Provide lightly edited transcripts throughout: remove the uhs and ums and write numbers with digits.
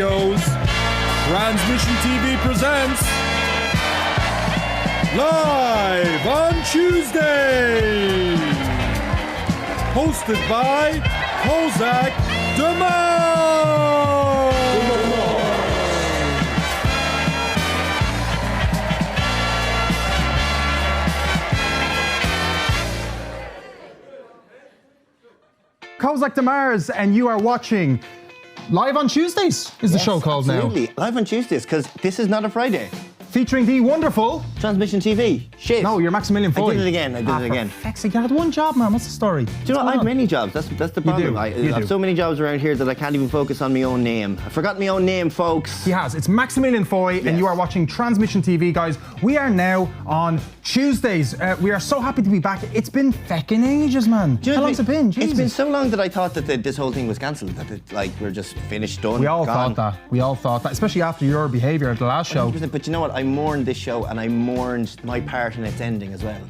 Studios, Transmission TV presents Live on Tuesday, hosted by Kozak, deMars. Kozak, deMars, and you are watching Live on Tuesdays, is the show called absolutely. Live on Tuesdays, because this is not a Friday. Featuring the wonderful... Transmission TV. Shit. No, you're Maximillion Foy. I did it again. You had one job, man. What's the story? Do you know, I have many jobs. That's the problem. I have so many jobs around here that I can't even focus on my own name. I forgot my own name, folks. He has. It's Maximillion Foy, and you are watching Transmission TV, guys. We are now on Tuesdays. We are so happy to be back. It's been feckin' ages, man. How long's it been? Jesus. It's been so long that I thought that this whole thing was cancelled, that we're just finished, done, We all gone. thought that. We all thought that, especially after your behaviour at the last show. 100%. But you know what? I mourned this show, and I mourned my part in its ending as well,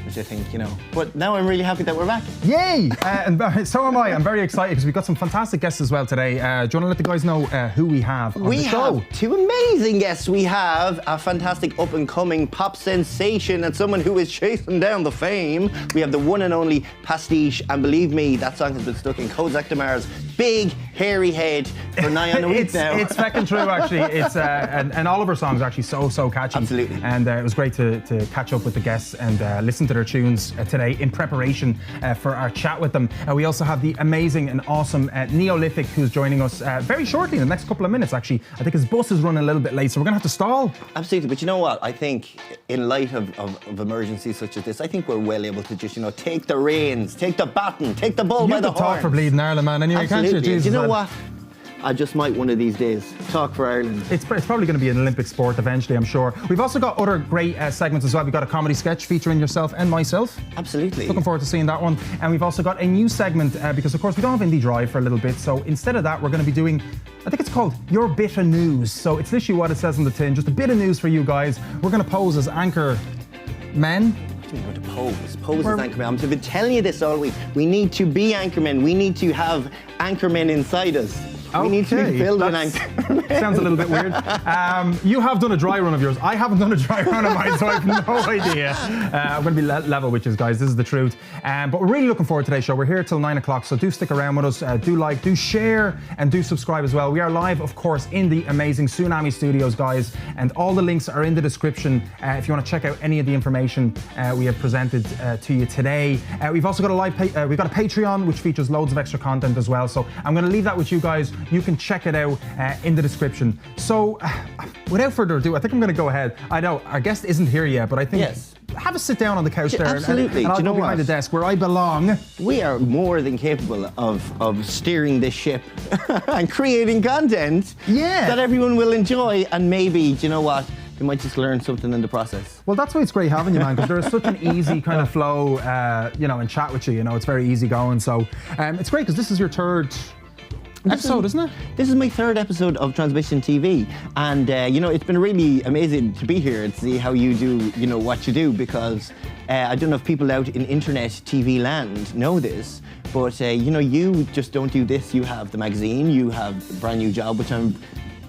which I think, you know. But now I'm really happy that we're back. Yay! And so am I. I'm very excited because we've got some fantastic guests as well today. Do you want to let the guys know who we have on the show? We have two amazing guests. We have a fantastic up-and-coming pop sensation and someone who is chasing down the fame. We have the one and only Pastiche, and believe me, that song has been stuck in Kozak, deMars' big, hairy head for nigh on a week now. It's feckin' true, actually. It's and all of our songs are actually so catchy. Absolutely. And it was great to catch up with the guests and listen to their tunes today in preparation for our chat with them. We also have the amazing and awesome Neolithic, who's joining us very shortly, in the next couple of minutes, actually. I think his bus is running a little bit late, so we're going to have to stall. Absolutely, but you know what? I think in light of emergencies such as this, I think we're well able to just, you know, take the reins, take the baton, take the bull by the horns. You talk for bleeding Ireland, man, anyway, can't you? Jesus, do you know what? I just might one of these days talk for Ireland. It's probably going to be an Olympic sport eventually, I'm sure. We've also got other great segments as well. We've got a comedy sketch featuring yourself and myself. Absolutely. Looking forward to seeing that one. And we've also got a new segment because, of course, we don't have Indie Drive for a little bit. So instead of that, we're going to be doing, I think it's called Your Bit of News. So it's literally what it says on the tin, just a bit of news for you guys. We're going to pose as anchor men. We're going to pose as anchormen. I've been telling you this all week. We need to be anchormen. We need to have anchormen inside us. We need to be filled with anchormen. Sounds a little bit weird. You have done a dry run of yours. I haven't done a dry run of mine, so I have no idea. I'm going to be level with you guys. This is the truth. But we're really looking forward to today's show. We're here till 9 o'clock, so do stick around with us. Do like, do share, and do subscribe as well. We are live, of course, in the amazing Tsunami Studios, guys, and all the links are in the description if you want to check out any of the information we have presented to you today. We've also got a we've got a Patreon, which features loads of extra content as well. So I'm going to leave that with you guys. You can check it out in the description. So, without further ado, I think I'm going to go ahead. I know our guest isn't here yet, but I think have a sit down on the couch there, absolutely. and I'll go behind the desk where I belong. We are more than capable of steering this ship and creating content that everyone will enjoy, and maybe, do you know what? You might just learn something in the process. Well, that's why it's great having you, man, because there's such an easy kind of flow, you know, and chat with you. You know, it's very easy going. So, it's great because this is your third episode, isn't it? This is my third episode of Transmission TV, and you know, it's been really amazing to be here and see how you do, you know, what you do, because I don't know if people out in internet TV land know this, but you know, you just don't do this. You have the magazine, you have a brand new job, which I'm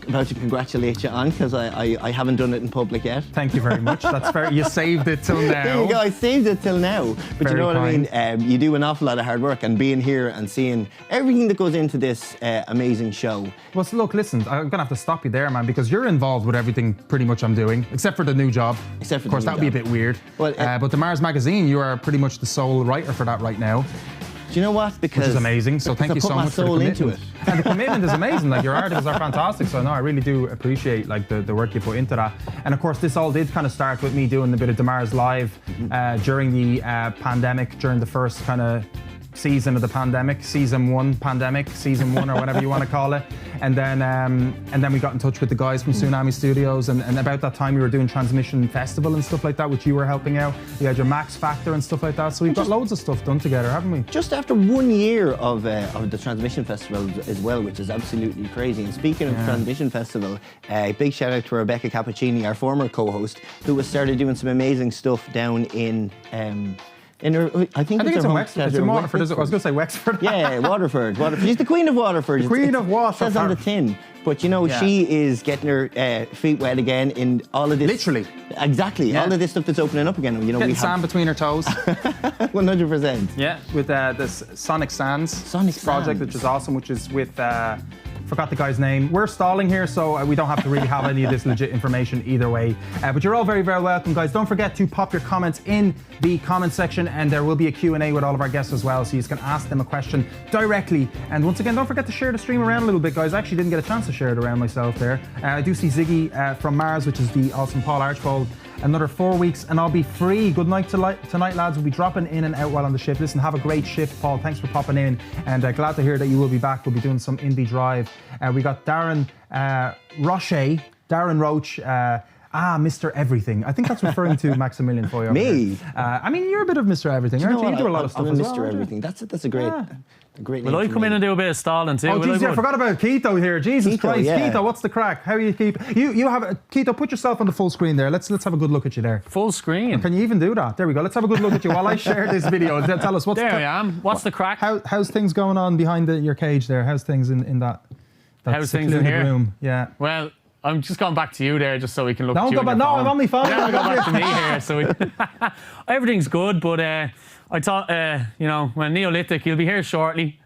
about to congratulate you on, because I haven't done it in public yet. Thank you very much. That's fair. You saved it till now. There you go. I saved it till now. But you know what I mean? You do an awful lot of hard work, and being here and seeing everything that goes into this amazing show. Well, so look, listen, I'm gonna have to stop you there, man, because you're involved with everything pretty much I'm doing, except for the new job. Except for of course, that would be a bit weird. Well, but deMars magazine, you are pretty much the sole writer for that right now. Do you know what? Because which is amazing. So thank you so much for the commitment. And the commitment is amazing. Like, your articles are fantastic. So no, I really do appreciate like the work you put into that. And of course, this all did kind of start with me doing a bit of deMars live during the pandemic, during the first kind of season of the pandemic, season one, or whatever you want to call it. And then we got in touch with the guys from Tsunami Studios, and about that time we were doing Transmission Festival and stuff like that, which you were helping out. You had your Max Factor and stuff like that. So we've got loads of stuff done together, haven't we? Just after 1 year of the Transmission Festival as well, which is absolutely crazy. And speaking of Transmission Festival, big shout out to Rebecca Cappuccini, our former co-host, who has started doing some amazing stuff down in I think it's her in home Wexford. state It's of in Waterford. I was going to say Wexford. Yeah, Waterford. She's the Queen of Waterford. Queen of It Waterford. says on the tin. But you know, she is getting her feet wet again in all of this. Literally. Exactly. Yeah. All of this stuff that's opening up again. You know, Getting sand between her toes. 100%. Yeah, with this Sonic Sands project, Sands. which is awesome, which is with, forgot the guy's name. We're stalling here, so we don't have to really have any of this legit information either way. But you're all very, very welcome, guys. Don't forget to pop your comments in the comment section, and there will be a Q&A with all of our guests as well, so you can ask them a question directly. And once again, don't forget to share the stream around a little bit, guys. I actually didn't get a chance to share it around myself there. I do see Ziggy from Mars, which is the awesome Paul Archbold. Another 4 weeks and I'll be free. Good night tonight, lads. We'll be dropping in and out while on the shift. Listen, have a great shift, Paul. Thanks for popping in, and glad to hear that you will be back. We'll be doing some Indie Drive. We got Darren Roach. Mr. Everything. I think that's referring to Maximillion Foy. Me? I mean, you're a bit of Mr. Everything, aren't you? You do a lot of stuff I'm as Mr. well. Everything. That's a great. A great Will I come in and do a bit of stalling too? Oh, jeez, yeah, I forgot about Keto here. Jesus Keto, Christ, yeah. Keto, what's the crack? How are you keep? You have Keto. Put yourself on the full screen there. Let's have a good look at you there. Full screen. Can you even do that? There we go. Let's have a good look at you while I share this video. Tell us what's There I am. What's the crack? How's things going on behind your cage there? How's things in that How's things in secluded here? room? Yeah. Well, I'm just going back to you there, just so we can look. Don't at you go on back. your No, phone. I'm only following. Now go back to me here. So everything's good, but I thought, when Neolithic, you'll be here shortly.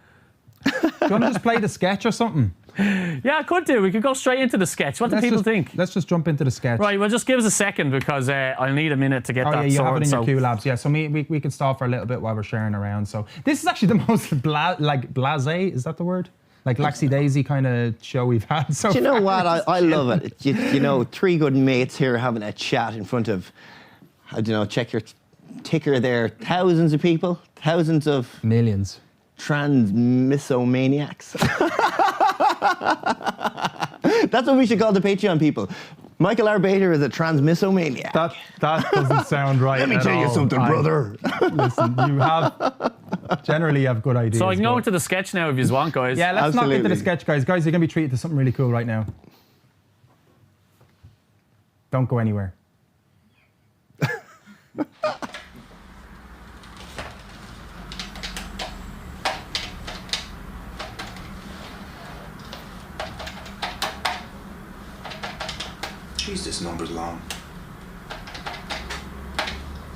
Do you want to just play the sketch or something? Yeah, I could do. We could go straight into the sketch. What do people think? Let's just jump into the sketch. Right, well, just give us a second because I'll need a minute to get Oh that yeah, you have it sorted. in your Q Labs. Yeah, so we can stall for a little bit while we're sharing around. So this is actually the most blasé. Is that the word? Like Laxy Daisy kind of show we've had. So Do you know what? I love it. You know, three good mates here having a chat in front of, I don't know, check your ticker there. Thousands of people, thousands of millions. Transmissomaniacs. That's what we should call the Patreon people. Michael R. Bader is a transmissomaniac. That doesn't sound right. Let me tell you something, brother. Listen, generally have good ideas. So I can go into the sketch now if you want, guys. Yeah, let's knock into Absolutely. the sketch, guys. Guys, you're going to be treated to something really cool right now. Don't go anywhere. Jeez, this number's long.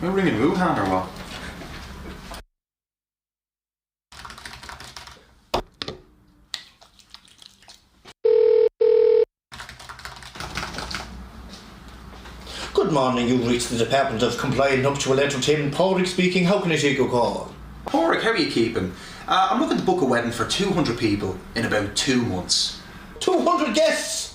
Am I ringing Wuhan or what? Good morning, you've reached the Department of Compliant Nuptial Entertainment. Pauric speaking, how can I take your call? Pauric, how are you keeping? I'm looking to book a wedding for 200 people in about 2 months. 200 guests!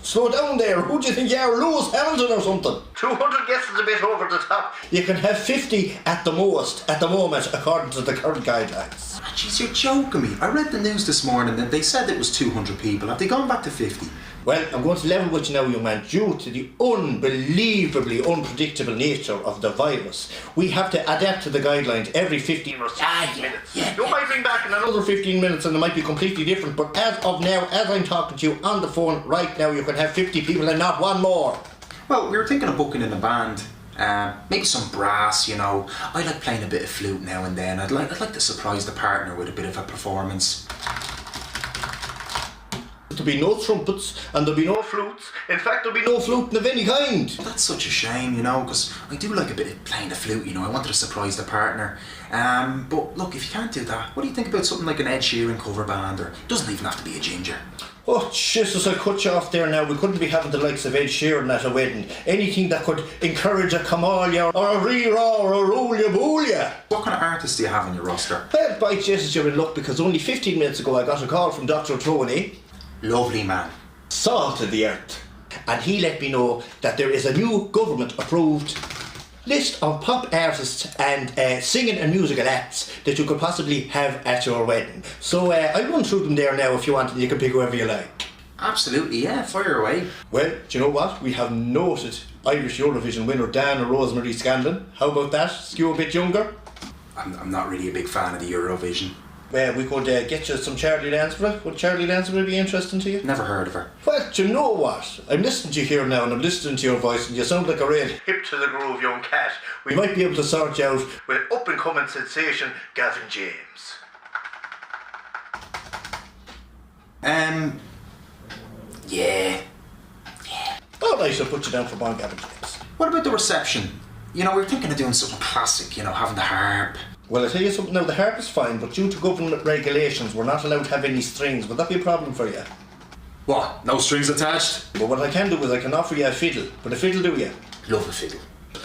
Slow down there, who do you think you are, Lewis Hamilton or something? 200 guests is a bit over the top. You can have 50 at the most, at the moment, according to the current guidelines. Ah, jeez, you're joking me. I read the news this morning and they said it was 200 people. Have they gone back to 50? Well, I'm going to level with you now, young man. Due to the unbelievably unpredictable nature of the virus, we have to adapt to the guidelines every 15 or 16 minutes. You might ring back in another 15 minutes and it might be completely different, but as of now, as I'm talking to you on the phone right now, you can have 50 people and not one more. Well, we were thinking of booking in a band. Maybe some brass, you know. I like playing a bit of flute now and then. I'd like to surprise the partner with a bit of a performance. There'll be no trumpets and there'll be no flutes. In fact, there'll be no fluting of any kind. That's such a shame, you know, because I do like a bit of playing the flute, you know. I wanted to surprise the partner. But look, if you can't do that, what do you think about something like an Ed Sheeran cover band? Or it doesn't even have to be a ginger. Oh, Jesus, I'll cut you off there now. We couldn't be having the likes of Ed Sheeran at a wedding. Anything that could encourage a Kamalia or a Rira or a Rolia Boolia. What kind of artists do you have on your roster? Well, by Jesus, you're in luck because only 15 minutes ago I got a call from Dr. Troney, Lovely man. salt of the earth. And he let me know that there is a new government-approved list of pop artists and singing and musical acts that you could possibly have at your wedding. So I'll run through them there now if you want, and you can pick whoever you like. Absolutely, yeah, fire away. Well, do you know what? We have noted Irish Eurovision winner Dan or Rosemary Scanlon. How about that? Skew a bit younger? I'm not really a big fan of the Eurovision. We could get you some Charlie Lansbury. Would Charlie Lansbury be interesting to you? Never heard of her. Well, do you know what? I'm listening to you here now and I'm listening to your voice and you sound like a real hip to the groove young cat. We might be able to sort you out with up and coming sensation Gavin James. Yeah. Alright, I'll put you down for one Gavin James. What about the reception? You know, we were thinking of doing something classic, you know, having the harp. Well, I'll tell you something now, the harp is fine, but due to government regulations, we're not allowed to have any strings. Would that be a problem for you? What? No strings attached? But what I can do is I can offer you a fiddle. Would a fiddle do you? Love a fiddle.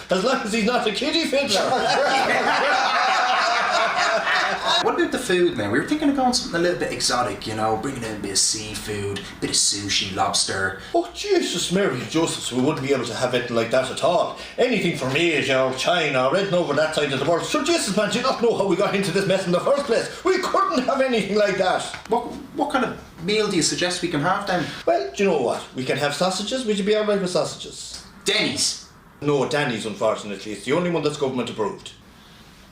As long as he's not a kiddie fiddler. What about the food, man? We were thinking of going something a little bit exotic, you know, bringing in a bit of seafood, a bit of sushi, lobster. Oh, Jesus, Mary and Joseph, so we wouldn't be able to have anything like that at all. Anything from Asia or China or anything over that side of the world. So, Jesus, man, do you not know how we got into this mess in the first place? We couldn't have anything like that. What kind of meal do you suggest we can have then? Well, do you know what? We can have sausages. Would you be alright with sausages? Denny's. No, Danny's, unfortunately. It's the only one that's government approved.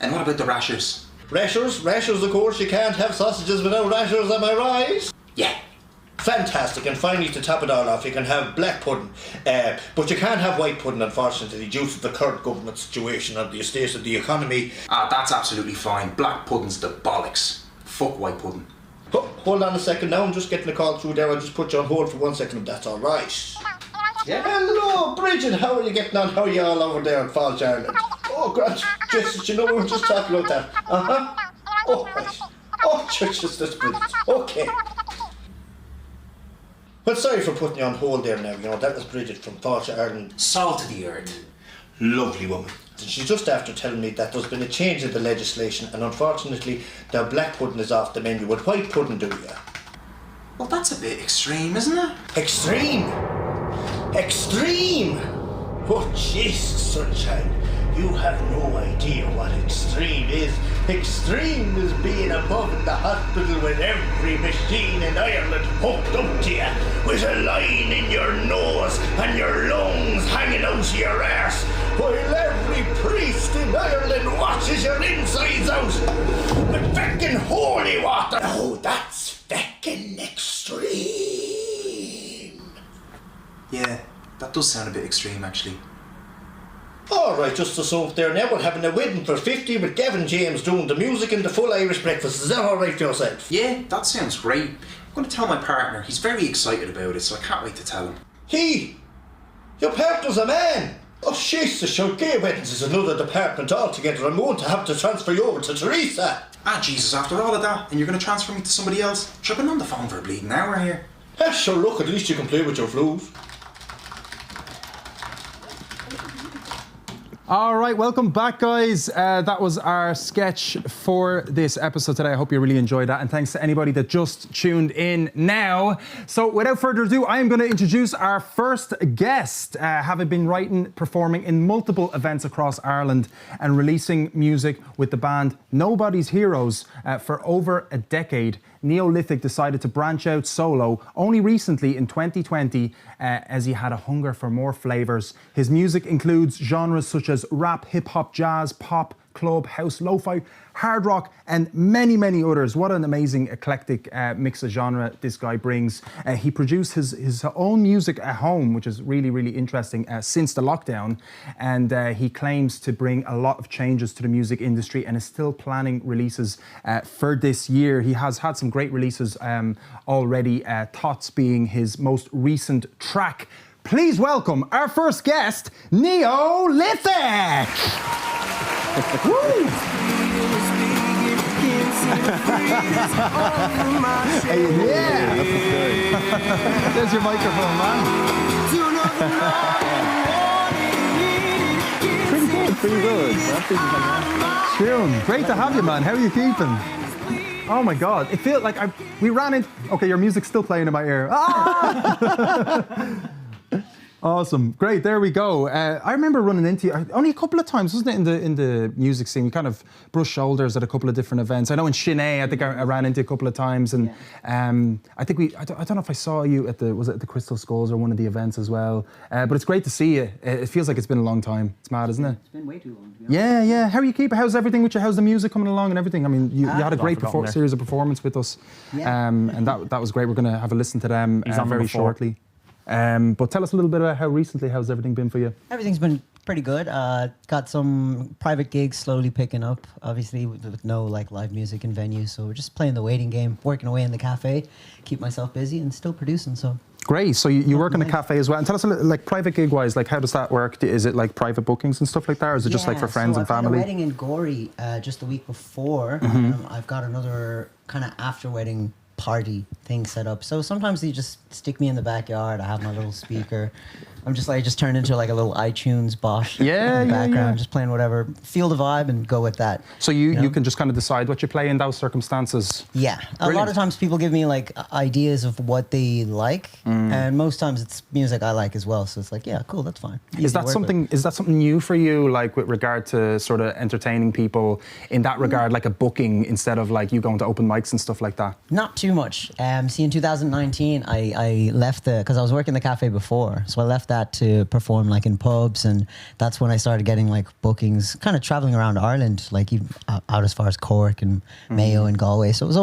And what about the rashers? Rashers, of course. You can't have sausages without rashers, am I right? Yeah. Fantastic, and finally to top it all off, you can have black pudding, but you can't have white pudding, unfortunately, due to the current government situation and the state of the economy. That's absolutely fine. Black pudding's the bollocks. Fuck white pudding. Hold on a second now, I'm just getting a call through there. I'll just put you on hold for 1 second if that's alright. Yeah. Hello, Bridget, how are you getting on? How are you all over there in Falls Ireland? Oh, God, Jesus, you know, we were just talking about that. Uh-huh. Oh, right. Oh, Jesus, that's Bridget. Okay. Well, sorry for putting you on hold there now, you know, that was Bridget from Falls Ireland. Salt of the earth. Lovely woman. She's just after telling me that there's been a change in the legislation and unfortunately the black pudding is off the menu. Would white pudding do you? Well, that's a bit extreme, isn't it? Extreme! Extreme! Oh, Jesus, sunshine. You have no idea what extreme is. Extreme is being above in the hospital with every machine in Ireland hooked up to you, with a line in your nose and your lungs hanging out of your arse, while every priest in Ireland washes your insides out with feckin' holy water. Oh, that's feckin' extreme. Yeah, that does sound a bit extreme, actually. Alright, just to sum up there now, we're having a wedding for 50 with Gavin James doing the music and the full Irish breakfast. Is that alright for yourself? Yeah, that sounds great. I'm going to tell my partner. He's very excited about it, so I can't wait to tell him. Your partner's a man! Oh, Jesus, your gay weddings is another department altogether. I'm going to have to transfer you over to Teresa. Jesus, after all of that, and you're going to transfer me to somebody else? Sure, I've been on the phone for a bleeding hour here. Sure, look, at least you can play with your flute. All right, welcome back, guys. That was our sketch for this episode today. I hope you really enjoyed that, and thanks to anybody that just tuned in now. So without further ado, I am going to introduce our first guest, having been writing, performing in multiple events across Ireland and releasing music with the band Nobody's Heroes for over a decade. Neolithic decided to branch out solo only recently in 2020 as he had a hunger for more flavours. His music includes genres such as rap, hip-hop, jazz, pop, club, house, lo-fi, hard rock, and many, many others. What an amazing eclectic mix of genre this guy brings. He produced his own music at home, which is really, really interesting since the lockdown. And he claims to bring a lot of changes to the music industry and is still planning releases for this year. He has had some great releases already, Thoughts being his most recent track. Please welcome our first guest, Neolithic! Woo! Yeah! There's your microphone, man. Pretty good. Tune. Great to have you, man. How are you keeping? Oh my God, it feels like we ran in. Okay, your music's still playing in my ear. Ah! Awesome, great. There we go. I remember running into you only a couple of times, wasn't it, in the music scene? We kind of brushed shoulders at a couple of different events. I know in Chennai, I think I ran into you a couple of times, and I think I don't know if I saw you at the Crystal Skulls or one of the events as well. But it's great to see you. It feels like it's been a long time. It's mad, isn't it? It's been way too long. Yeah. How are you keeping? How's everything with you? How's the music coming along and everything? I mean, you had a great series of performance with us, and that was great. We're going to have a listen to them very shortly. But tell us a little bit about how's everything been for you? Everything's been pretty good. Got some private gigs slowly picking up, obviously with no like live music in venues. So we're just playing the waiting game, working away in the cafe, keep myself busy and still producing. So great. So you work in the cafe as well. And tell us a little, like private gig wise, like how does that work? Is it like private bookings and stuff like that, or is it just like for friends and family? I had a wedding in Gorey just the week before. I've got another kind of after wedding party thing set up. So sometimes they just stick me in the backyard. I have my little speaker. I'm just turn into like a little iTunes Bosch in the background, just playing whatever, feel the vibe and go with that. So you can just kind of decide what you play in those circumstances? Yeah. Brilliant. A lot of times people give me like ideas of what they like, and most times it's music I like as well. So it's like, yeah, cool, that's fine. Is that something new for you, like with regard to sort of entertaining people in that regard, like a booking instead of like you going to open mics and stuff like that? Not too much. See, in 2019, I left because I was working the cafe before, so I left that to perform like in pubs, and that's when I started getting like bookings, kind of traveling around Ireland, like even out as far as Cork and Mayo and Galway. So it was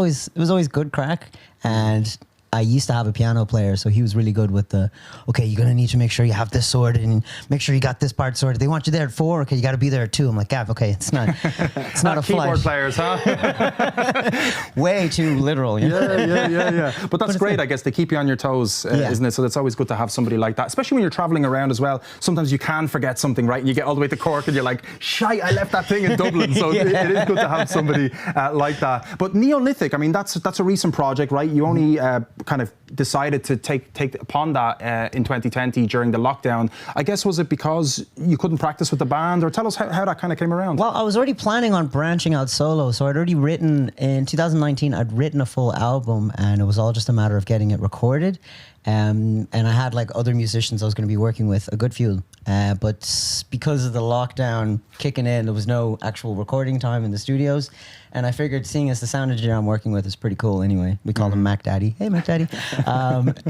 always good crack. And I used to have a piano player, so he was really good with okay, you're going to need to make sure you have this sorted and make sure you got this part sorted. They want you there at 4, okay, you got to be there at 2. I'm like, Gav, okay, it's not a keyboard flight. players, huh? Way too literal. You know? Yeah. But that's great, I guess. They keep you on your toes, isn't it? So it's always good to have somebody like that, especially when you're traveling around as well. Sometimes you can forget something, right? And you get all the way to Cork and you're like, shite, I left that thing in Dublin. So it is good to have somebody like that. But Neolithic, I mean, that's a recent project, right? You only kind of decided to take upon that in 2020 during the lockdown. I guess, was it because you couldn't practice with the band, or tell us how that kind of came around? Well, I was already planning on branching out solo, so I'd already written, in 2019, I'd written a full album, and it was all just a matter of getting it recorded. And I had like other musicians I was going to be working with, a good few. But because of the lockdown kicking in, there was no actual recording time in the studios. And I figured, seeing as the sound engineer I'm working with is pretty cool anyway, we call him Mac Daddy. Hey, Mac Daddy.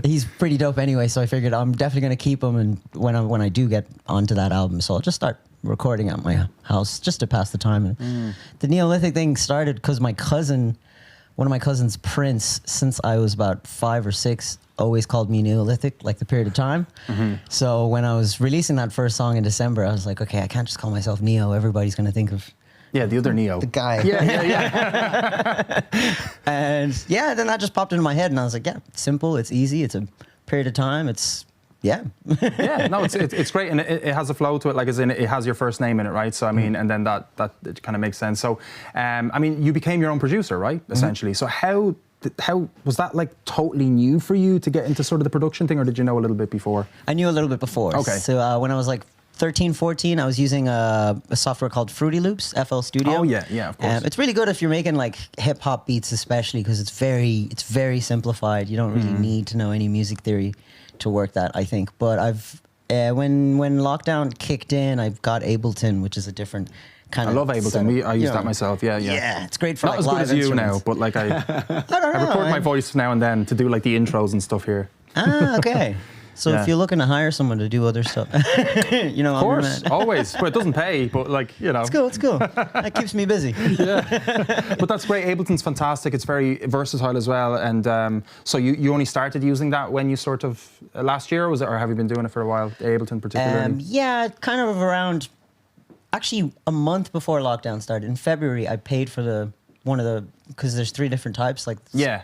He's pretty dope anyway, so I figured I'm definitely going to keep him and when I do get onto that album. So I'll just start recording at my house just to pass the time. And the Neolithic thing started because one of my cousins, Prince, since I was about 5 or 6, always called me Neolithic, like the period of time. So when I was releasing that first song in December, I was like, okay, I can't just call myself Neo. Everybody's going to think of the other Neo. The guy. Yeah. And then that just popped into my head, and I was like, yeah, it's simple, it's easy, it's a period of time, it's no, it's great, and it has a flow to it, like as in it has your first name in it, right? So I mean, and then that it kind of makes sense. So I mean, you became your own producer, right? Essentially. So how was that like totally new for you to get into sort of the production thing, or did you know a little bit before? I knew a little bit before. Okay. So when I was like 13, 14, I was using a software called Fruity Loops, FL Studio. Oh yeah, of course. It's really good if you're making like hip hop beats, especially because it's very simplified. You don't really need to know any music theory to work that, I think. But when lockdown kicked in, I've got Ableton, which is a different kind of. I love Ableton. I use that myself. Yeah. Yeah, it's great for not like as good live as you instruments. now, but like I don't know, record my voice now and then to do like the intros and stuff here. Okay. So if you're looking to hire someone to do other stuff, of course, always. But it doesn't pay. But like, you know, it's cool. That keeps me busy. But that's great. Ableton's fantastic. It's very versatile as well. And so you only started using that when you sort of last year, was it, or have you been doing it for a while? Ableton particularly. Yeah, kind of around. Actually, a month before lockdown started in February, I paid for because there's 3 different types, like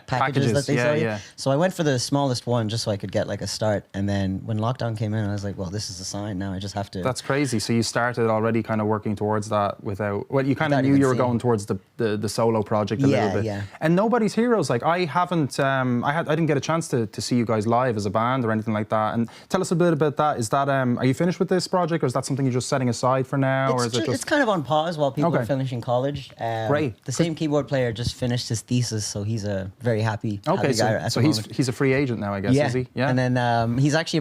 packages that they sell you. So I went for the smallest one just so I could get like a start. And then when lockdown came in, I was like, well, this is a sign now. I just have to. That's crazy. So you started already kind of working towards that without. Well, you kind of knew you were going towards the solo project a little bit. Yeah. And Nobody's Heroes. Like I haven't. I didn't get a chance to see you guys live as a band or anything like that. And tell us a bit about that. Is that are you finished with this project, or is that something you're just setting aside for now, or is it just? It's kind of on pause while people are finishing college. Great. The same keyboard player just finished his thesis, so he's a very happy, Okay, happy guy at so the he's moment. he's a free agent now, I guess, is he? Yeah. And then he's actually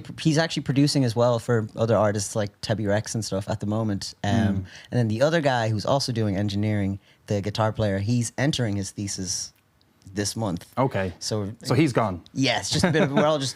producing as well for other artists like Tebby Rex and stuff at the moment. And then the other guy who's also doing engineering, the guitar player, he's entering his thesis this month. Okay. So he's gone. yeah, it's just a bit of, we're all just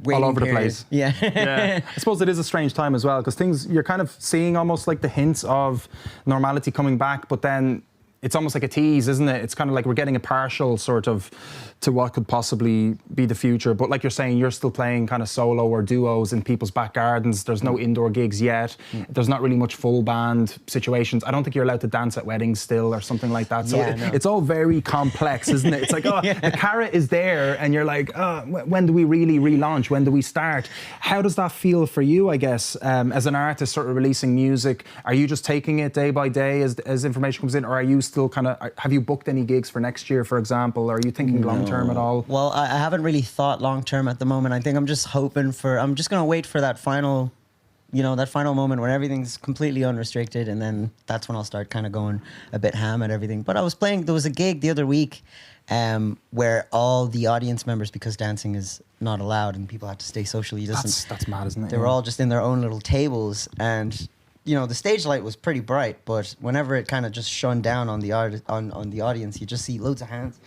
All over the period. place. Yeah. Yeah. I suppose it is a strange time as well, because things, you're kind of seeing almost like the hints of normality coming back, but then it's almost like a tease, isn't it? It's kind of like we're getting a partial sort of to what could possibly be the future. But like you're saying, you're still playing kind of solo or duos in people's back gardens. There's no indoor gigs yet. There's not really much full band situations. I don't think you're allowed to dance at weddings still or something like that. So Yeah, no. it's all very complex, isn't it? It's like, oh, the carrot is there and you're like, oh, when do we really relaunch? When do we start? How does that feel for you, I guess, as an artist sort of releasing music? Are you just taking it day by day as information comes in, or are you still kind of, have you booked any gigs for next year, for example? Are you thinking long term at all? Well, I haven't really thought long term at the moment. I think I'm just hoping I'm just going to wait for that final, that final moment when everything's completely unrestricted, and then that's when I'll start kind of going a bit ham at everything. But there was a gig the other week where all the audience members, because dancing is not allowed and people have to stay socially distant. That's mad, isn't it? They were all just in their own little tables, and the stage light was pretty bright, but whenever it kind of just shone down on the on the audience, you just see loads of hands.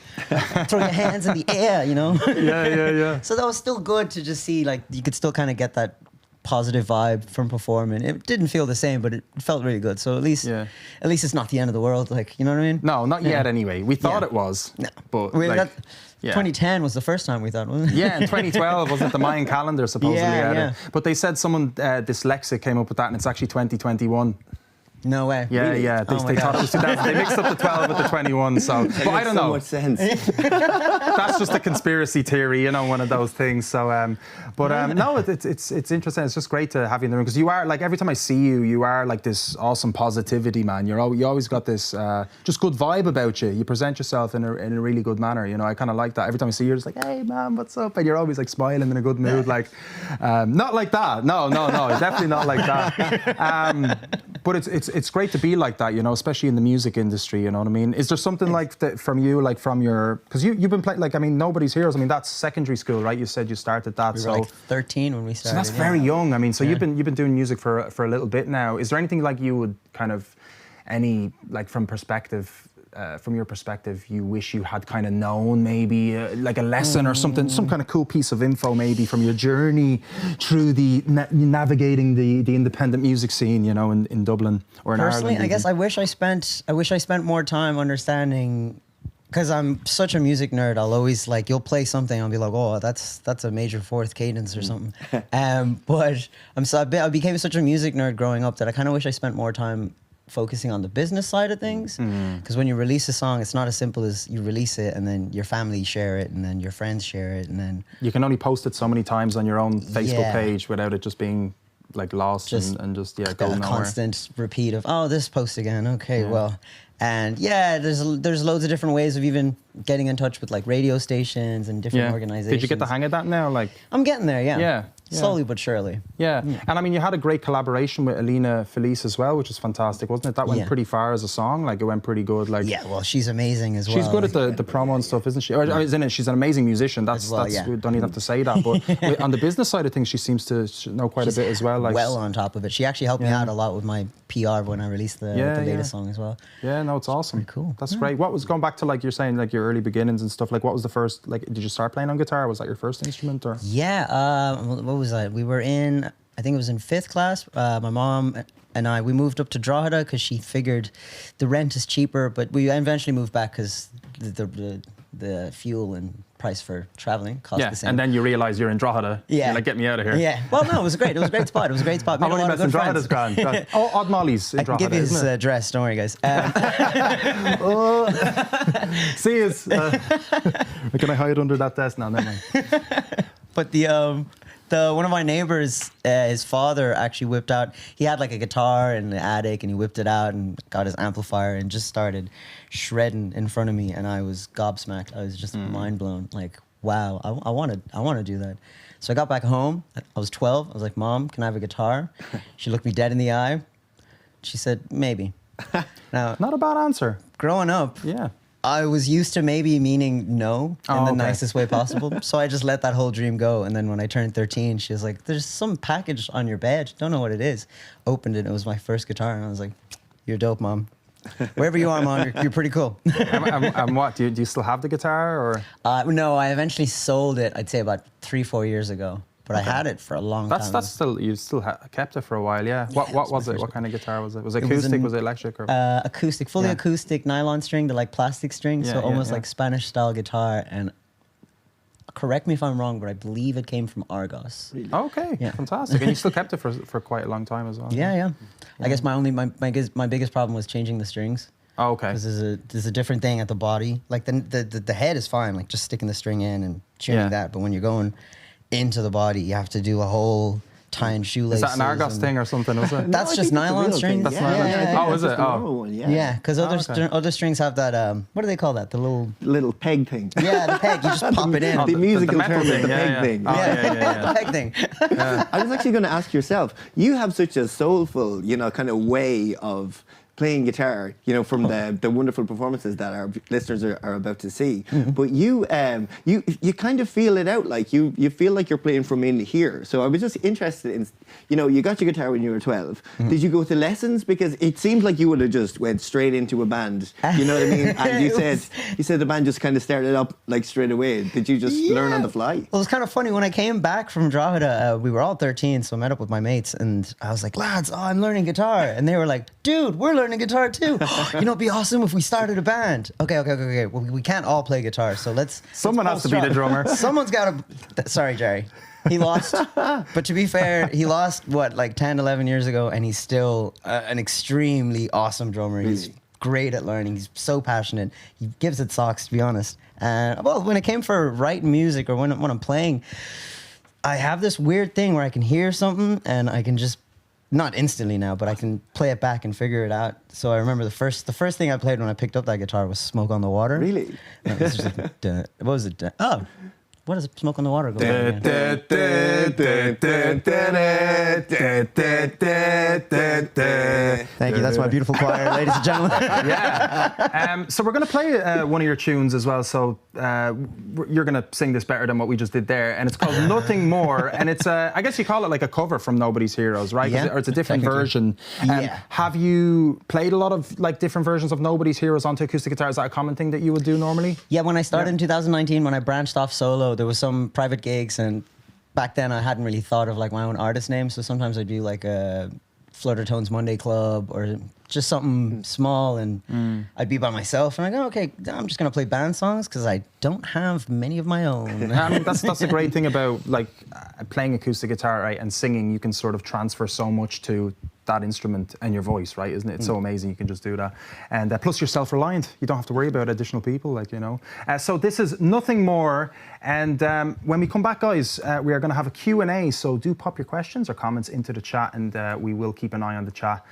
Throw your hands in the air, Yeah. So that was still good to just see, like, you could still kind of get that positive vibe from performing. It didn't feel the same, but it felt really good. So at least it's not the end of the world, like, you know what I mean? No, not yet anyway. We thought it was. No. But 2010 was the first time we thought, wasn't it? Yeah, in 2012, wasn't it the Mayan calendar supposedly had Yeah. it? But they said someone dyslexic came up with that, and it's actually 2021. No way. Yeah, Really? yeah. They, Oh my they thought God. it was 2000. They mixed up the 12 with the 21. So, but I don't so know. much sense. That's just a conspiracy theory, one of those things. So, no, it's interesting. It's just great to have you in the room, because you are, like, every time I see you, you are like this awesome positivity, man. You always got this just good vibe about you. You present yourself in a really good manner. I kind of like that. Every time I see you, you're just like, hey man, what's up? And you're always like smiling in a good mood. Like, not like that. No, definitely not like that. But it's great to be like that, especially in the music industry, you know what I mean? Is there something like that from you, like from your, because you've been playing, like, Nobody's Heroes, that's secondary school, right? You said you started that, We were like 13 when we so started. that's very young. So you've been doing music for a little bit now. Is there anything like you would kind of, from your perspective, you wish you had kind of known, maybe like a lesson or something, some kind of cool piece of info, maybe from your journey through the navigating the independent music scene, in Dublin or in Personally, Ireland? I guess I wish I spent more time understanding, because I'm such a music nerd. I'll always, like, you'll play something, I'll be like, oh, that's a major fourth cadence or something. But I became such a music nerd growing up that I kind of wish I spent more time focusing on the business side of things, because when you release a song, it's not as simple as you release it and then your family share it and then your friends share it and then you can only post it so many times on your own Facebook page without it just being like lost and just go nowhere. Constant repeat of, oh, this post again, okay, well. And there's loads of different ways of even getting in touch with, like, radio stations and different organizations. Did you get the hang of that now? Like, I'm getting there, Yeah. Slowly but surely. Yeah, and you had a great collaboration with Alina Felice as well, which was fantastic, wasn't it? That went pretty far as a song, like, it went pretty good. Like, Yeah, well, she's amazing as well. she's good at the promo and stuff, isn't she? Or, isn't it? She's an amazing musician. We don't even have to say that. But on the business side of things, she seems to know quite a bit as well. Like, well on top of it. She actually helped me out a lot with my PR when I released the latest song as well. Yeah, no, it's awesome. Pretty cool. That's great. What was, going back to, like, you're saying, like, your early beginnings and stuff, like, what was the first, like, did you start playing on guitar? Was that your first instrument, or? Yeah, what was that? We were I think it was in 5th class. My mom and we moved up to Drogheda because she figured the rent is cheaper, but we eventually moved back because the fuel and price for traveling cost the same. And then you realise you're in Drogheda. Yeah. You're like, get me out of here. Yeah. Well, no, it was great. It was a great spot. It was a great spot. I've only met in Drogheda. Grand. Oh, Odd Molly's in I can Drogheda, give you his isn't it? address. Don't worry, guys. See us. Can I hide under that desk? No, never mind. But the one of my neighbors, his father actually whipped out. He had, like, a guitar in the attic, and he whipped it out and got his amplifier and just started shredding in front of me, and I was gobsmacked. I was just mind blown. Like, wow, I want to do that. So I got back home. I was 12. I was like, Mom, can I have a guitar? She looked me dead in the eye. She said, maybe. Now, Not a bad answer. growing up, Yeah. I was used to maybe meaning no in the okay. nicest way possible. So I just let that whole dream go. And then when I turned 13, she was like, there's some package on your bed. Don't know what it is. Opened it. It was my first guitar. And I was like, you're dope, Mom. Wherever you are, Mom, you're pretty cool. And what, do you still have the guitar, or? No, I eventually sold it, I'd say about 3-4 years ago. But I had it for a long time. That's still, you still kept it for a while, yeah. What was it? What kind of guitar was it? Was it acoustic? Was it electric? Or? Acoustic, fully acoustic, nylon string, the like plastic string, so almost like Spanish style guitar. And correct me if I'm wrong, but I believe it came from Argos. Really? Okay, fantastic. And you still kept it for quite a long time as well. Yeah. I guess my biggest problem was changing the strings. Oh, okay. Because there's a different thing at the body. Like the head is fine, like just sticking the string in and tuning that. But when you're going into the body, you have to do a whole tying shoelaces. Is that an Argos thing or something, is it? That's just nylon strings. That's nylon. Oh, is it? Oh. Yeah, because other strings have that, what do they call that? The little peg thing. Yeah, the peg. You just pop it in. The musical term thing. is the peg thing. Oh, The peg thing. I was actually going to ask yourself, you have such a soulful, kind of way of playing guitar, from the wonderful performances that our listeners are about to see. Mm-hmm. But you kind of feel it out, like you feel like you're playing from in here. So I was just interested in, you got your guitar when you were 12. Mm-hmm. Did you go to lessons? Because it seemed like you would have just went straight into a band. You know what I mean? And you said the band just kind of started up like straight away. Did you just learn on the fly? Well, it was kind of funny when I came back from Drogheda. We were all 13, so I met up with my mates, and I was like, lads, I'm learning guitar, and they were like, dude, we're learning guitar too. It'd be awesome if we started a band. Okay. Well, we can't all play guitar, so Someone has to be the drummer. Someone's got to. Sorry, Jerry. He lost, but to be fair, he lost like 10, 11 years ago, and he's still an extremely awesome drummer. Really? He's great at learning. He's so passionate. He gives it socks, to be honest. And well, when it came for writing music or when I'm playing, I have this weird thing where I can hear something and I can just, not instantly now, but I can play it back and figure it out. So I remember the first thing I played when I picked up that guitar was "Smoke on the Water." Really? It was just like, what was it? What does "Smoke on the Water" go? Thank you. That's my beautiful choir, ladies and gentlemen. Yeah. So we're going to play one of your tunes as well. So you're going to sing this better than what we just did there, and it's called "Nothing More." And it's I guess you call it like a cover from Nobody's Heroes, right? Yeah, or it's a different version. Have you played a lot of like different versions of Nobody's Heroes onto acoustic guitar? Is that a common thing that you would do normally? Yeah. When I started in 2019, when I branched off solo, there was some private gigs, and back then I hadn't really thought of like my own artist name. So sometimes I'd do like a Flutter Tones Monday Club or just something small, and I'd be by myself, and I go, okay, I'm just gonna play band songs because I don't have many of my own. I mean, that's the great thing about like playing acoustic guitar, right, and singing. You can sort of transfer so much to that instrument and your voice, right? Isn't it? It's so amazing. You can just do that, and plus you're self-reliant. You don't have to worry about additional people, So this is Nothing More, and when we come back, guys, we are going to have a Q&A. So do pop your questions or comments into the chat, and we will keep an eye on the chat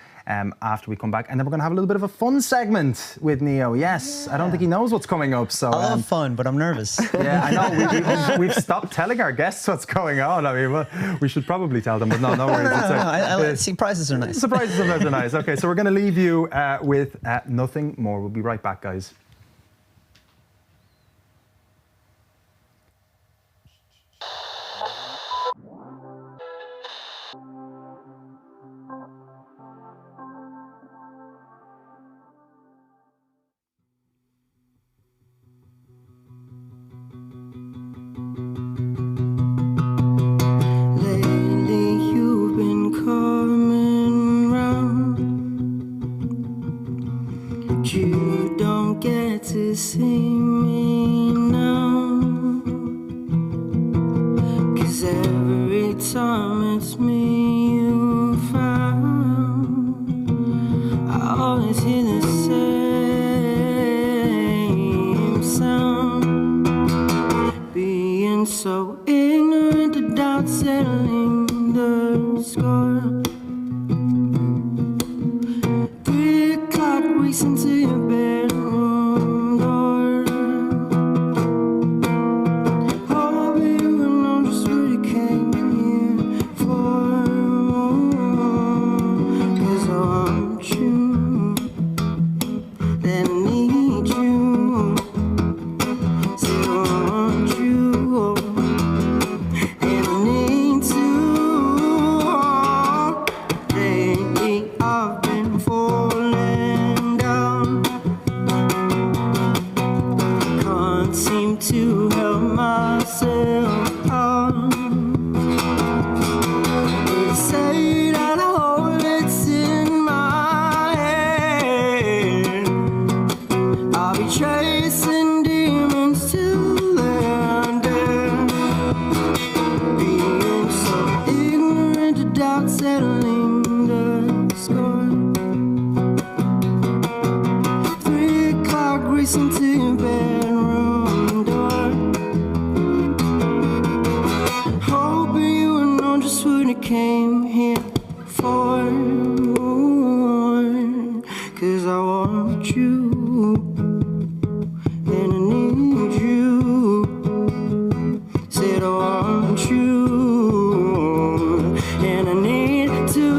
after we come back, and then we're going to have a little bit of a fun segment with Neo. Yes, I don't think he knows what's coming up. So I love fun, but I'm nervous. Yeah, I know. We've stopped telling our guests what's going on. I mean, we should probably tell them, but no worries. Surprises are nice. Surprises are nice. Okay, so we're going to leave you with Nothing More. We'll be right back, guys. See me now, 'cause every time it's me you found, I always hear the same sound, being so ignorant without settling the score. 3 o'clock racing to your bedroom. That need you. want you, and I need you. Said I want you, and I need to.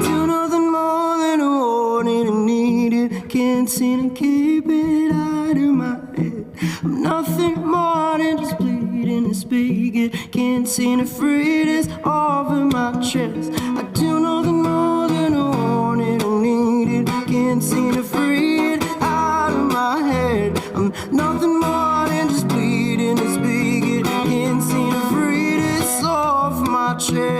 Do nothing more than I want it and need it. Can't seem to keep it out of my head. I'm nothing more than just bleeding and speaking. Can't seem to free this off of my chest. I do nothing more than I want it and need it. Can't seem to free it out of my head. I'm nothing more than just bleeding and speaking. Can't seem to free this off my chest.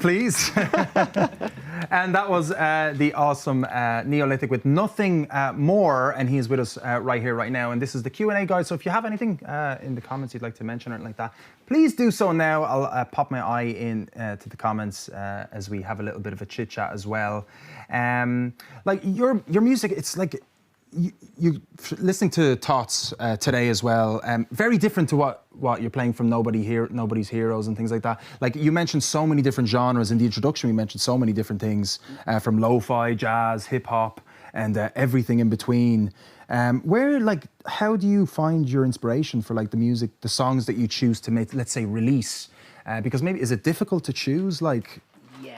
Please. And that was the awesome Neolithic with Nothing More, and he's with us right here, right now. And this is the Q&A, guys. So if you have anything in the comments you'd like to mention or anything like that, please do so now. I'll pop my eye in to the comments as we have a little bit of a chit chat as well. Like your music, it's like you listening to Thoughts today as well. Very different to what you're playing from Nobody's Heroes and things like that. Like you mentioned so many different genres in the introduction. We mentioned so many different things from lo-fi, jazz, hip hop, and everything in between. How do you find your inspiration for like the music, the songs that you choose to make, let's say, release? Because maybe is it difficult to choose like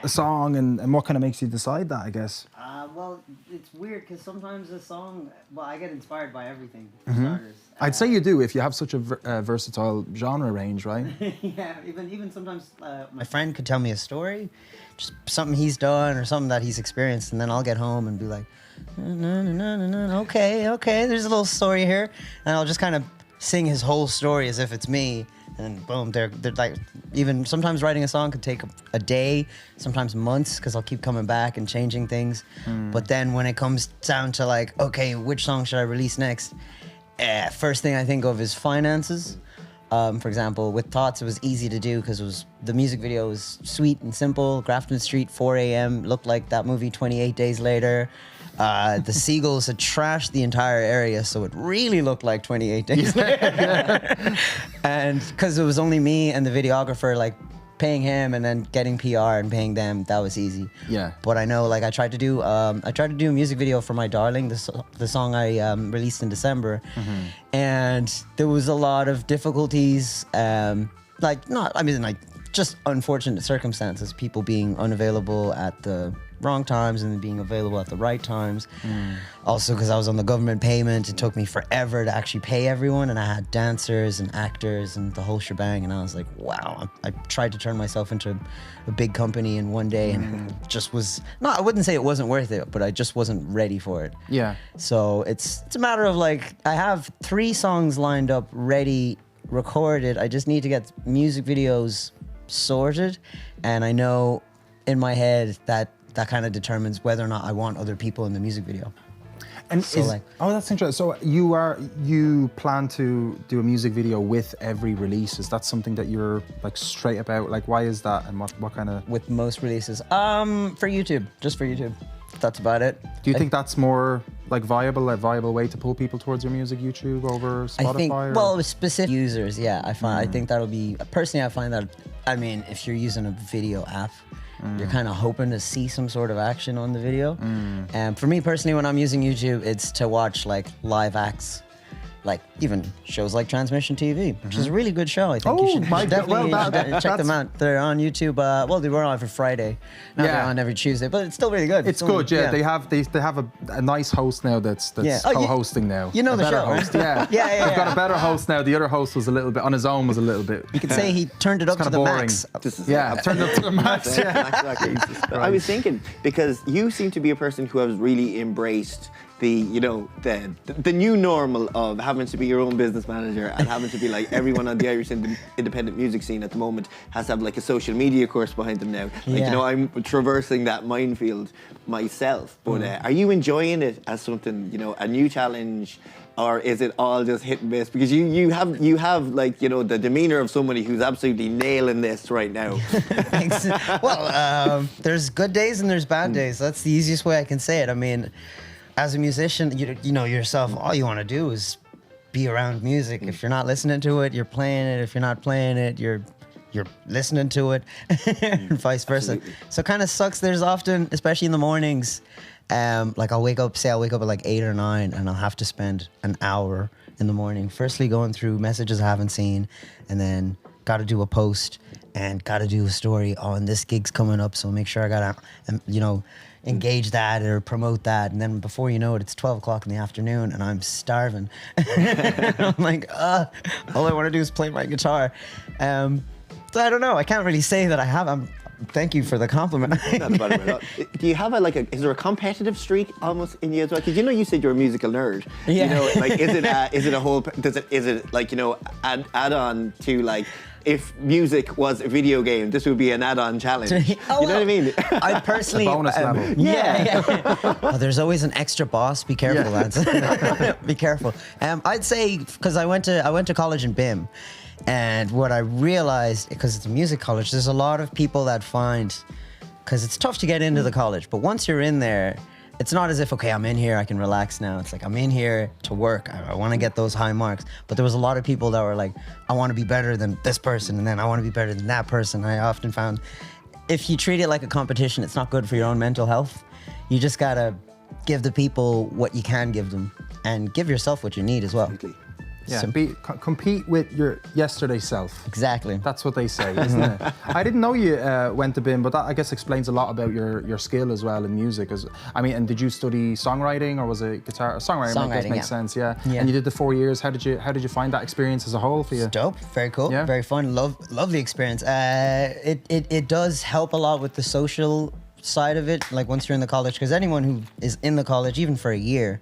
a song, and what kind of makes you decide that, I guess? Well, it's weird because sometimes a song, I get inspired by everything, for starters. I'd say you do if you have such a versatile genre range, right? Yeah, even sometimes my friend could tell me a story, just something he's done or something that he's experienced, and then I'll get home and be like, okay, there's a little story here, and I'll just kind of sing his whole story as if it's me. And boom, they're like, even sometimes writing a song could take a day, sometimes months, because I'll keep coming back and changing things. But then when it comes down to like, okay, which song should I release next? First thing I think of is finances. For example, with Thoughts, it was easy to do because the music video was sweet and simple. Grafton Street, 4 a.m. looked like that movie 28 Days Later. The seagulls had trashed the entire area, so it really looked like 28 Days Later. And because it was only me and the videographer, like paying him and then getting PR and paying them, that was easy. Yeah. But I know, like, I tried to do a music video for My Darling, the song I released in December, and there was a lot of difficulties. Just unfortunate circumstances, people being unavailable at the wrong times and then being available at the right times. Also, because I was on the government payment, it took me forever to actually pay everyone, and I had dancers and actors and the whole shebang, and I was like, wow. I tried to turn myself into a big company in one day, and it just was I wouldn't say it wasn't worth it, but I just wasn't ready for it. Yeah. So it's a matter of, like, I have 3 songs lined up, ready, recorded. I just need to get music videos sorted, and I know in my head that kind of determines whether or not I want other people in the music video. And So, that's interesting. So you plan to do a music video with every release? Is that something that you're like straight about? Like, why is that, and what kind of? With most releases, for YouTube, just for YouTube. That's about it. Do you think that's more like a viable way to pull people towards your music, YouTube over Spotify? I think, or? well, with specific users, yeah. I think that'll be, personally, I find that, I mean, if you're using a video app, you're kind of hoping to see some sort of action on the video. And for me personally, when I'm using YouTube, it's to watch like live acts, like even shows like Transmission TV, which is a really good show. I think you should definitely check them out. They're on YouTube. Well, they were on for Friday. Now they're on every Tuesday, but it's still really good. It's good, yeah. They have a nice host now that's co-hosting now. You know the show, host, right? yeah. They've got a better host now. The other host was a little bit on his own. You could say he turned it up to the max. Turned it up to the max. I was thinking, because you seem to be a person who has really embraced the new normal of having to be your own business manager and having to be like everyone on the Irish independent music scene at the moment has to have like a social media course behind them now. Like, I'm traversing that minefield myself. But are you enjoying it as something, a new challenge? Or is it all just hit and miss? Because you have like, the demeanor of somebody who's absolutely nailing this right now. Well, there's good days and there's bad days. That's the easiest way I can say it. I mean, as a musician, you know yourself, all you want to do is be around music. If you're not listening to it, you're playing it. If you're not playing it, you're listening to it, and vice versa. Absolutely. So it kind of sucks. There's often, especially in the mornings, like I'll wake up at like 8 or 9, and I'll have to spend an hour in the morning, firstly going through messages I haven't seen, and then got to do a post and got to do a story on this gig's coming up, so make sure I got to, engage that or promote that, and then before you know it, it's 12 o'clock in the afternoon and I'm starving. I'm like, all I want to do is play my guitar. So I don't know, I can't really say that I have. Thank you for the compliment. Not about it at all. Do you have is there a competitive streak almost in you as well? Because you said you're a musical nerd. Yeah. Is it like, add on to like, if music was a video game, this would be an add-on challenge. You know what I mean? I personally... A bonus level. Yeah. Oh, there's always an extra boss. Be careful, lads. Be careful. I'd say, because I went to college in BIM, and what I realized, because it's a music college, there's a lot of people that find, because it's tough to get into the college, but once you're in there, it's not as if, okay, I'm in here, I can relax now. It's like, I'm in here to work. I want to get those high marks. But there was a lot of people that were like, I want to be better than this person, and then I want to be better than that person. I often found if you treat it like a competition, it's not good for your own mental health. You just got to give the people what you can give them and give yourself what you need as well. Absolutely. Yeah, So- compete with your yesterday self. Exactly. That's what they say, isn't it? I didn't know you went to BIM, but that I guess explains a lot about your skill as well in music. And did you study songwriting or was it guitar? Songwriting makes sense, yeah. And you did the 4 years. How did you find that experience as a whole for you? It's dope. Very cool. Yeah. Very fun. Lovely experience. It does help a lot with the social side of it, like once you're in the college, because anyone who is in the college, even for a year,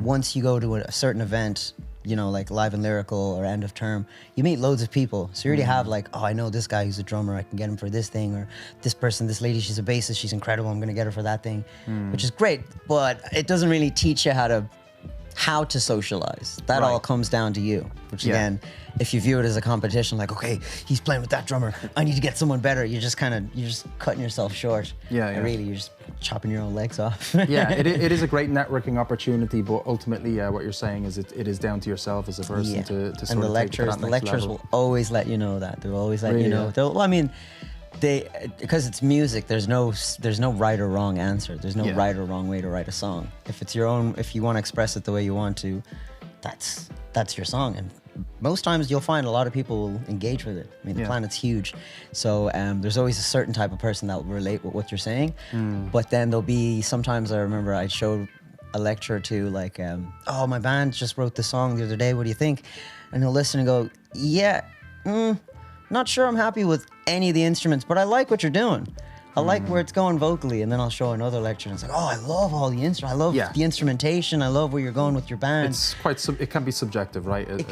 once you go to a certain event, like Live and Lyrical or End of Term, you meet loads of people. So you already have like, oh, I know this guy who's a drummer, I can get him for this thing, or this person, this lady, she's a bassist, she's incredible, I'm gonna get her for that thing, which is great, but it doesn't really teach you how to socialize. That all comes down to you, which again, if you view it as a competition, like, okay, he's playing with that drummer, I need to get someone better, you're just cutting yourself short. Yeah, And really, you're just chopping your own legs off. Yeah, it is a great networking opportunity, but ultimately, what you're saying is it is down to yourself as a person to sort and of take it to that the next lecturers level. will always let you know that. They'll always let you Really, know. yeah. Well, I mean, because it's music, there's no right or wrong answer. There's no right or wrong way to write a song. If it's your own, if you want to express it the way you want to, that's your song. And most times you'll find a lot of people will engage with it. I mean, the planet's huge, so there's always a certain type of person that will relate with what you're saying. But then there'll be sometimes, I remember I showed a lecturer to, like, oh, my band just wrote this song the other day, what do you think? And he'll listen and go, yeah, not sure I'm happy with any of the instruments, but I like what you're doing. I like where it's going vocally. And then I'll show another lecture and it's like, oh, I love all the instruments. I love the instrumentation. I love where you're going with your band. It's quite, it can be subjective, right? It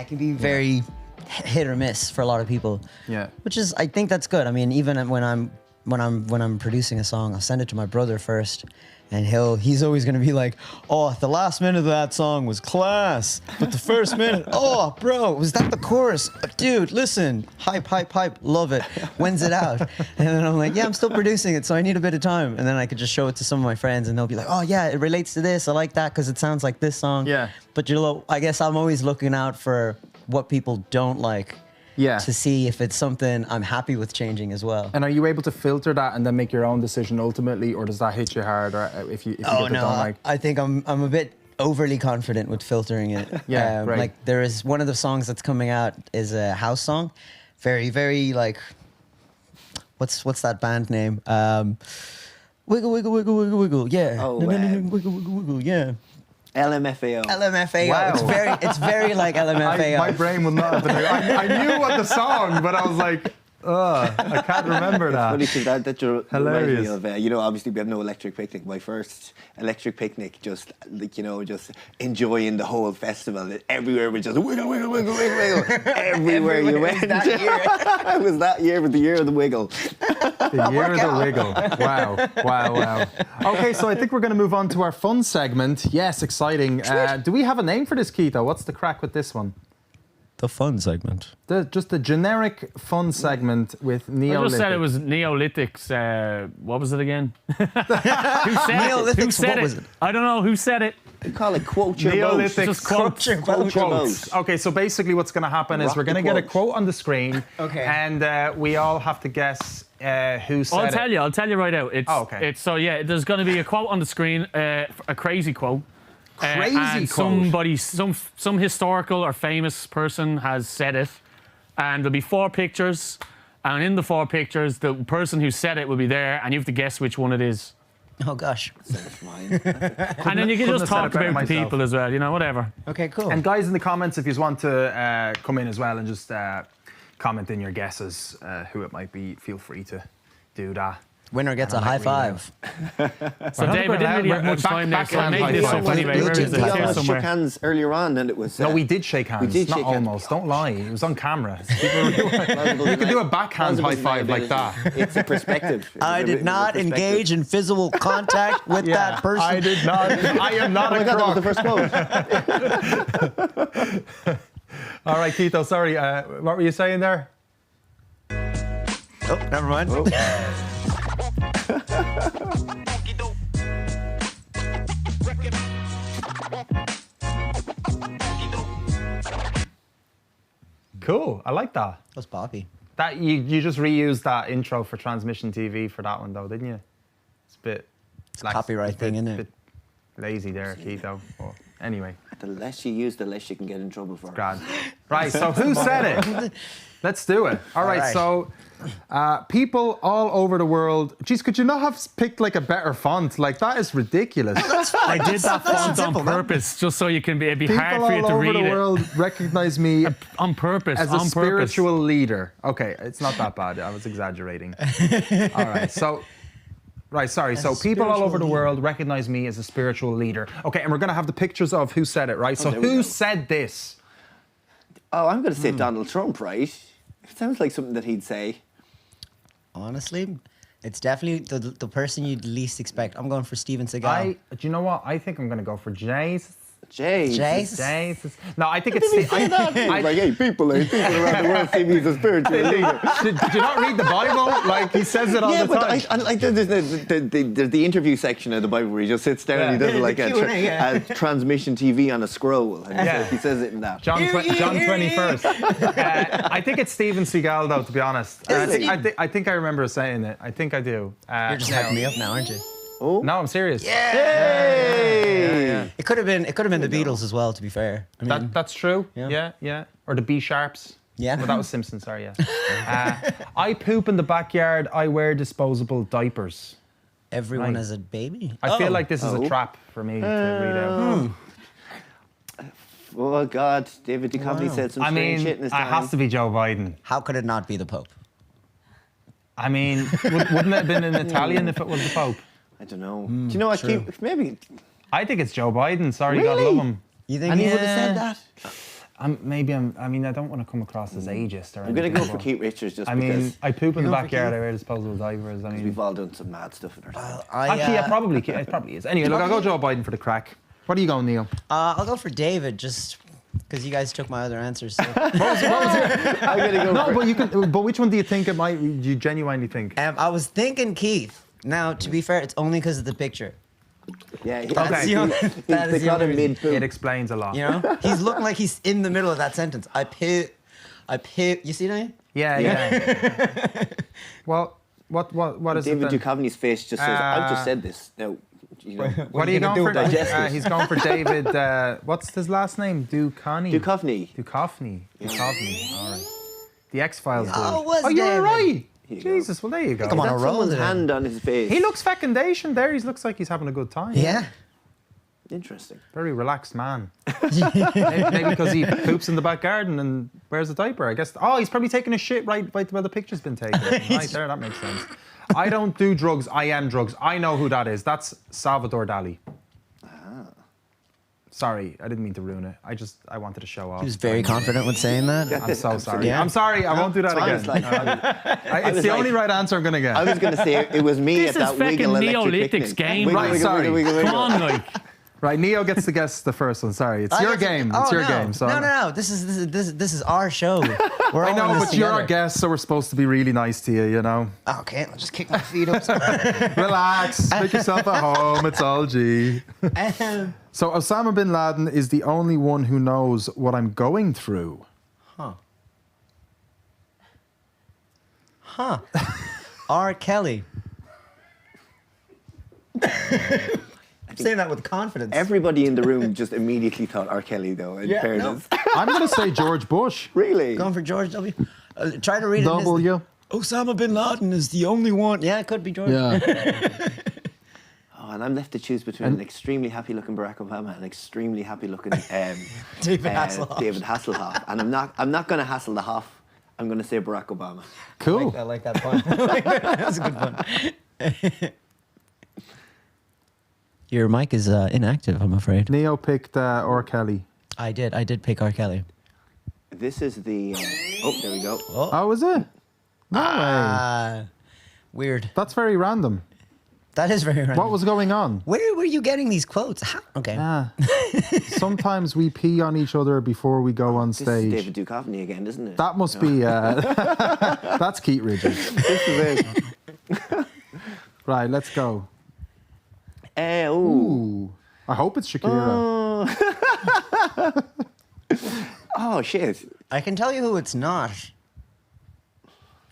can be very hit or miss for a lot of people. Yeah. Which is, I think that's good. I mean, even when I'm producing a song, I'll send it to my brother first. And he's always going to be like, oh, the last minute of that song was class. But the first minute, oh, bro, was that the chorus? Dude, listen, hype, hype, hype, love it. When's it out? And then I'm like, yeah, I'm still producing it, so I need a bit of time. And then I could just show it to some of my friends and they'll be like, oh, yeah, it relates to this. I like that because it sounds like this song. Yeah. But I guess I'm always looking out for what people don't like. Yeah. To see if it's something I'm happy with changing as well. And are you able to filter that and then make your own decision ultimately, or does that hit you hard, or if you get the don't like? I think I'm a bit overly confident with filtering it. Yeah, right. Like, there is one of the songs that's coming out is a house song, very, very, like, what's that band name? Wiggle, wiggle, wiggle, wiggle, wiggle. Yeah. Oh, wiggle, wiggle, wiggle. Yeah. LMFAO. LMFAO. Wow. It's very like LMFAO. My brain would not have been. I knew what the song, but I was like, I can't remember that. Funny because that Hilarious. reminds me of, obviously we have no electric picnic. My first electric picnic, just just enjoying the whole festival. Everywhere was just wiggle, wiggle, wiggle, wiggle, wiggle. Everywhere you went. That year. It was that year, but the year of the wiggle. The year of the wiggle. Wow. Okay, so I think we're going to move on to our fun segment. Yes, exciting. Do we have a name for this, Keita? What's the crack with this one? The fun segment. Just the generic fun segment with Neolithic. I just said it was Neolithic's. What was it again? Who said Neolithic. it? Who said what it? was it? I don't know who said it. We call it quote your Neolithic boat. Just quotes. Quote your boat. Okay, so basically what's going to happen is Rock we're going to the get a quote. quote on the screen. Okay. And we all have to guess who said it. I'll tell you right out. It's, okay. There's going to be a quote on the screen, a crazy quote. Crazy and quote. some historical or famous person has said it, and there'll be 4 pictures, and in the 4 pictures, the person who said it will be there, and you have to guess which one it is. Oh gosh. And then you can just talk better about the myself. people as well, whatever. Okay, cool. And guys in the comments, if you want to come in as well and just comment in your guesses who it might be, feel free to do that. Winner gets a high five. So David didn't really have much time there, so I made this up anyway. Where is it? We It's here almost shook somewhere. hands earlier on, and it was. No, we did shake hands. We did not shake hands. almost. Don't lie. It was on camera. You could do a backhand high five like that. It's a perspective. I did not engage in physical contact with that person. I did not. I am not Oh my a God, crook. that was the first quote. All right, Keito, sorry. What were you saying there? Oh, never mind. Cool. I like that. That's Bobby. That you just reused that intro for Transmission TV for that one though, didn't you? It's a bit. It's copyright thing, isn't it? Bit lazy there, Keito. But anyway, The less you use, the less you can get in trouble for. grand. Right. So who said it? Let's do it. All right. So. People all over the world. Geez, could you not have picked like a better font? Like that is ridiculous. I did that font on purpose, just so it'd be People hard for you all to over read the it. world recognize me On purpose, as a spiritual leader. Okay, it's not that bad. I was exaggerating. All right, so. Right, sorry. So people all over the world recognize me as a spiritual leader. Okay, and we're going to have the pictures of who said it, right? So there we who go. said this? Oh, I'm going to say Donald Trump, right? It sounds like something that he'd say. Honestly, it's definitely the person you'd least expect. I'm going for Steven Seagal. Do you know what? I think I'm going to go for Jay Jesus. No, I think it's. Like, hey, people around the world see me as a spiritual leader. Did you not read the Bible? Like, he says it all the time. I like there's the interview section of the Bible where he just sits down and he does like a transmission TV on a scroll. And he says it in that. John 21st. I think it's Steven Seagal, though, to be honest. I think I remember saying it. I think I do. You're just hyping me up now, aren't you? Oh. No, I'm serious. Yay! It could have been the Beatles as well, to be fair. I mean, That's true. Yeah. Or the B Sharps. Yeah. Well, that was Simpson, sorry, yeah. I poop in the backyard, I wear disposable diapers. everyone has a baby. I feel like this is a trap for me to read out. Oh God, David Duchovny said some strange shit in his time. It has to be Joe Biden. How could it not be the Pope? I mean, wouldn't it have been in Italian if it was the Pope? I don't know. Do you know what? Maybe. I think it's Joe Biden. Sorry, God love him. You think And he would have said that? I don't want to come across as ageist or I'm going to go for but- Keith Richards just I mean, because I poop in the backyard. I wear disposable diapers. I mean, we've all done some mad stuff in our time. actually, it probably is. Anyway, look, I'll go Joe Biden for the crack. What are you going, Neil? I'll go for David, just because you guys took my other answers. So. I'm going to go No, for but you can. But which one do you think it might? You genuinely think? I was thinking Keith. Now, to be fair, it's only because of the picture. Yeah, That's the only- that is the only reason. It explains a lot. You know, he's looking like he's in the middle of that sentence. I poop. You see that? Yeah. Well, what is David it then? Duchovny's face just says, "I've just said this." Now, you know. What are you going for? Digest it. He's going for David. What's his last name? Duchovny. Duchovny. Duchovny. All right. The X-Files. Oh, dude. was Oh, you're David. right. Here you go. Jesus, well there you go. Come on, That's a roll someone's today. hand on his face. He looks fecundation there. He looks like he's having a good time. Yeah. Interesting. Very relaxed man. Maybe because he poops in the back garden and wears a diaper, I guess. Oh, he's probably taking a shit right where the picture's been taken. Right there, that makes sense. I don't do drugs, I am drugs. I know who that is. That's Salvador Dali. Sorry, I didn't mean to ruin it. I wanted to show off. He was very confident with saying that. I'm so sorry. Yeah. I'm sorry, I won't do that It's again. fine, It's the only right answer I'm going to get. I was going to say it was me This at is that wiggle fucking electric Neolithics picnic. game. Wiggle, Right, wiggle, sorry. wiggle, wiggle, Come wiggle. on, like. Right, Neo gets to guess the first one. Sorry, it's your game. It's your game. So No. This is our show. We're I all know, in this but you're our together. guest, so we're supposed to be really nice to you, you know? Okay, I'll just kick my feet up. Relax, make yourself at home, it's all G. So Osama bin Laden is the only one who knows what I'm going through. R. Kelly. I'm saying that with confidence. Everybody in the room just immediately thought R. Kelly, though, in fairness. I'm going to say George Bush. Really? Going for George W. Try to read it. W. Osama bin Laden is the only one. Yeah, it could be George. Yeah. Oh, and I'm left to choose between an extremely happy-looking Barack Obama and an extremely happy-looking David Hasselhoff. David Hasselhoff. And I'm not going to hassle the Hoff. I'm going to say Barack Obama. Cool. I like that pun. That's a good pun. Your mic is inactive, I'm afraid. Neo picked R. Kelly. I did pick R. Kelly. This is the... oh, there we go. Oh, is it? No way. Weird. That's very random. That is very random. What was going on? Where were you getting these quotes? Okay. Sometimes we pee on each other before we go on This is stage. David Duchovny again, isn't it? That must be... that's Keith Richards. This is it. Right, let's go. Ooh. Ooh. I hope it's Shakira. Oh, shit. I can tell you who it's not.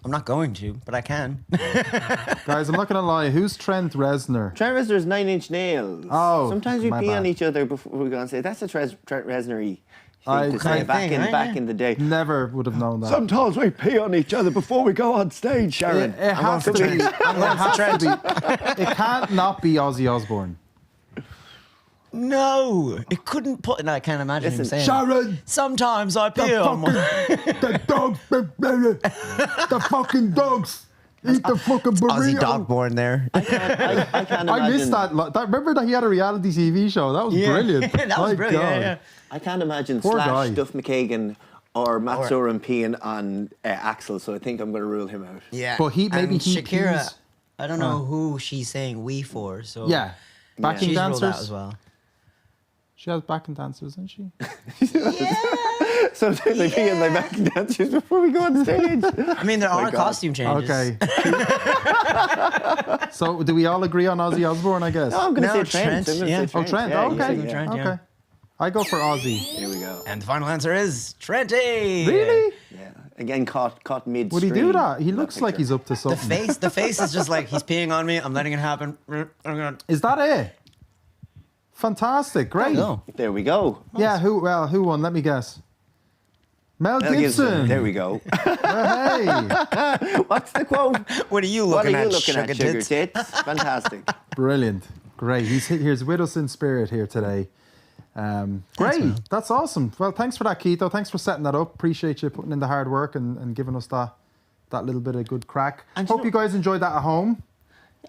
I'm not going to, but I can. Guys, I'm not going to lie. Who's Trent Reznor? Trent Reznor's 9 Inch Nails. Oh, Sometimes we my pee bad. on each other before we go and say, that's a Trent Reznor-y I thing to say kind back in the day. Never would have known that. Sometimes we pee on each other before we go on stage, Sharon. It has to be. It has to be. It can't not be Ozzy Osbourne. No, it couldn't put. No, I can't imagine him Listen, saying. Sharon! Sometimes I pee on my. The dogs, the fucking dogs. Eat the fucking Aussie burrito. dog born there. I can't imagine. I missed that. Remember that he had a reality TV show? That was brilliant. that was My brilliant. God. Yeah. I can't imagine Poor Slash, guy. Duff McKagan, or Matt Sorum peeing on Axel, so I think I'm going to rule him out. Yeah. But maybe and he Shakira. pees- I don't know who she's saying we for. So Yeah. Backing she's ruled out dancers. as well. She has backing dancers, doesn't she? Sometimes I forget my backing dancers before we go on stage. I mean, there are costume changes. Okay. So do we all agree on Ozzy Osbourne, I guess? No, I'm going to No, say Trent. Trent, I'm gonna yeah. say Oh, Trent. Yeah, Oh, okay. you say Trent, yeah. Okay. I go for Ozzy. Here we go. And the final answer is Trenty. Really? Yeah. Again, caught mid. Would he do that? He looks like he's up to The something. face is just like, he's peeing on me. I'm letting it happen. Is that it? Fantastic. Great. No. There we go. Yeah, who won? Let me guess. Mel Gibson. There we go. Hey. What's the quote? What are you What are looking you at, looking at, sugar sugar tits? tits? Fantastic. Brilliant. Great. He's with us in spirit here today. Great. That's awesome. Well, thanks for that, Keito. Thanks for setting that up. Appreciate you putting in the hard work and giving us that little bit of good crack. And Hope you guys enjoyed that at home.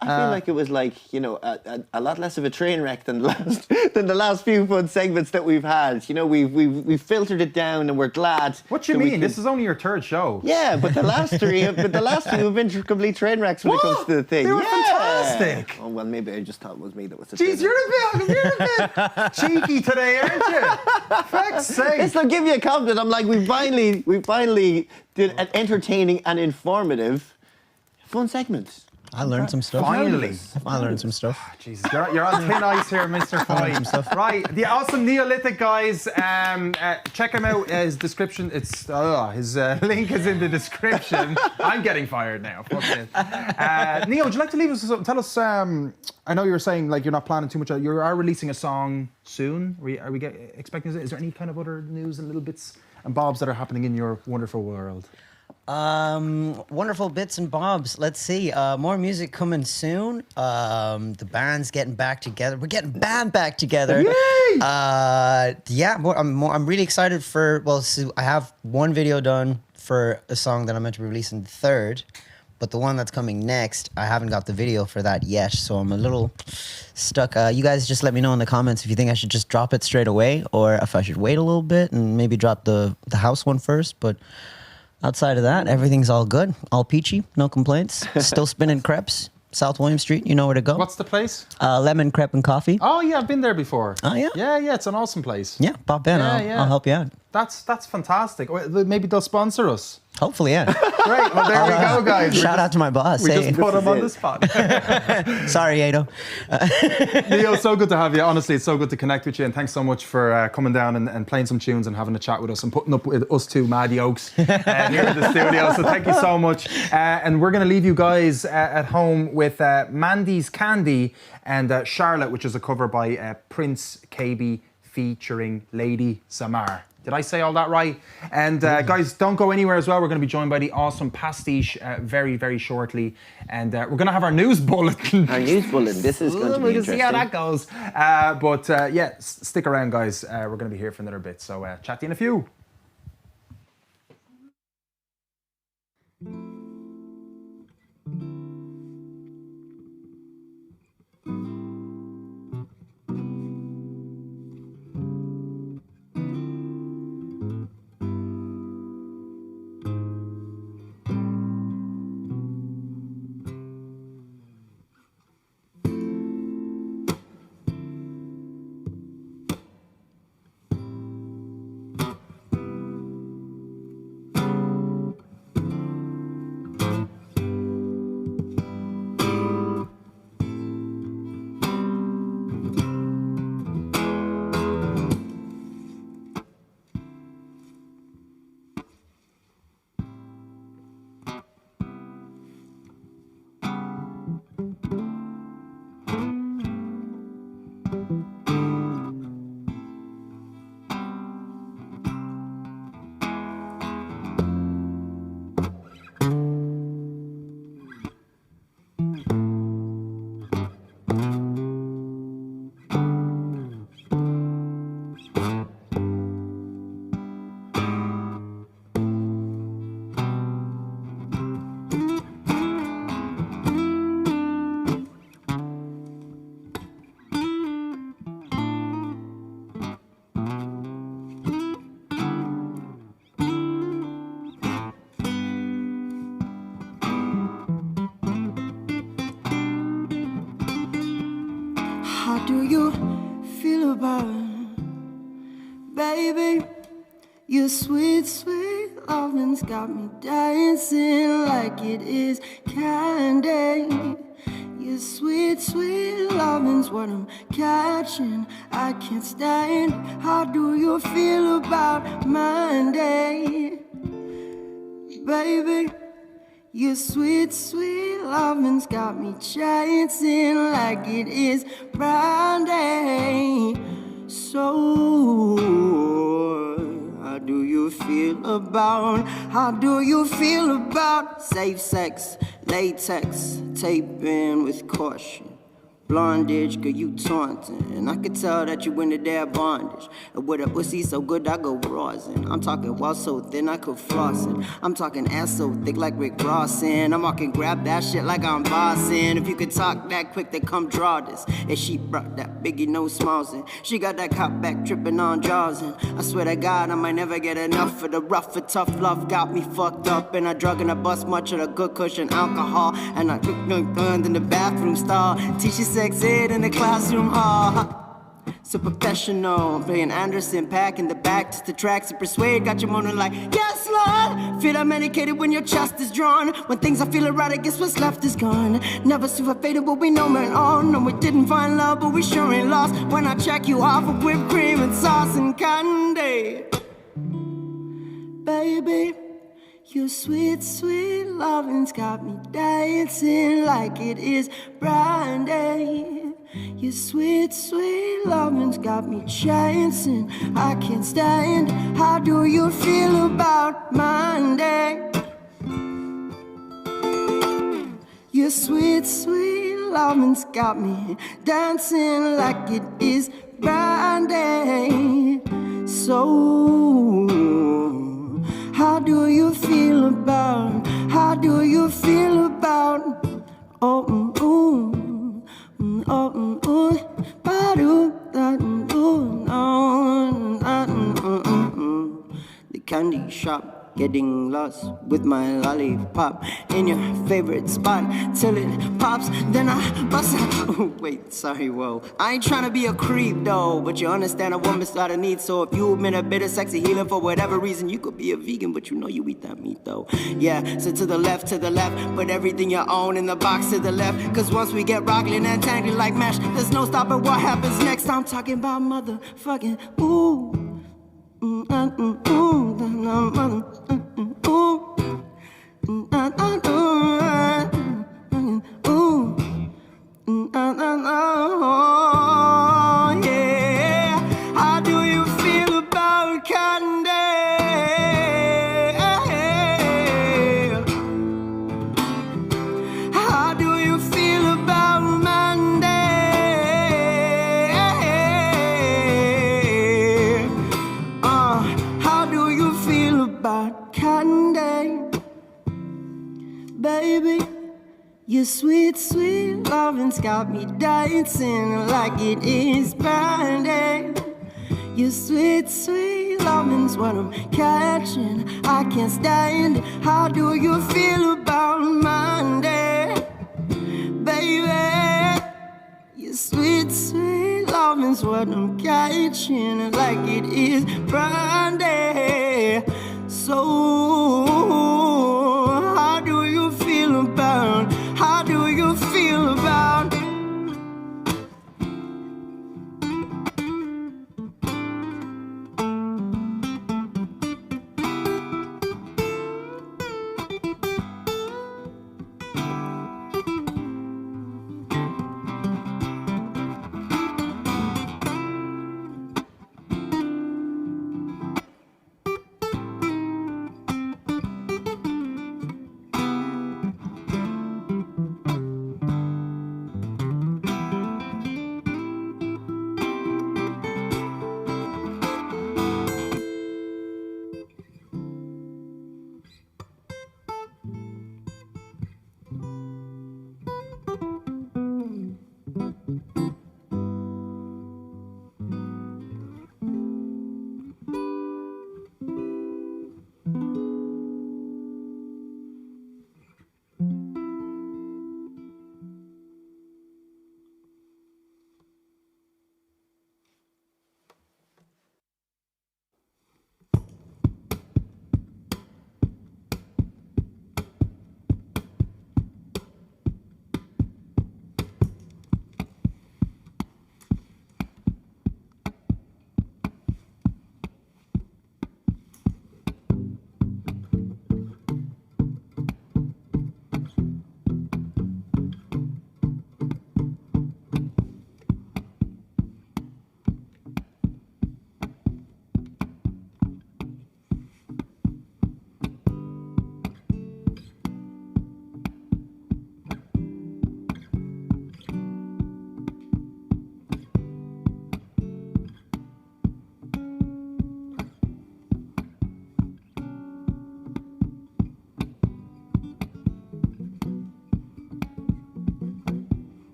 I feel like it was like, a lot less of a train wreck than the last few fun segments that we've had. You know, we've filtered it down and we're glad. What do you mean? This is only your third show. Yeah, but the last two have been complete train wrecks when it comes to the thing. They were Yeah. fantastic. Oh, well, maybe I just thought it was me that was the Jeez, train you're a bit cheeky today, aren't you? Fuck's sake. Listen, I'll give you a compliment. I'm like, we finally did an entertaining and informative fun segment. I learned some stuff. Finally. I learned some stuff. Jesus, you're on thin ice here, Mr. Foy. Right, the awesome Neolithic guys. Check him out. His description. His link is in the description. I'm getting fired now. Fuck it. Neo, would you like to leave us? Tell us. I know you were saying like you're not planning too much. You are releasing a song soon. Are we expecting? Is there any kind of other news and little bits and bobs that are happening in your wonderful world? Wonderful bits and bobs. Let's see. More music coming soon. The band's getting back together. We're getting band back together. Yay! I'm really excited for. Well, so I have one video done for a song that I'm meant to be releasing the 3rd, but the one that's coming next, I haven't got the video for that yet. So I'm a little stuck. You guys just let me know in the comments if you think I should just drop it straight away, or if I should wait a little bit and maybe drop the house one first. But outside of that, everything's all good. All peachy, no complaints. Still spinning crepes. South William Street, you know where to go. What's the place? Lemon Crepe and Coffee. Oh yeah, I've been there before. Oh yeah? Yeah, it's an awesome place. Yeah, pop in. I'll help you out. That's fantastic. Maybe they'll sponsor us. Hopefully, yeah. Great. Well, there we go, guys. Shout out to my boss. We Hey. just put him on the spot. Sorry, Ado. Neo, so good to have you. Honestly, it's so good to connect with you, and thanks so much for coming down and playing some tunes and having a chat with us and putting up with us two mad yokes here in the studio. So thank you so much. And we're going to leave you guys at home with Mandy's Candy and Charlotte, which is a cover by Prince KB featuring Lady Samar. Did I say all that right? And guys, don't go anywhere as well. We're going to be joined by the awesome Pastiche very, very shortly. And we're going to have our news bulletin. Our news bulletin. This is going to be We're going to interesting. see how that goes. But yeah, stick around, guys. We're going to be here for another bit. So chat to you in a few. How do you feel about Your sweet, sweet loving's got me dancing like it is candy. Your sweet, sweet loving's what I'm catching. I can't stand. How do you feel about Monday? Baby, your sweet, sweet loving's got me chancing like it is Friday. So, how do you feel about safe sex, latex, taping with caution? Blondage, girl, you taunting. And I could tell that you into their bondage. And with a pussy so good, I go browsing. I'm talking wall so thin, I could floss it. I'm talking ass so thick like Rick Rossin. I'm walking, grab that shit like I'm bossing. If you could talk that quick, then come draw this. And she brought that Biggie no smiles in. She got that cop back tripping on jaws in. I swear to God, I might never get enough of the rough and tough love. Got me fucked up. And I drug and I bust much of the good cushion alcohol. And I took guns in the bathroom stall. Teach you sex ed in the classroom hall. So professional, playing Anderson, pack in the back, just the tracks to persuade. Got your moaning like, yes, Lord. Feel I'm medicated when your chest is drawn. When things are feeling right, I guess what's left is gone. Never super faded, but we know man on. No, we didn't find love, but we sure ain't lost. When I check you off with whipped cream and sauce and candy. Baby, your sweet, sweet loving's got me dancing like it is brandy. Your sweet, sweet loving's got me chancing. I can't stand. How do you feel about Monday? Your sweet, sweet loving's got me dancing like it is brandy. So, how do you feel about? The candy shop. Getting lost with my lollipop in your favorite spot till it pops. Then I bust out. Oh, wait, sorry, whoa. I ain't trying to be a creep though, but you understand a woman's got a need. So if you admit a bit of sexy healing for whatever reason, you could be a vegan, but you know you eat that meat though. Yeah, so to the left, put everything you own in the box to the left. Cause once we get rockin' and tangled like mesh, there's no stopping what happens next. I'm talking about motherfucking ooh. Yeah. How do you feel about candy? How do you feel about Monday? How do you feel about candy? Baby, your sweet, sweet loving's got me dancing like it is brandy. Your sweet, sweet loving's what I'm catching. I can't stand it. How do you feel about Monday? Baby, your sweet, sweet loving's what I'm catching like it is brandy. So, how do you feel about? How do you feel about?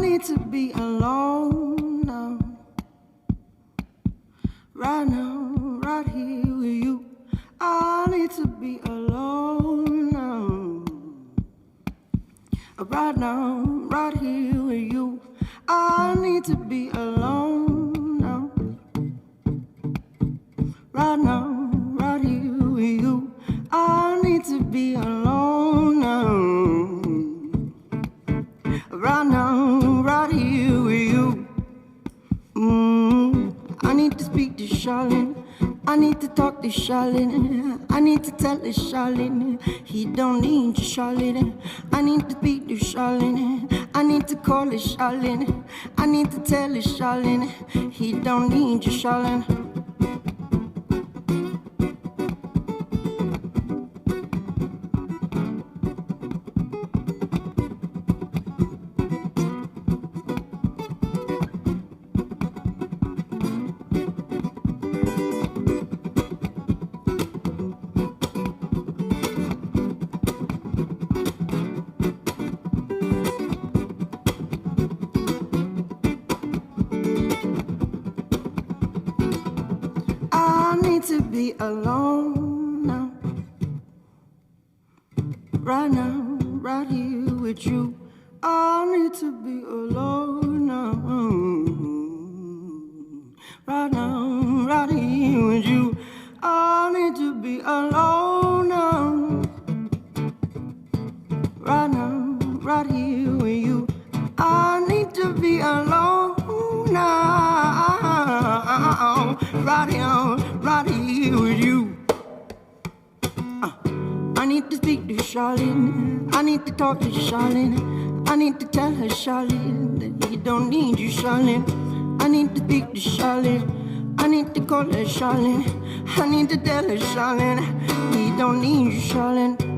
need to be alone now. Right now, right here with you. I need to be alone now. Right now, right here with you. I need to be alone now. Right now, right here with you. I need to be alone now. Right now, right here with you. I need to speak to Charlene. I need to talk to Charlene. I need to tell her Charlene. He don't need you, Charlene. I need to speak to Charlene. I need to call her Charlene. I need to tell her Charlene. He don't need you, Charlene. To be alone now. Right now, right here with you. I need to be alone now. Right now, right here with you. I need to be alone now. Right now, right here with you. I need to be alone now. Right here, right here with you. I need to speak to Charlene. I need to talk to Charlene. I need to tell her, Charlene, that he don't need you, Charlene. I need to speak to Charlene. I need to call her, Charlene. I need to tell her, Charlene, he don't need you, Charlene.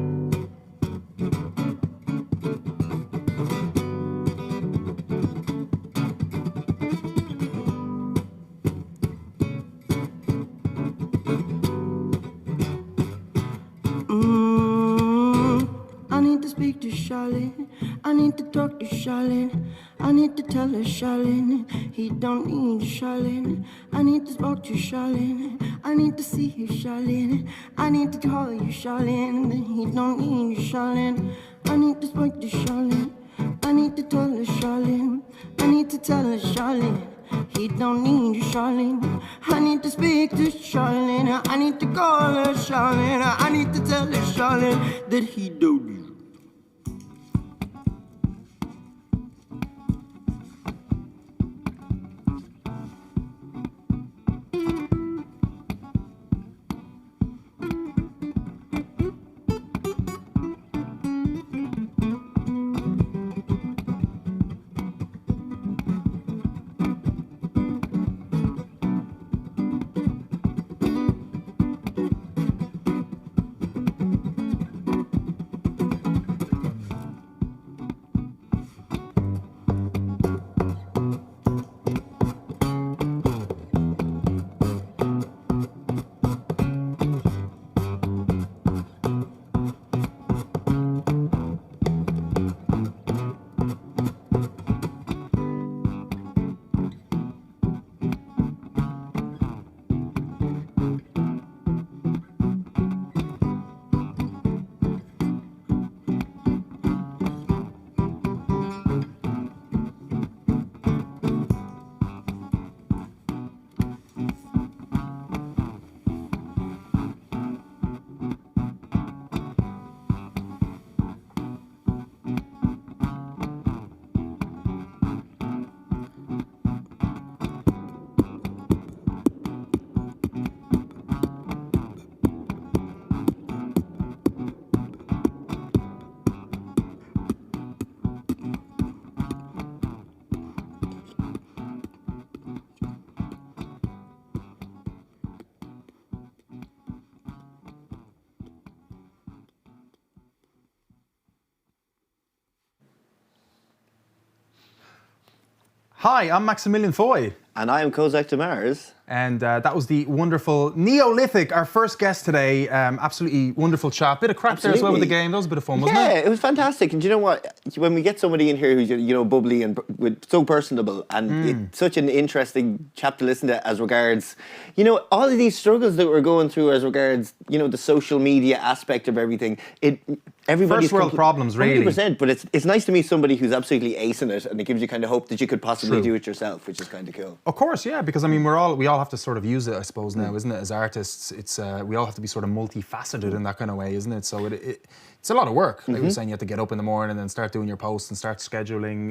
I need to speak to Charlene. I need to talk to Charlene. I need to tell her, Charlene, he don't need you, Charlene. I need to talk to Charlene. I need to see you, Charlene. I need to call you, Charlene, that he don't need you, Charlene. I need to speak to Charlene. I need to tell her, Charlene. I need to tell her, Charlene, he don't need you, Charlene. I need to speak to Charlene. I need to call her, Charlene. I need to tell her, Charlene, that he don't need you. Hi, I'm Maximillion Foy. And I am Kozak deMars. And that was the wonderful Neolithic, our first guest today. Absolutely wonderful chat. Bit of crap there as well with the game. That was a bit of fun, wasn't it? Yeah, it was fantastic. And do you know what? When we get somebody in here who's, you know, bubbly and so personable, and it's such an interesting chap to listen to as regards, you know, all of these struggles that we're going through as regards, you know, the social media aspect of everything. Everybody's first world problems, really. 100%, but it's nice to meet somebody who's absolutely acing it, and it gives you kind of hope that you could possibly do it yourself, which is kind of cool. Of course, yeah, because I mean, we all have to sort of use it, I suppose, now, isn't it? As artists, it's we all have to be sort of multifaceted in that kind of way, isn't it? So it's a lot of work. Like we were saying, you have to get up in the morning and start doing your posts and start scheduling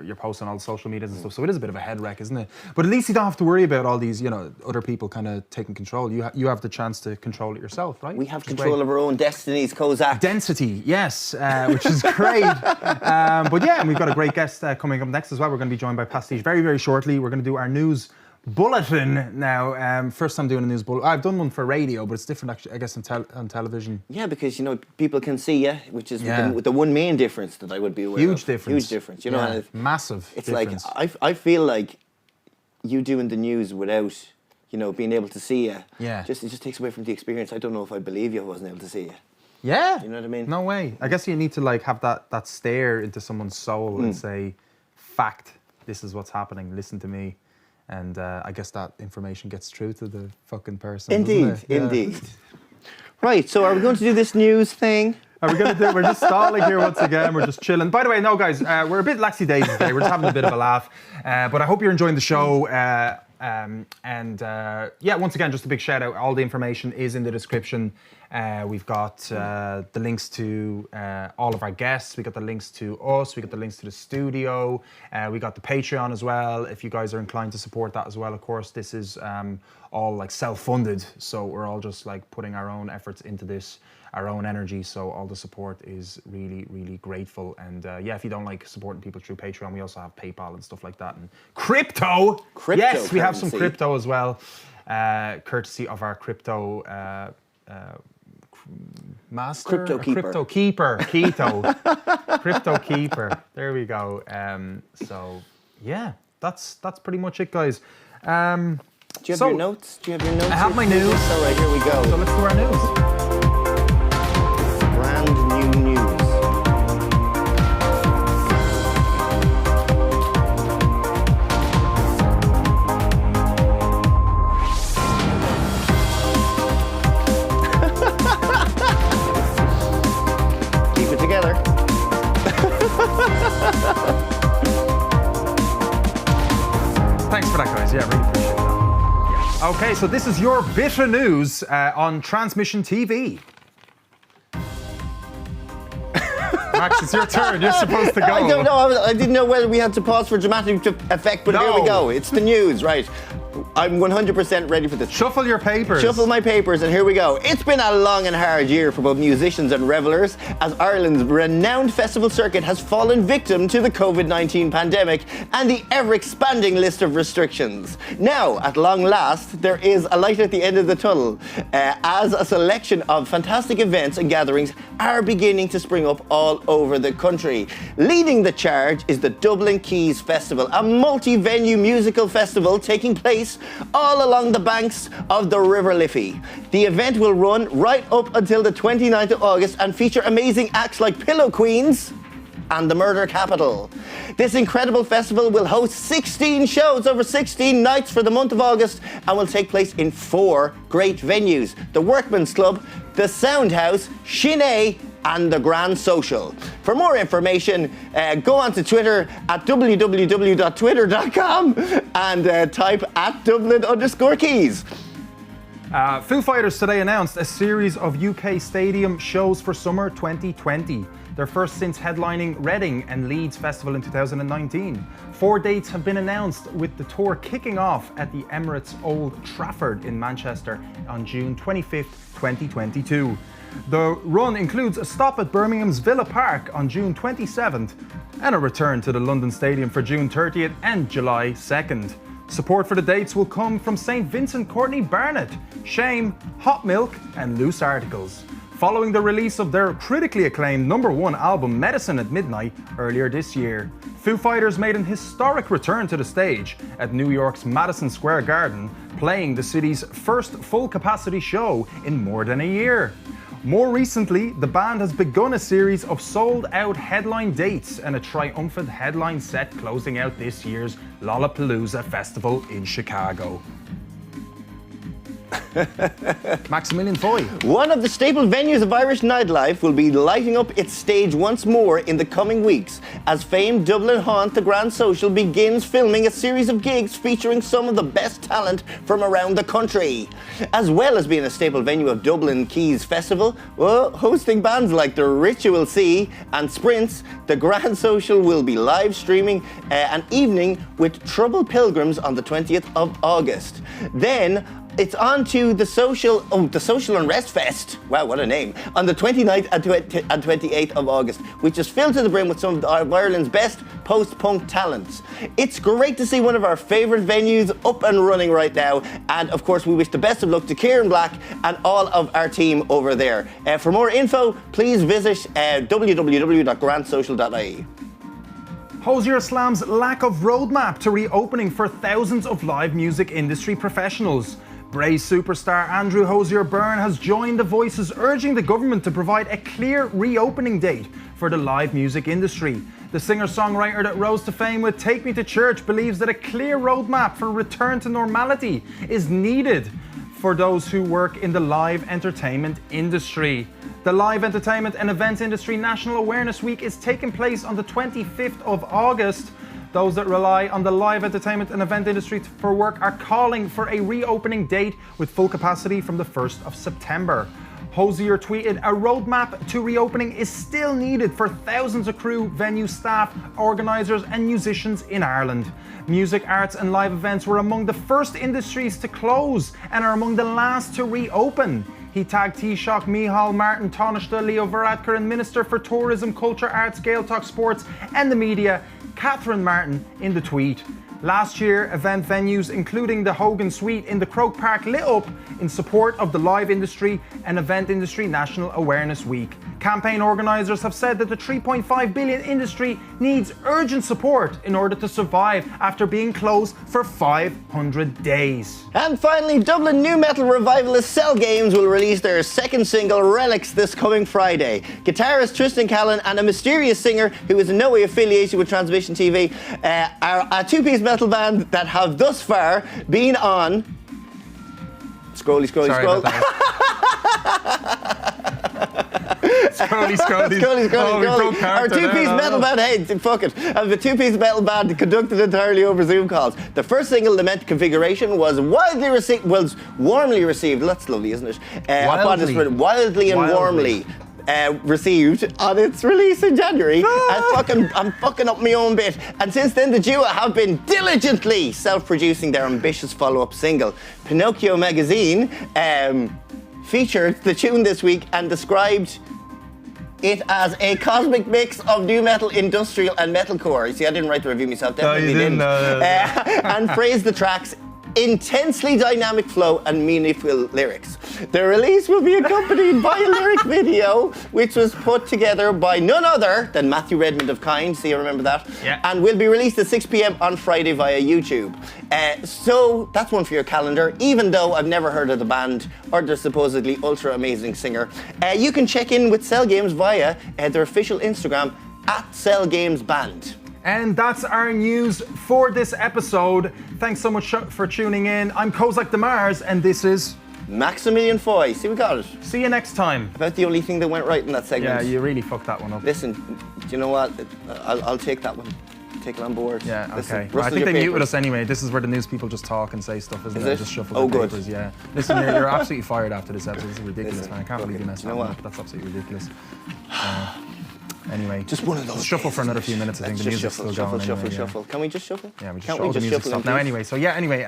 your posts on all the social medias and stuff. So it is a bit of a head wreck, isn't it? But at least you don't have to worry about all these, you know, other people kind of taking control. You have the chance to control it yourself, right? We have control of our own destinies, Kozak. Density, yes, which is great. But yeah, and we've got a great guest coming up next as well. We're going to be joined by Pastiche very, very shortly. We're going to do our news bulletin now. First time doing a news bulletin. I've done one for radio, but it's different, actually, I guess, on television. Yeah, because, you know, people can see you, which is with the one main difference that I would be aware of. Huge difference. You know, yeah, massive it's difference. like, I feel like you doing the news without, you know, being able to see you, it just takes away from the experience. I don't know if I believe you if I wasn't able to see you. Yeah. You know what I mean? No way. I guess you need to like have that stare into someone's soul and say, fact, this is what's happening, listen to me. And I guess that information gets through to the fucking person. Indeed. Right, so are we going to do this news thing? Are we going to do it? We're just stalling here once again. We're just chilling. By the way, no, guys, we're a bit laxy-daisy today. We're just having a bit of a laugh. But I hope you're enjoying the show. Yeah, once again, just a big shout out. All the information is in the description. We've got the links to all of our guests. We got the links to us. We got the links to the studio. We got the Patreon as well. If you guys are inclined to support that as well, of course, this is all like self-funded. So we're all just like putting our own efforts into this, our own energy. So all the support is really, really grateful. And yeah, if you don't like supporting people through Patreon, we also have PayPal and stuff like that. And crypto. Yes, we have some crypto as well, courtesy of our crypto master, crypto keeper, crypto keeper. There we go. So yeah, that's pretty much it, guys. Do you have your notes? I have my news. All right, here we go. So let's do our news. Brand new news. Keep it together. Thanks for that, guys. Yeah, really appreciate that. Yeah. Okay, so this is your bit of news on Transmission TV. Max, it's your turn. You're supposed to go. I don't know. I didn't know whether we had to pause for dramatic effect, but here we go. It's the news, right? I'm 100% ready for this. Shuffle your papers. Shuffle my papers, and here we go. It's been a long and hard year for both musicians and revelers, as Ireland's renowned festival circuit has fallen victim to the COVID-19 pandemic and the ever-expanding list of restrictions. Now, at long last, there is a light at the end of the tunnel, as a selection of fantastic events and gatherings are beginning to spring up all over the country. Leading the charge is the Dublin Quays Festival, a multi-venue musical festival taking place all along the banks of the River Liffey. The event will run right up until the 29th of August and feature amazing acts like Pillow Queens and the Murder Capital. This incredible festival will host 16 shows over 16 nights for the month of August and will take place in 4 great venues: the Workman's Club, the Sound House, Shinee, and the Grand Social. For more information, go on to Twitter at www.twitter.com and type @Dublin_Keys. Foo Fighters today announced a series of UK stadium shows for summer 2020. Their first since headlining Reading and Leeds Festival in 2019. 4 dates have been announced, with the tour kicking off at the Emirates Old Trafford in Manchester on June 25th, 2022. The run includes a stop at Birmingham's Villa Park on June 27th and a return to the London Stadium for June 30th and July 2nd. Support for the dates will come from St Vincent Courtney Barnett, Shame, Hot Milk and Loose Articles, following the release of their critically acclaimed #1 album Medicine at Midnight earlier this year. Foo Fighters made an historic return to the stage at New York's Madison Square Garden, playing the city's first full-capacity show in more than a year. More recently, the band has begun a series of sold-out headline dates and a triumphant headline set closing out this year's Lollapalooza Festival in Chicago. Maximillion Foy. One of the staple venues of Irish nightlife will be lighting up its stage once more in the coming weeks as famed Dublin haunt The Grand Social begins filming a series of gigs featuring some of the best talent from around the country. As well as being a staple venue of Dublin Keys Festival, hosting bands like The Ritual Sea and Sprints, The Grand Social will be live streaming an evening with Troubled Pilgrims on the 20th of August. Then it's on to the Social Unrest Fest, wow, what a name, on the 29th and 28th of August, which is filled to the brim with some of Ireland's best post-punk talents. It's great to see one of our favourite venues up and running right now, and of course we wish the best of luck to Kieran Black and all of our team over there. For more info, please visit www.grandsocial.ie. Hozier slams lack of roadmap to reopening for thousands of live music industry professionals. Bray superstar Andrew Hozier Byrne has joined the voices urging the government to provide a clear reopening date for the live music industry. The singer-songwriter that rose to fame with Take Me to Church believes that a clear roadmap for return to normality is needed for those who work in the live entertainment industry. The Live Entertainment and Events Industry National Awareness Week is taking place on the 25th of August. Those that rely on the live entertainment and event industry for work are calling for a reopening date with full capacity from the 1st of September. Hozier tweeted, "A roadmap to reopening is still needed for thousands of crew, venue staff, organisers and musicians in Ireland. Music, arts and live events were among the first industries to close and are among the last to reopen." He tagged Taoiseach Micheál Martin, Taoiseach Leo Varadkar and Minister for Tourism, Culture, Arts, Gaeltacht Sports and the Media, Catherine Martin, in the tweet. Last year, event venues, including the Hogan Suite in the Croke Park, lit up in support of the live industry and event industry National Awareness Week. Campaign organisers have said that the $3.5 billion industry needs urgent support in order to survive after being closed for 500 days. And finally, Dublin nu metal revivalist Cell Games will release their second single, Relics, this coming Friday. Guitarist Tristan Callan and a mysterious singer who is in no way affiliated with Transmission TV are a two-piece metal band that have thus far been on... Scroll. Scrolly. Our two-piece metal band, hey, fuck it. The two-piece metal band conducted entirely over Zoom calls. The first single, Lament Configuration, was warmly received. That's lovely, isn't it? Wildly and warmly. Received on its release in January. I'm fucking up my own bit. And since then, the duo have been diligently self-producing their ambitious follow-up single. Pinocchio magazine featured the tune this week and described it as a cosmic mix of nu metal, industrial, and metalcore. You see, I didn't write the review myself. Definitely didn't. And praised the track's intensely dynamic flow and meaningful lyrics. The release will be accompanied by a lyric video, which was put together by none other than Matthew Redmond of Kind. See, you remember that? Yeah. And will be released at 6 p.m. on Friday via YouTube. So that's one for your calendar. Even though I've never heard of the band or their supposedly ultra amazing singer, you can check in with Cell Games via their official Instagram @CellGamesBand. And that's our news for this episode. Thanks so much for tuning in. I'm Kozak deMars, and this is Maximillion Foy. See, we got it. See you next time. About the only thing that went right in that segment. Yeah, you really fucked that one up. Listen, do you know what? I'll take that one. Take it on board. Yeah, Listen, okay. Well, I think they muted us anyway. This is where the news people just talk and say stuff, isn't it? Just shuffle the papers, yeah. Listen, you're absolutely fired after this episode. This is ridiculous, man. I can't believe you messed that up. That's absolutely ridiculous. Anyway, just one of those. Shuffle for another few minutes. I think the music's still going. Shuffle. Can we just shuffle? Yeah, we just shuffle. The music stop now. Anyway, so yeah. Anyway,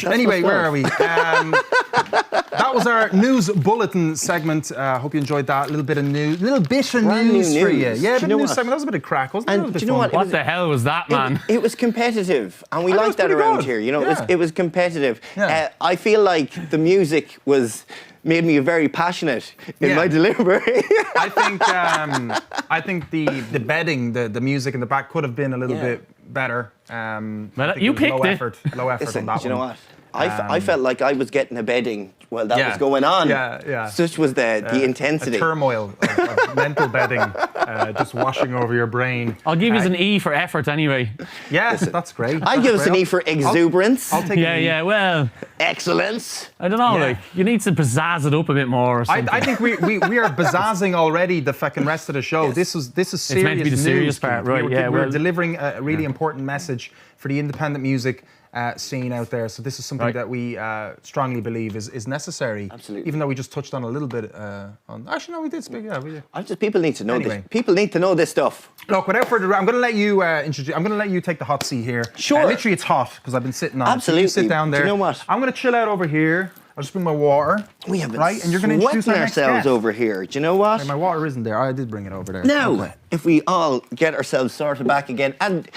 anyway, where are we? That was our news bulletin segment. Hope you enjoyed that. A little bit of news for you. Yeah, a bit of news segment. That was a bit of crack, wasn't it? And do you know what? What the hell was that, man? It was competitive, and we like that around here. You know, it was competitive. Yeah. I feel like the music made me very passionate in my delivery. I think the bedding, the music in the back could have been a little bit better. Well, I think you it was picked low it. effort. Low effort Listen, on that do you know one. what? I felt like I was getting a bedding while that Yeah. was going on. Yeah. Such was the intensity. A turmoil of mental bedding just washing over your brain. I'll give you an E for effort anyway. Yeah, that's great. I'd give us an E for exuberance. I'll take an E. Yeah, well, Excellence. I don't know, Yeah. like, you need to pizzazz it up a bit more or something. I think we are bazzazzing already the fucking rest of the show. This is serious. It's meant to be the serious news, part, Keith. right, yeah, We're well- delivering a really important message for the independent music scene out there. So this is something Right. that we strongly believe is necessary. Absolutely. Even though we just touched on a little bit on. Actually, no, we did speak. Yeah, we did. People need to know Anyway. this. People need to know this stuff. Look, without further ado, I'm going to let you introduce. I'm going to let you take the hot seat here. Sure. Literally, it's hot because I've been sitting on. it. So Absolutely. you sit down Do there. you know what? I'm going to chill out over here. I'll just bring my water. We have been right, and you're going to introduce sweating our next ourselves guest. over here. Do you know what? Hey, my water isn't there. I did bring it over there. Now, Okay. if we all get ourselves sorted back again, and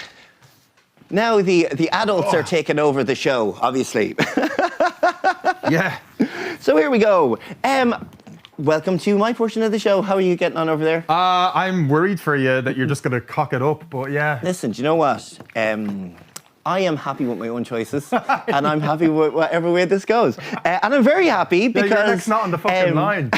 now the adults are taking over the show, obviously. Yeah. So here we go. Welcome to my portion of the show. How are you getting on over there? I'm worried for you that you're just going to cock it up, but yeah. Listen, do you know what? I am happy with my own choices, and I'm happy with whatever way this goes. And I'm very happy because... You're next not on the fucking line.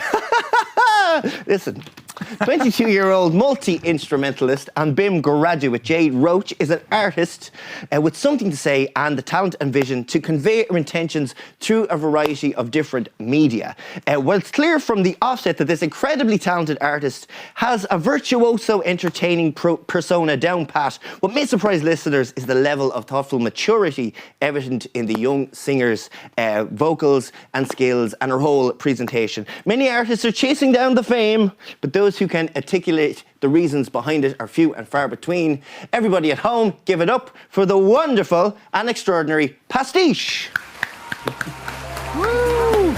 Listen, 22-year-old multi-instrumentalist and BIM graduate Jade Roach is an artist with something to say and the talent and vision to convey her intentions through a variety of different media. Well, it's clear from the offset that this incredibly talented artist has a virtuoso entertaining persona down pat. What may surprise listeners is the level of thoughtful maturity evident in the young singer's vocals and skills and her whole presentation. Many artists are chasing down the fame, but those who can articulate the reasons behind it are few and far between. Everybody at home, give it up for the wonderful and extraordinary Pastiche. Woo!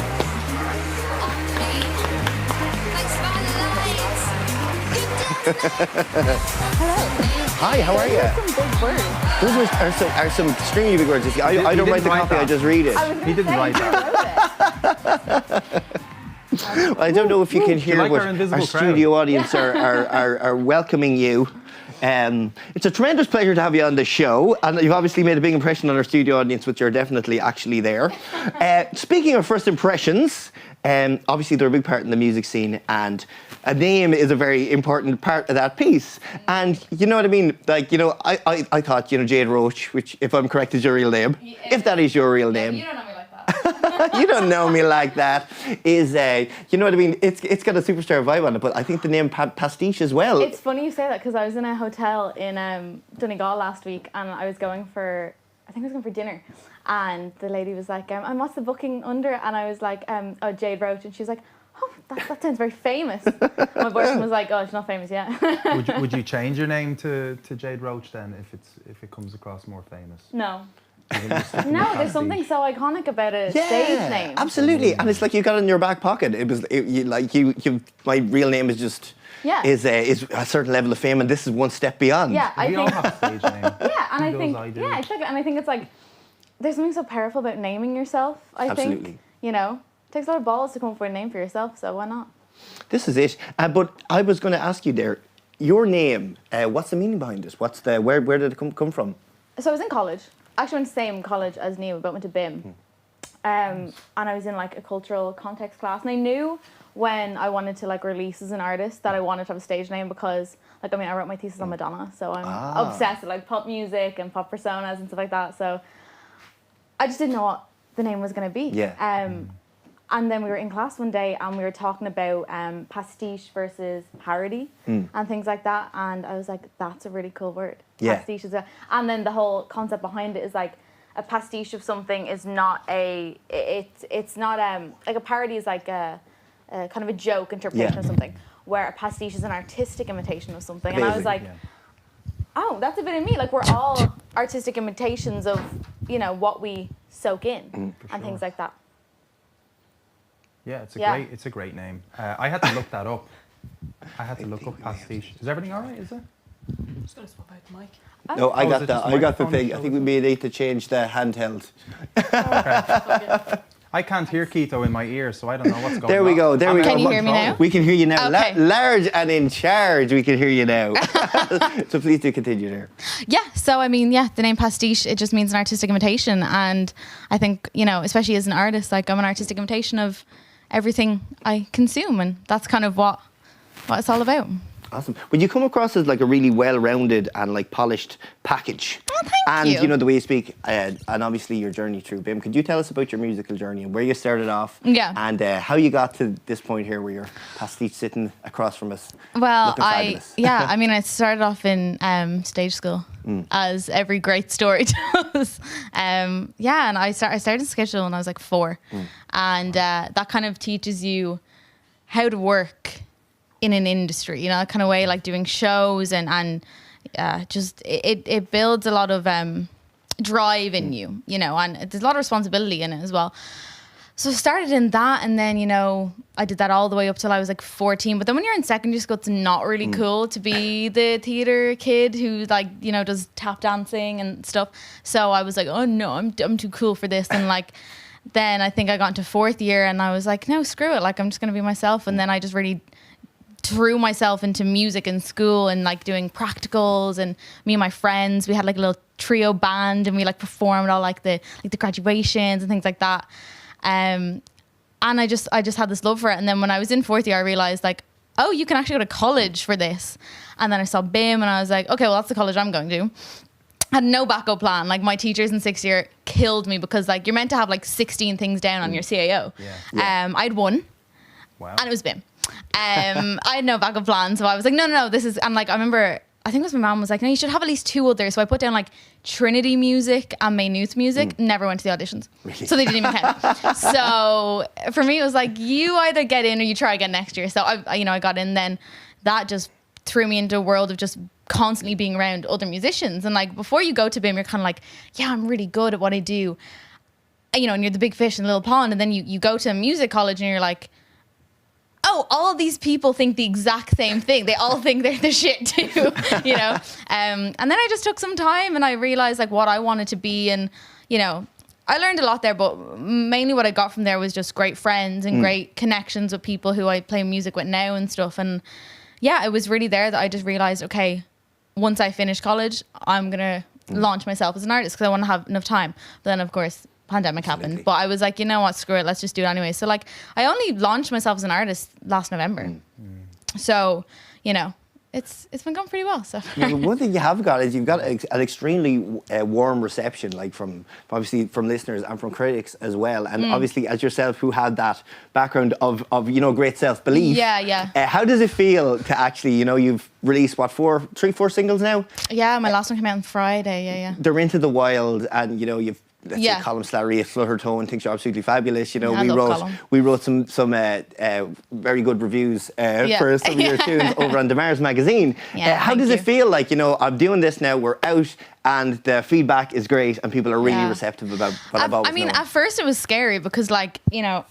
Hi, how are you? Some big words. Those words are some extremely big words. I don't write the copy, I just read it. He didn't write that. Well, I don't know if you can hear like what our our invisible crowd? studio audience are welcoming you. It's a tremendous pleasure to have you on the show, and you've obviously made a big impression on our studio audience, which you're definitely actually there. Speaking of first impressions, obviously they're a big part in the music scene, and a name is a very important part of that piece. And you know what I mean? Like, you know, I thought, you know, Jade Roach, which, if I'm correct, is your real name. If that is your real name. You don't know me like that. You don't know me like that. Is you know what I mean? It's got a superstar vibe on it, but I think the name Pastiche as well. It's funny you say that because I was in a hotel in Donegal last week and I was going for dinner, and the lady was like, and what's the booking under? And I was like, oh, Jade Roach, and she was like, oh, that sounds very famous. My boyfriend was like, oh, she's not famous yet. Would you change your name to Jade Roach then if it comes across more famous? No. No, there's something so iconic about a stage name. Absolutely, and it's like you got it in your back pocket. My real name is just is a certain level of fame, and this is one step beyond. Yeah, We all have a stage name. Yeah, and I Those think I do. exactly, and I think it's like there's something so powerful about naming yourself. I Absolutely. think you know it takes a lot of balls to come up with a name for yourself, so why not? This is it. But I was going to ask you there, your name. What's the meaning behind it? Where did it come from? So I was in college. Actually went to the same college as Neil, but went to BIM. And I was in like a cultural context class, and I knew when I wanted to like release as an artist that I wanted to have a stage name because like I wrote my thesis on Madonna, so I'm obsessed with like pop music and pop personas and stuff like that. So I just didn't know what the name was going to be. Yeah. And then we were in class one day and we were talking about pastiche versus parody and things like that. And I was like, that's a really cool word. Yeah. Pastiche is and then the whole concept behind it is like a pastiche of something is not it's not like a parody is like a kind of a joke interpretation of something, where a pastiche is an artistic imitation of something. And I was like, oh, that's a bit of me. Like we're all artistic imitations of, you know, what we soak in and things like that. Yeah, it's a great name. I had to look that up. I had to look up Pastiche. Is everything all right? Is it? I'm just going to swap out the mic. No, I is got it that. just I got the microphone thing. I shows think we may need to change the handheld. I can't hear Keto in my ears, so I don't know what's going on. There we go. There we go. Can you hear me now? We can hear you now. Okay. Large and in charge, we can hear you now. So please do continue there. Yeah, so I mean, yeah, the name Pastiche, it just means an artistic imitation. And I think, you know, especially as an artist, like I'm an artistic imitation of everything I consume. And that's kind of what it's all about. Awesome. Well, you come across as like a really well-rounded and like polished package. Oh, thank and you. you know the way you speak, and obviously your journey through BIM. Could you tell us about your musical journey and where you started off? Yeah. And how you got to this point here where you're Pastiche sitting across from us? Well, looking fabulous. I mean, I started off in stage school, as every great story does. And I started schedule when I was like 4, and that kind of teaches you how to work in an industry, you know, that kind of way, like doing shows and just it builds a lot of drive in you, you know, and there's a lot of responsibility in it as well. So I started in that, and then, you know, I did that all the way up till I was like 14. But then when you're in secondary school, it's not really cool to be the theater kid who, like, you know, does tap dancing and stuff. So I was like, oh no, I'm too cool for this. And like, then I think I got into 4th year and I was like, no, screw it. Like, I'm just going to be myself. And then I just really threw myself into music in school and like doing practicals, and me and my friends, we had like a little trio band and we like performed all like the graduations and things like that. And I just had this love for it. And then when I was in 4th year, I realized like, oh, you can actually go to college for this. And then I saw BIM and I was like, okay, well, that's the college I'm going to. Had no backup plan. Like my teachers in 6th year killed me because like you're meant to have like 16 things down on your CAO. Yeah. I had 1. Wow. And it was BIM. I had no backup plan, so I was like, no, this is, and like I remember, I think it was my mom was like, no, you should have at least 2 others. So I put down like Trinity Music and Maynooth Music. Never went to the auditions, so they didn't even count. So for me, it was like, you either get in or you try again next year. So I got in. Then that just threw me into a world of just constantly being around other musicians. And like before you go to BIM, you're kind of like, yeah, I'm really good at what I do, you know, and you're the big fish in the little pond. And then you go to a music college and you're like, oh, all these people think the exact same thing. They all think they're the shit too, you know? And then I just took some time and I realized like what I wanted to be. And, you know, I learned a lot there, but mainly what I got from there was just great friends and great connections with people who I play music with now and stuff. And yeah, it was really there that I just realized, okay, once I finish college, I'm going to launch myself as an artist because I want to have enough time. But then, of course, pandemic happened, but I was like, you know what, screw it, let's just do it anyway. So like I only launched myself as an artist last November. So, you know, it's been going pretty well. So yeah, one thing you have got is you've got an extremely warm reception, like from obviously from listeners and from critics as well, and obviously as yourself who had that background of you know, great self-belief. Yeah. How does it feel to actually, you know, you've released what, 4 singles now? Yeah, my last one came out on Friday. Yeah. They're into the wild, and you know, you've, let's say Column Slattery, Flutter Tone thinks you're absolutely fabulous. You know, we wrote some very good reviews for some of your tunes over on deMars magazine. How does it feel like, you know, I'm doing this now, we're out, and the feedback is great, and people are really receptive about what I've always known? At first it was scary because, like, you know,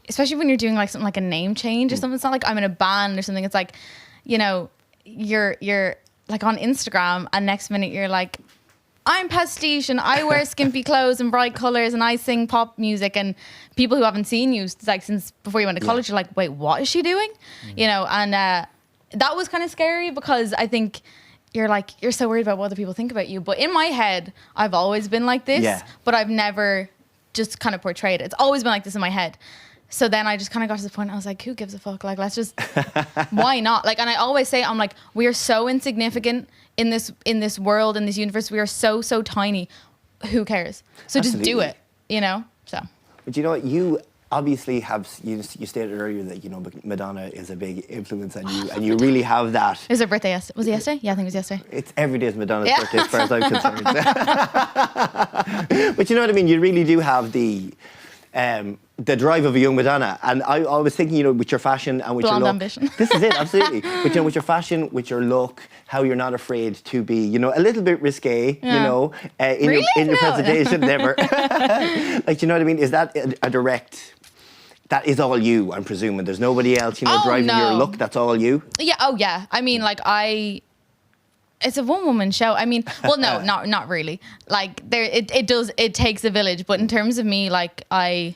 especially when you're doing like something like a name change or something. It's not like I'm in a band or something. It's like, you know, you're like on Instagram, and next minute you're like, I'm Pastiche and I wear skimpy clothes and bright colours and I sing pop music, and people who haven't seen you like since before you went to college are like, wait, what is she doing? You know, and that was kind of scary because I think you're so worried about what other people think about you. But in my head, I've always been like this, but I've never just kind of portrayed it. It's always been like this in my head. So then I just kind of got to the point, I was like, who gives a fuck? Like, let's just, why not? Like, and I always say, I'm like, we are so insignificant in this world, in this universe. We are so tiny. Who cares? So just do it, you know? So. But you know what? You obviously have, you stated earlier that, you know, Madonna is a big influence on you, and you really have that. It was her birthday yesterday. Was it yesterday? Yeah, I think it was yesterday. It's every day is Madonna's birthday as far as I'm concerned. But you know what I mean? You really do have the drive of a young Madonna. And I was thinking, you know, with your fashion and with Blonde your look. ambition. This is it, absolutely. But you know, with your fashion, with your look, how you're not afraid to be, you know, a little bit risque, you know, in your presentation, never. Like, you know what I mean? Is that a direct, that is all you, I'm presuming? There's nobody else, you know, driving your look, that's all you? Yeah, I mean, like, It's a one-woman show. I mean, well, no, not really. Like it takes a village. But in terms of me, like I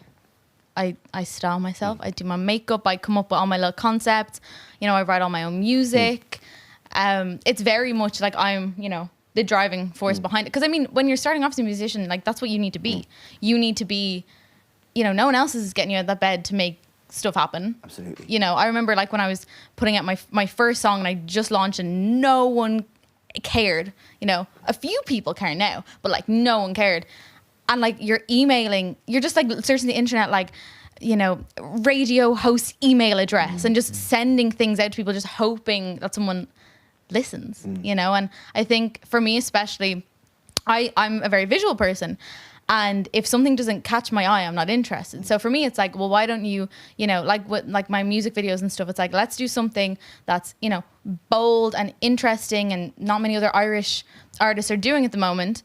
style myself. I do my makeup. I come up with all my little concepts. You know, I write all my own music. It's very much like I'm, you know, the driving force behind it. Because I mean, when you're starting off as a musician, like that's what you need to be. You need to be, you know, no one else is getting you out of that bed to make stuff happen. Absolutely. You know, I remember like when I was putting out my first song and I just launched and no one cared. You know, a few people care now, but like no one cared. And like you're emailing, you're just like searching the internet, like, you know, radio host email address and just sending things out to people, just hoping that someone listens, you know. And I think for me especially, I'm a very visual person. And if something doesn't catch my eye, I'm not interested. So for me, it's like, well, why don't you, you know, like with like my music videos and stuff, it's like, let's do something that's, you know, bold and interesting and not many other Irish artists are doing at the moment.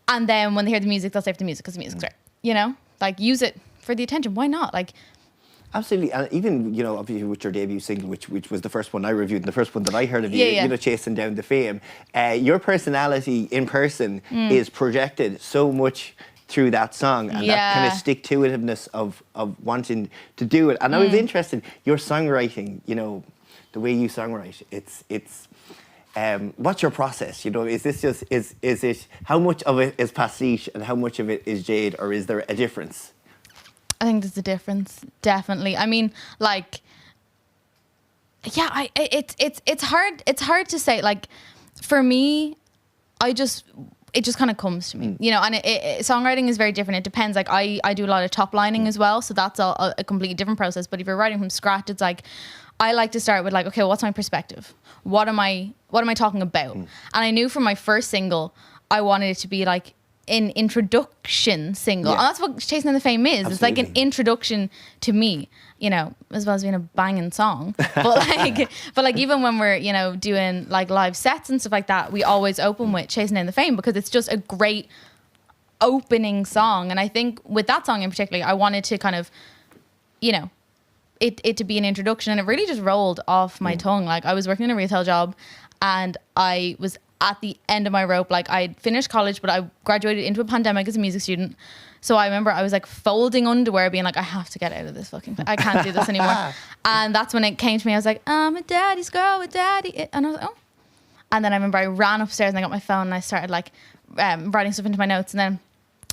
And then when they hear the music, they'll say the music because the music's great. You know, like use it for the attention. Why not? Like, absolutely. And even, you know, obviously with your debut single, which was the first one I reviewed and the first one that I heard of you, you know, Chasing Down the Fame, your personality in person is projected so much through that song and that kind of stick-to-itiveness of wanting to do it. And I was interested, your songwriting, you know, the way you songwrite, it's what's your process? You know, is this just, is it, how much of it is Pastiche and how much of it is Jade, or is there a difference? I think there's a difference, definitely. I mean, like, yeah, it's hard to say. Like, for me, it just kind of comes to me, you know. And songwriting is very different. It depends. Like, I do a lot of top lining as well, so that's a completely different process. But if you're writing from scratch, it's like, I like to start with like, okay, what's my perspective? What am I talking about? And I knew from my first single, I wanted it to be like an introduction single. And that's what Chasing Down the Fame is. Absolutely. It's like an introduction to me, you know, as well as being a banging song. But like even when we're, you know, doing like live sets and stuff like that, we always open with Chasing Down the Fame because it's just a great opening song. And I think with that song in particular, I wanted to kind of, you know, it to be an introduction, and it really just rolled off my tongue. Like, I was working in a retail job and I was at the end of my rope. Like, I'd finished college, but I graduated into a pandemic as a music student. So I remember I was like folding underwear, being like, I have to get out of this fucking I can't do this anymore. And that's when it came to me. I was like, I'm a daddy's girl with daddy. And I was like, oh. And then I remember I ran upstairs and I got my phone and I started like writing stuff into my notes, and then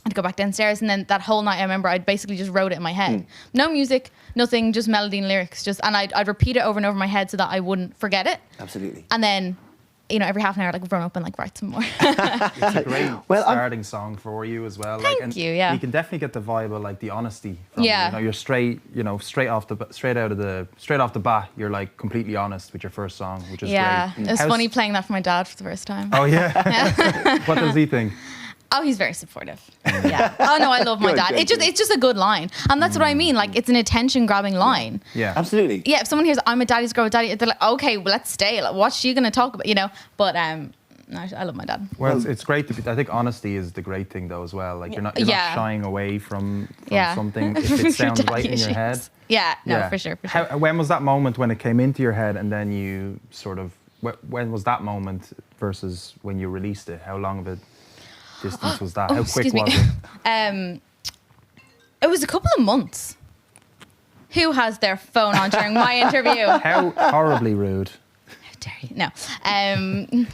I'd go back downstairs, and then that whole night I remember I basically just wrote it in my head. No music, nothing, just melody and lyrics. And I'd repeat it over and over in my head so that I wouldn't forget it. Absolutely. And then, you know, every half an hour I'd like run up and like write some more. It's a great starting song for you as well. Thank you. Yeah. You can definitely get the vibe of like the honesty from it. You know, you're straight off the bat, you're like completely honest with your first song, which is great. It was funny playing that for my dad for the first time. Oh yeah. What does he think? Oh, he's very supportive. Yeah. Oh no, I love my dad. It's just a good line, and that's what I mean. Like, it's an attention-grabbing line. Yeah. Absolutely. Yeah. If someone hears I'm a daddy's girl with daddy, they're like, okay, well, let's stay. Like, what's she gonna talk about? You know. But no, I love my dad. Well, it's great to be. I think honesty is the great thing though as well. Like, you're not shying away from something if it sounds right in your head. Yeah. No, for sure. When was that moment when it came into your head, and then you sort of? When was that moment versus when you released it? How long of a distance was that? How quick was it? It was a couple of months. Who has their phone on during my interview? How horribly rude. How dare you? No.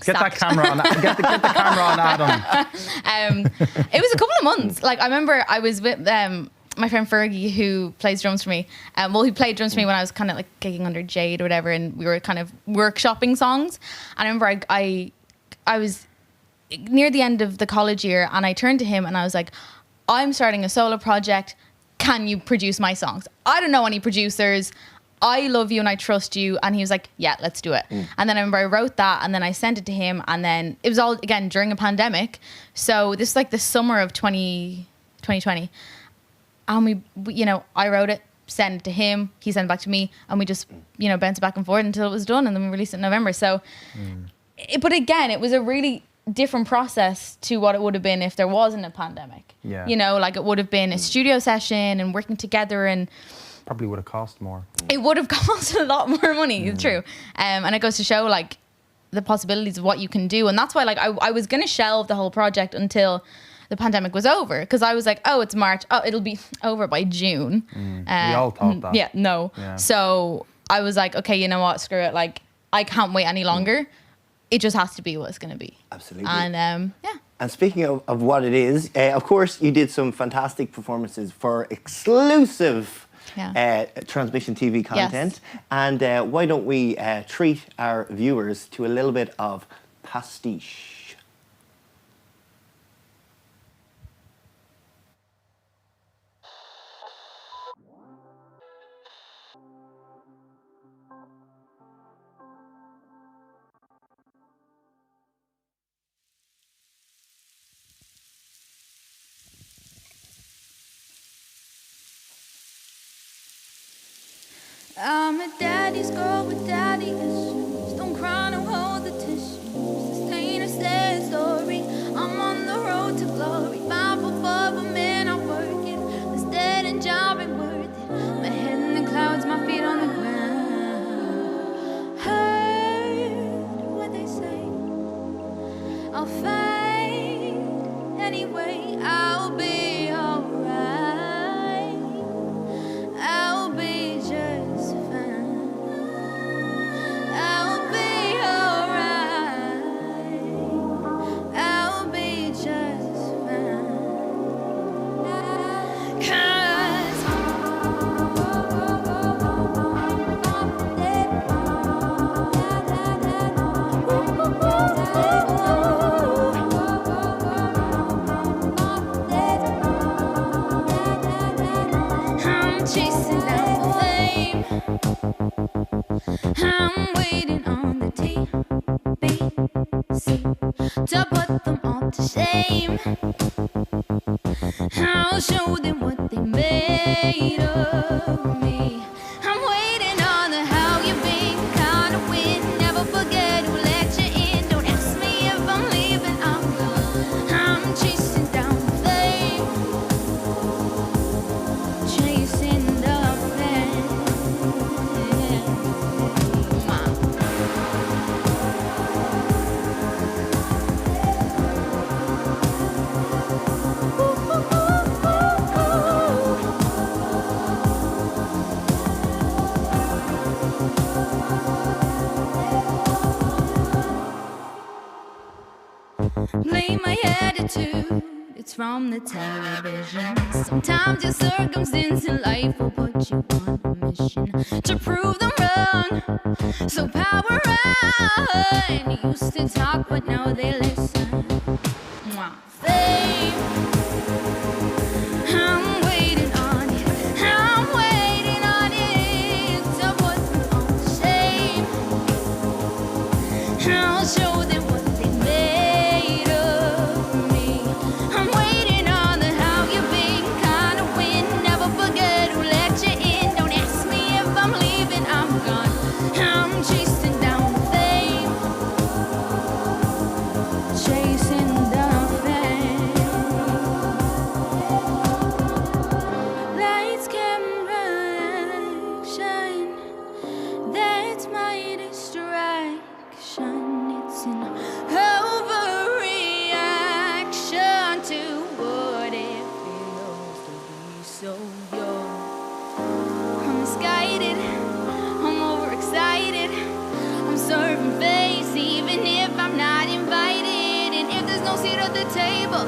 Get that camera on. Get the camera on Adam. It was a couple of months. Like, I remember I was with my friend Fergie, who plays drums for me. Who played drums for me when I was kind of like gigging under Jade or whatever, and we were kind of workshopping songs. And I remember I was near the end of the college year, and I turned to him and I was like, I'm starting a solo project. Can you produce my songs? I don't know any producers. I love you and I trust you. And he was like, yeah, let's do it. And then I remember I wrote that, and then I sent it to him, and then it was all, again, during a pandemic. So this is like the summer of 2020. And we you know, I wrote it, sent it to him, he sent it back to me, and we just, you know, bounced back and forth until it was done, and then we released it in November. So, but again, it was a really different process to what it would have been if there wasn't a pandemic. Yeah. You know, like, it would have been a studio session and working together, and probably would have cost more. It would have cost a lot more money. It's true. And it goes to show, like, the possibilities of what you can do. And that's why like I was going to shelve the whole project until the pandemic was over, because I was like, oh, it's March, oh, it'll be over by June. We all thought that. Yeah, no. Yeah. So I was like, okay, you know what, screw it, like I can't wait any longer. It just has to be what it's going to be. Absolutely. And yeah. And speaking of what it is, of course, you did some fantastic performances for exclusive Transmission TV content. Yes. And why don't we treat our viewers to a little bit of Pastiche. I'm a daddy's girl with daddy issues. Don't cry, no hold the tissues. This ain't a sad story. I'm on the road to glory. 5 above a man, I work it. This dead end job ain't worth it. My head in the clouds, my feet on the ground. Heard what they say. I'll fight anyway. I'll be alright. I'll be just fine. I'll be alright. I'll be just fine. 'Cause I'm chasing down the flame. I'm waiting on the TBC to put them all to shame. I'll show them what they made of me. I'm waiting on the how you been kind of win. Never forget who let you in. Don't ask me if I'm leaving, I'm gone. I'm chasing down the flame. Chasing the flame. Blame my attitude, it's from the television. Sometimes your circumstance in life will put you on a mission to prove them wrong. So power on, used to talk but now they listen. Mwah. Fame, I'm waiting on it, I'm waiting on it to put them on shame. I'll show them what they made of me. I'm waiting on the how you been kind of win. Never forget who let you in. Don't ask me if I'm leaving, I'm gone. I'm chasing down the fame. Chasing down the fame. Lights, camera, action. That's my distraction. It's an overreaction to what it feels to be so young. I'm misguided, I'm overexcited. I'm serving face even if I'm not invited. And if there's no seat at the table,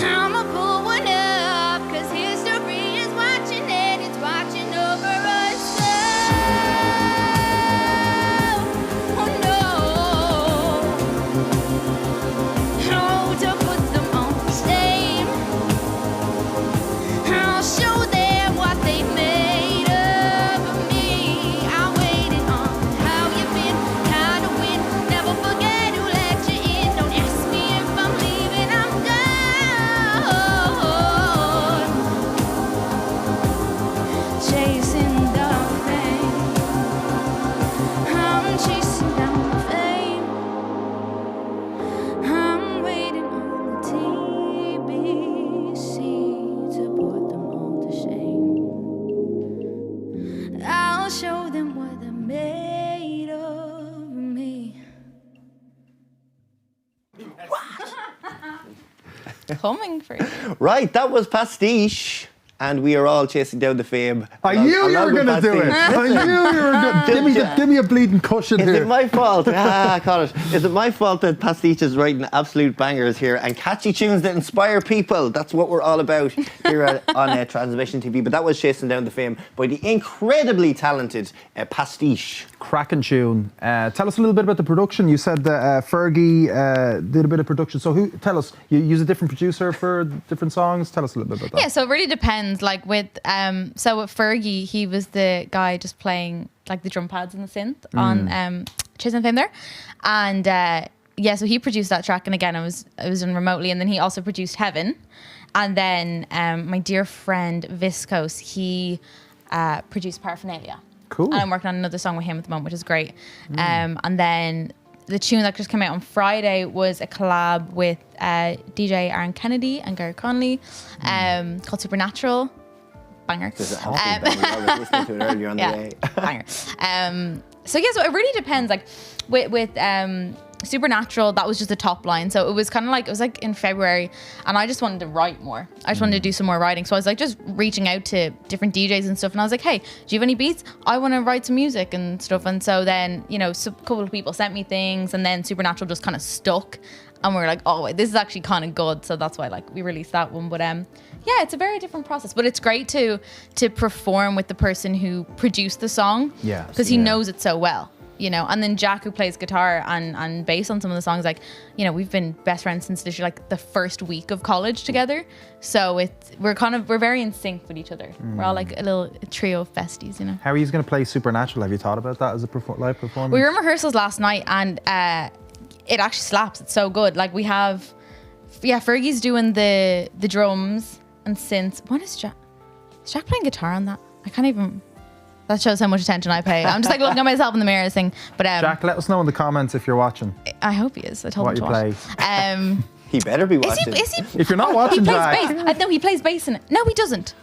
I'ma pull one up. 'Cause history is watching and it's watching over us. Oh no. Oh, to put them on shame. I'll show them what they made of me. I'm waiting on how you been, kind of win. Never forget who let you in. Don't ask me if I'm leaving, I'm gone. Chasing down fame. I'm chasing down fame. I'm waiting on the TBC to put them all to shame. I'll show them what they're made of me. coming for you. Right, that was Pastiche. And we are all chasing down the fame. I knew you were going to do it. I knew you were going to give me a bleeding cushion Is here. it my fault? I caught it. Is it my fault that Pastiche is writing absolute bangers here and catchy tunes that inspire people? That's what we're all about here on Transmission TV. But that was Chasing Down the Fame by the incredibly talented Pastiche. Cracking tune. Tell us a little bit about the production. You said that Fergie did a bit of production. So tell us, you use a different producer for different songs? Tell us a little bit about that. Yeah, so it really depends. Like with Fergie, he was the guy just playing like the drum pads and the synth on Chasing Fame there, and so he produced that track, and again it was done remotely, and then he also produced Heaven, and then my dear friend Viscose, he produced Paraphernalia. Cool. And I'm working on another song with him at the moment, which is great. And then the tune that just came out on Friday was a collab with DJ Aaron Kennedy and Gary Conley called Supernatural. Banger. This is awesome. I was listening to it earlier on the day. Banger. So it really depends. Like with Supernatural, that was just the top line. So it was kind of like, it was like in February, and I just wanted to write more. I just wanted to do some more writing. So I was like just reaching out to different DJs and stuff. And I was like, hey, do you have any beats? I want to write some music and stuff. And so then, a couple of people sent me things, and then Supernatural just kind of stuck. And we were like, oh, wait, this is actually kind of good. So that's why we released that one. But it's a very different process. But it's great to perform with the person who produced the song. Yeah. Because he knows it so well. And then Jack, who plays guitar and bass on some of the songs, we've been best friends since literally the first week of college together. So we're very in sync with each other. We're all like a little trio of besties, How are you going to play Supernatural? Have you thought about that as a live performance? We were in rehearsals last night, and it actually slaps. It's so good. Like we have, Fergie's doing the drums and synths. What is Jack? Is Jack playing guitar on that? I can't even. That shows how much attention I pay. I'm just looking at myself in the mirror saying, but Jack, let us know in the comments if you're watching. I hope he is. I told him to what you play. He better be watching. Is he? If you're not watching, he plays Jack. bass. No, he plays bass in it. No, he doesn't.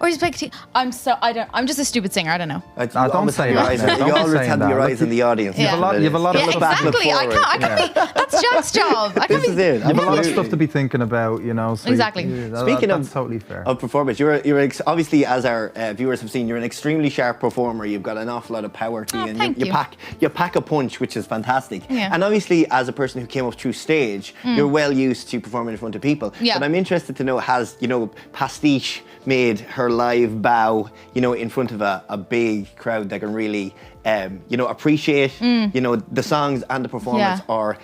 Or he's playing. I'm just a stupid singer. I don't know. Don't say that. You always have your eyes in the audience. You have a lot of look back, look exactly. forward. I can't be. That's Jack's job. This is it. You have a lot of stuff to be thinking about, So exactly. Speaking that's totally fair. Of performance, you're obviously, as our viewers have seen, you're an extremely sharp performer. You've got an awful lot of power to you, and you pack a punch, which is fantastic. Yeah. And obviously, as a person who came up through stage, you're well used to performing in front of people. Yeah. But I'm interested to know, has Pastiche made her live bow, in front of a big crowd that can really, appreciate, the songs and the performance, or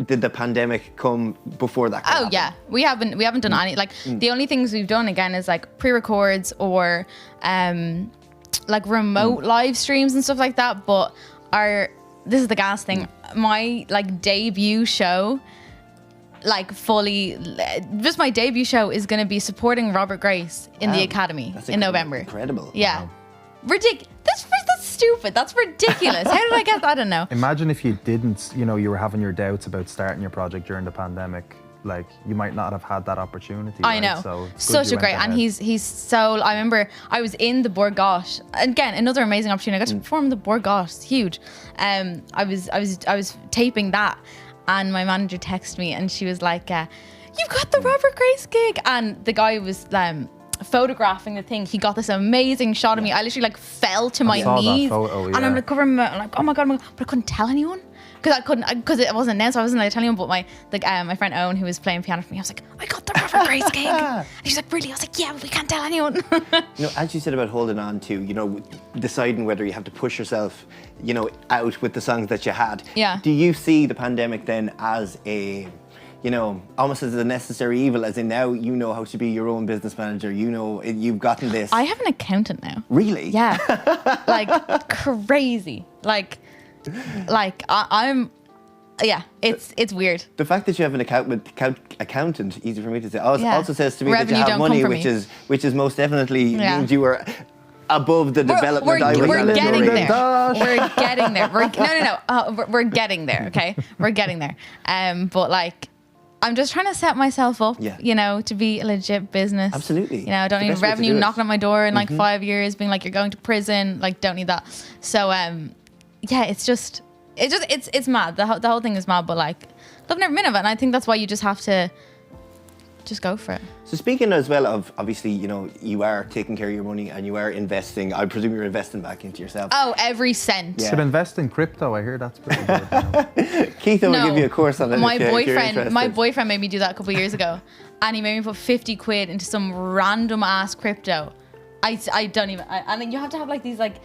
did the pandemic come before that? Oh yeah, we haven't done any. The only things we've done again is pre-records or remote live streams and stuff like that. But this is the gas thing. My debut show. My debut show is going to be supporting Robert Grace in the Academy in November. Incredible. Yeah. Ridiculous. That's stupid. That's ridiculous. How did I get that? I don't know. Imagine if you didn't, you were having your doubts about starting your project during the pandemic. You might not have had that opportunity. I know. So such a great, and he's so. I remember I was in the Borgosh again. Another amazing opportunity. I got to perform in the Borgosh. It's huge. I was taping that. And my manager texted me, and she was like, "You've got the Robert Grace gig." And the guy was photographing the thing. He got this amazing shot of me. I literally fell to my knees, and I'm covering my, oh my god, but I couldn't tell anyone because it wasn't announced. So I wasn't telling anyone. But my friend Owen, who was playing piano for me, I was like, "I got the Robert Grace gig." And she's like, "Really?" I was like, "Yeah, but we can't tell anyone." As you said about holding on to, deciding whether you have to push yourself, out with the songs that you had. Yeah. Do you see the pandemic then as a, almost as a necessary evil, as in now you know how to be your own business manager, you've gotten this? I have an accountant now. Really? Yeah. Crazy. I'm. Yeah, it's weird. The fact that you have an accountant, easy for me to say, also says to me Revenue that you have money, me. which is most definitely means you were above the development. We're getting there. We're getting there. We're getting there. Okay, we're getting there. But I'm just trying to set myself up, to be a legit business. Absolutely. I don't need revenue knocking on my door in 5 years, being like, you're going to prison. Don't need that. So, it's mad. The whole thing is mad, but I've never been of it, and I think that's why you just have to just go for it. So speaking as well of, obviously, you know, you are taking care of your money and you are investing. I presume you're investing back into yourself. Oh, every cent. Yeah. You should invest in crypto. I hear that's pretty good. You know? Keith will give you a course on it. My if you're boyfriend, my interested. boyfriend made me do that a couple of years ago, and he made me put 50 quid into some random ass crypto. I don't even. And then you have to have like these like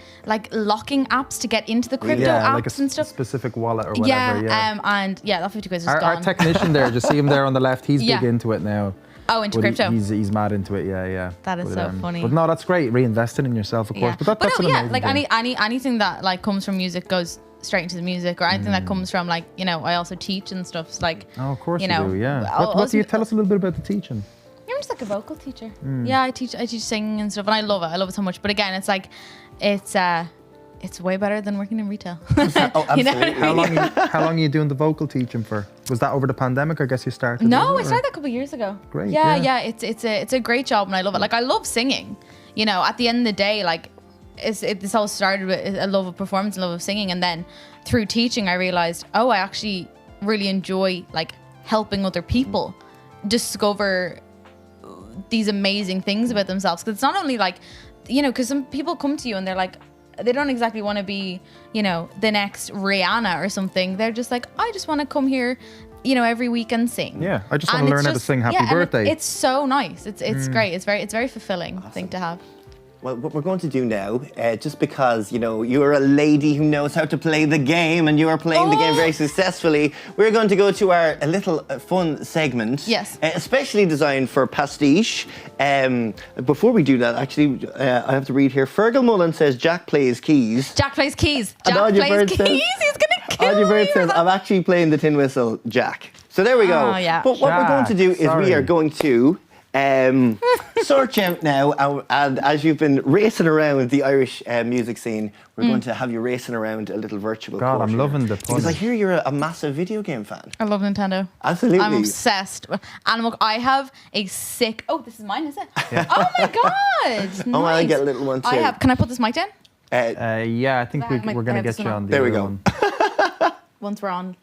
locking apps to get into the crypto Yeah, apps like a and stuff. specific wallet or whatever. Yeah. And yeah, that 50 quid is Our gone. technician there, just see him there on the left. He's Yeah. big into it now. Oh, into But crypto. He's mad into it. Yeah. That is so funny. But no, that's great. Reinvesting in yourself, of course. Yeah. But that's no, an yeah, amazing like thing. anything that like comes from music goes straight into the music, or anything that comes from like, you know, I also teach and stuff. So like, Oh, of course you you, know, do. Yeah. I'll- What do you tell us a little bit about the teaching? I'm just like a vocal teacher. Yeah, I teach singing and stuff, and I love it. I love it so much. But again, it's like, it's way better than working in retail. Oh, absolutely. You know what I mean? How long are you doing the vocal teaching for? Was that over the pandemic? I guess you started. No, was I it, started that a couple of years ago. Great, Yeah, yeah. It's a great job, and I love it. Like I love singing. You know, at the end of the day, like this all started with a love of performance and love of singing, and then through teaching, I realized, oh, I actually really enjoy like helping other people discover these amazing things about themselves. Because it's not only like, you know, because some people come to you and they're like, they don't exactly want to be, you know, the next Rihanna or something. They're just like, I just want to come here, you know, every week and sing. Yeah, I just want And to it's learn how to just- sing Happy yeah, and Birthday. it's so nice. It's great. It's very fulfilling thing to have. Well, what we're going to do now, just because, you know, you're a lady who knows how to play the game and you are playing the game very successfully, we're going to go to a little fun segment. Yes. Especially designed for Pastiche. Before we do that, actually, I have to read here. Fergal Mullen says Jack plays keys. Jack plays keys. And Jack Anya plays Bird keys. says- He's gonna kill Anya Bird me says, for that. I'm actually playing the tin whistle, Jack. So there we go. Oh, yeah. But what we're going to do is we sorry. are going to search out now, and as you've been racing around the Irish music scene, we're going to have you racing around a little virtual God, court I'm here. loving the Because I punish. hear you're a massive video game fan. I love Nintendo. Absolutely. I'm obsessed with Animal. I have a sick. Oh, this is mine, is it? Oh my god! Oh, I nice. get a little one too. I have. Can I put this mic down? Yeah, I think I have we're I going to have get this you one on the There we other go. one. Once we're on.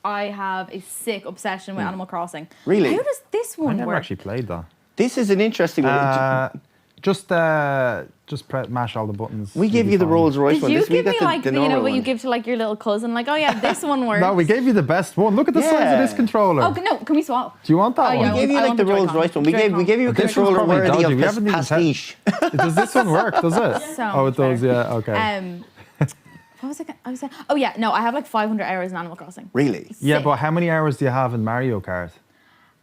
I have a sick obsession with Animal Crossing. Really? How does this I one never work? actually played that. This is an interesting one. Just mash all the buttons. We You'll gave be you the fine. Rolls Royce Did one. you This, we give got me the, like the you know normal what you one. give to like your little cousin? Like, oh yeah, this one works. No, we gave you the best one. Look at the size of this controller. Oh no, can we swap? Do you want that Oh, one? yeah, We gave you I like want the the Rolls Joy-Con. Royce one. We gave you a This one's controller probably worthy dodgy. of We haven't even Pastiche. Does this one work? Does it? So Oh, much it does. better. Yeah. Okay. What was I was saying? Oh yeah, no, I have like 500 hours in Animal Crossing. Really? Yeah, Sick. but how many hours do you have in Mario Kart?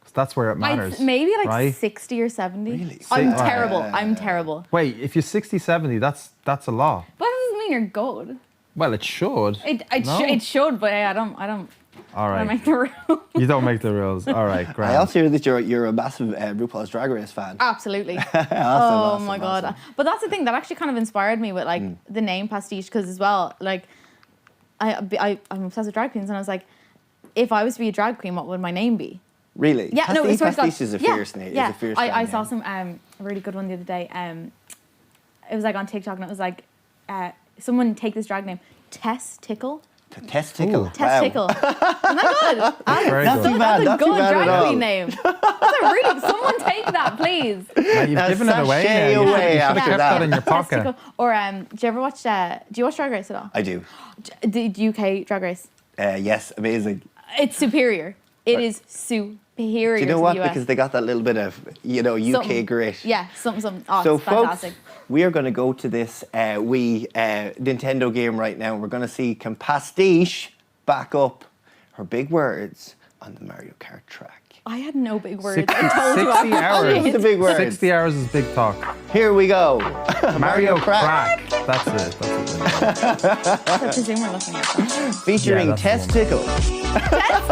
'Cause that's where it matters. Maybe like right? 60 or 70. Really? I'm Si- terrible. I'm terrible. Wait, if you're 60, 70, that's a lot. But that doesn't mean you're good. Well, it should. No? It should, but I don't All right. make the rule. You don't make the rules. All right, great. I also hear that you're a massive RuPaul's Drag Race fan. Absolutely. Awesome, My god. awesome. But that's the thing that actually kind of inspired me with like the name Pastiche, because as well, like I'm obsessed with drag queens, and I was like, if I was to be a drag queen, what would my name be? Really? Yeah, no, it's Pastiche is a fierce name. Yeah, Is a fierce I name, saw yeah. some a really good one the other day. It was like on TikTok, and it was like someone take this drag name, Testicle. Testicle. Ooh. Testicle. Isn't that good? Very Not good. too bad. That's a Not too good bad at drag all. queen name. That's a really. Someone take that, please. Now, you've Now given it away. sashay Now. You away should have after kept that. that in your pocket. Testicle. Or do you ever watch? Do you watch Drag Race at all? I do. The UK Drag Race. Yes, amazing. It's superior. It is superior. Do you know to what? The US. Because they got that little bit of, UK Something. grit. Yeah, something. Oh, So, it's folks, fantastic. we are going to go to this Nintendo game right now. We're going to see can Pastiche back up her big words on the Mario Kart track. I had no big words. 60, I told you 60 I hours. It's the big words. 60 hours is big talk. Here we go. Mario Crack. Crack. That's it. That's it. I presume we're looking at that. Featuring Yeah, that's the Testicle.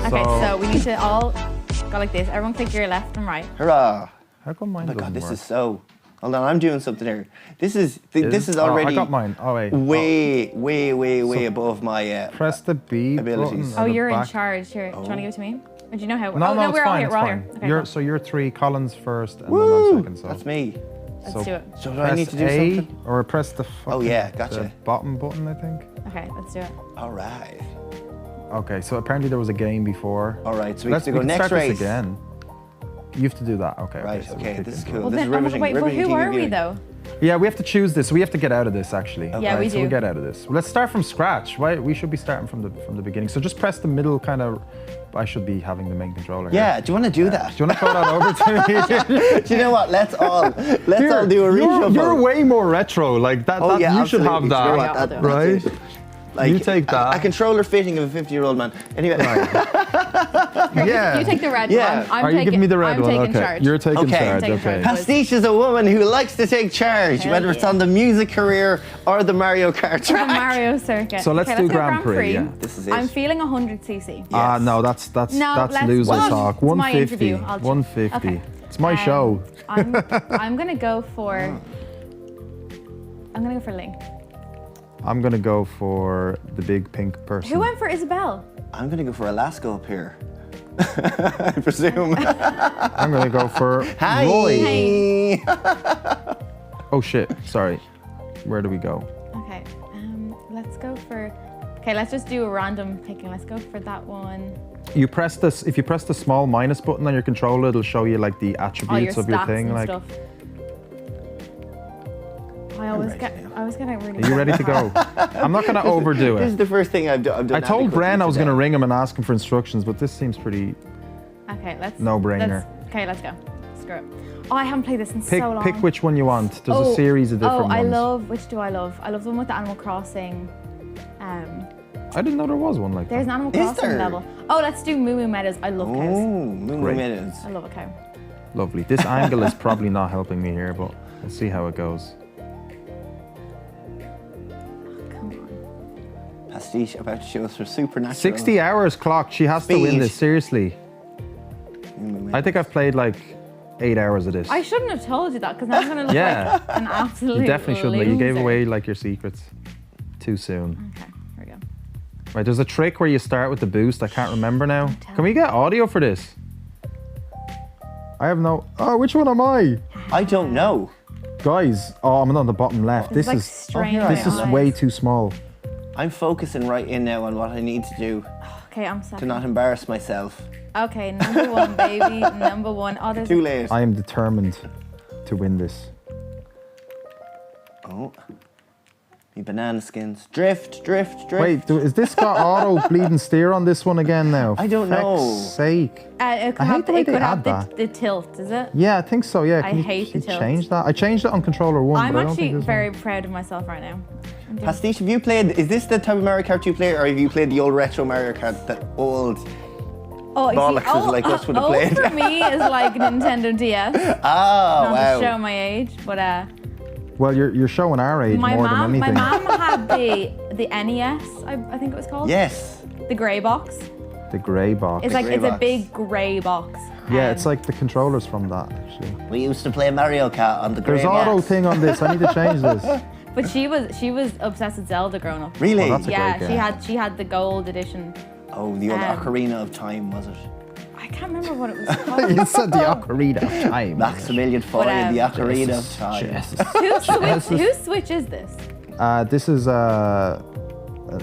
Okay, so we need to all go like this. Everyone click your left and right. Hurrah. How come mine Oh my doesn't God, this work? is so... Hold on, I'm doing something here. This is Oh, already I got mine. Oh, wait. way above my... Press the B abilities. button. Oh, at the you're in back. charge. Here, do you want to give it to me? Or do you know how? No, oh, no, it's we're all fine. here. It's We're all fine. here. Okay, You're, cool. so you're 3, Collins first, and Woo! then I'm second. So That's me. Let's do it. So do press I need to do A something? or press the Oh, yeah, gotcha. the bottom button, I think. Okay, let's do it. All right. Okay, so apparently there was a game before. All right, so we have to we go can next start race. this again. You have to do that. Okay. Right, so okay, we'll this is kick cool. into Well, This is then, riveting. wait, but riveting who TV are we viewing. though? it. Yeah, we have to choose this. We have to get out of this actually. Yeah, we So we'll do. get out of this. Let's start from scratch. Why? We should be starting from the beginning. So just press the middle kind of. I should be having the main controller. Yeah, Here. do you want to do that? Do you want to throw that over to me? Do you know what? Let's all do a You're reshuffle. way more retro. Like that. Oh, that yeah, you should have absolutely. Do you know that, what? That's right? it. Like, You take that. A controller fitting of a 50-year-old man. Anyway. Yeah. You take the red Yeah. one. I'm Are you giving me the red I'm one? taking Okay. charge. You're taking Okay. charge. Taking Okay. charge. Pastiche is a woman who likes to take charge, Hell whether it's yeah. on the music career or the Mario Kart The track. Mario circuit. So let's Okay, do go Grand Prix. Yeah. This is it. I'm feeling 100cc. Yes. No, that's No, let's- loser What? talk. It's my 150. interview. I'll check. 150. Okay. It's my show. I'm gonna go for. I'm gonna go for Link. I'm gonna go for the big pink person. Who went for Isabel? I'm going to go for Alaska up here. I presume. I'm gonna go for Hi. Roy. Oh shit! Sorry. Where do we go? Okay. Let's go for. Okay, let's just do a random picking. Let's go for that one. You press this. If you press the small minus button on your controller, it'll show you like the All your attributes of your stats thing. and Like, stuff. I always get really. are you ready to go? I'm not gonna overdo This is it. the first thing I've done. I told Bren I was gonna ring him and ask him for instructions, but this seems pretty. Okay, let's. No-brainer. Okay, let's go. Screw it. Oh, I haven't played this in Pick so long. pick which one you want. There's a series of different I ones. love. Which do I love? I love the one with the Animal Crossing. I didn't know there was one like There's an that. Animal Is Crossing there? level. Oh, let's do Moo Moo Meadows. I love Oh, cows. Moo Great. Meadows. I love a cow. Lovely. This angle is probably not helping me here, but we'll see how it goes. Come on. Pastiche about to show us her supernatural. 60 hours clock. She has to win Speed. this, seriously. I think I've played like 8 hours of this. I shouldn't have told you that because now I'm gonna look Yeah. like an absolute. You definitely shouldn't have. You gave loser. away like your secrets too soon. Okay, here we go. Right, there's a trick where you start with the boost. I can't remember now. Can we get audio for this? I have no. Oh, which one am I? I don't know. Guys, oh, I'm on the bottom left. It's This like is straining here I this am. is my way eyes. too small. I'm focusing right in now on what I need to do Okay, I'm to second. not embarrass myself. Okay, number one, baby, number one. Oh, there's Too late. I am determined to win this. Oh. Me banana skins. Drift, drift, drift. Wait, is this got auto bleeding steer on this one again now? I don't Feck's know. sake. It could I hate have, the way it could they have add the tilt, is it? Yeah, I think so. Yeah, I can you, hate can the you tilt. change that? I changed it on controller 1, I'm but I don't actually think this very one. proud of myself right now. I'm doing- Pastiche, have you played, is this the type of Mario Kart you play, or have you played the old retro Mario Kart that old Oh, you see, bollocks like us would have played? for me is like Nintendo DS. Oh, Not to show wow. my age, but Well, you're showing our age my more than mom, anything. my mom had the NES, I think it was called. Yes. The grey box. The grey box. It's like grey it's a box. big grey box. Yeah, it's like the controllers from that, actually. We used to play Mario Kart on the There's grey auto box. thing on this. I need to change this. But she was obsessed with Zelda growing up. Really? Well, that's a Yeah, great she game. she had the gold edition. Oh, the old Um, Ocarina of Time, was it? I can't remember what it was called. You said the Ocarina of Time. Maximillion Foy But, and the um, Ocarina of Time. Whose Switch is this? This is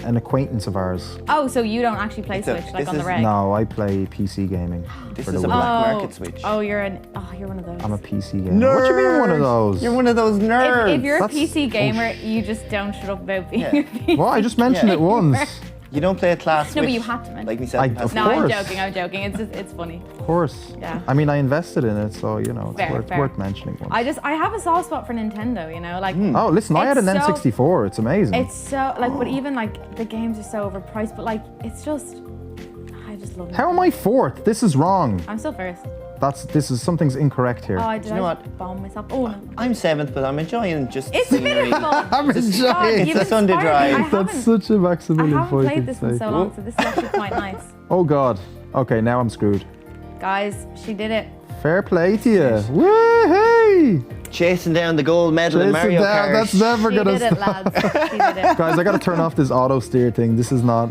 an acquaintance of ours. Oh, so you don't actually play It's a- Switch like this on the is- reg? No, I play PC gaming. This for is the a Wii. black market Switch. Oh, you're one of those. I'm a PC gamer. What do you mean one of those? You're one of those nerds. If you're a That's PC gamer, you just don't shut up about being Yeah. a PC. Well, I just mentioned Yeah. it once. You don't play a class No, but Switch you had to mention like it. myself. and Of Pastiche. No, I'm course. joking. I'm joking. It's just, it's funny. Of course. Yeah. I mean, I invested in it, so you know it's Fair, fair. worth mentioning once. I have a soft spot for Nintendo. You know, like Oh, listen, I had an it's so- N64. It's amazing. It's so like, but even like the games are so overpriced. But like, it's just, I just love it. How am I fourth? This is wrong. I'm still first. Something's incorrect here. Oh, I did you know I what? just bomb myself? Oh no. I'm seventh, but I'm enjoying just It's the scenery. beautiful. I'm God, enjoying you've It's a Sunday inspired me. drive. I haven't, That's such a I Maximillion haven't Foy played thing this to in say. so long, so this is actually quite nice. Oh God. Okay, now I'm screwed. Guys, she did it. Fair play to you. Woo-hey! Chasing down the gold medal in Chasing Mario down, Kart. that's never She gonna did it, stop. lads. She did it. Guys, I gotta turn off this auto steer thing. This is not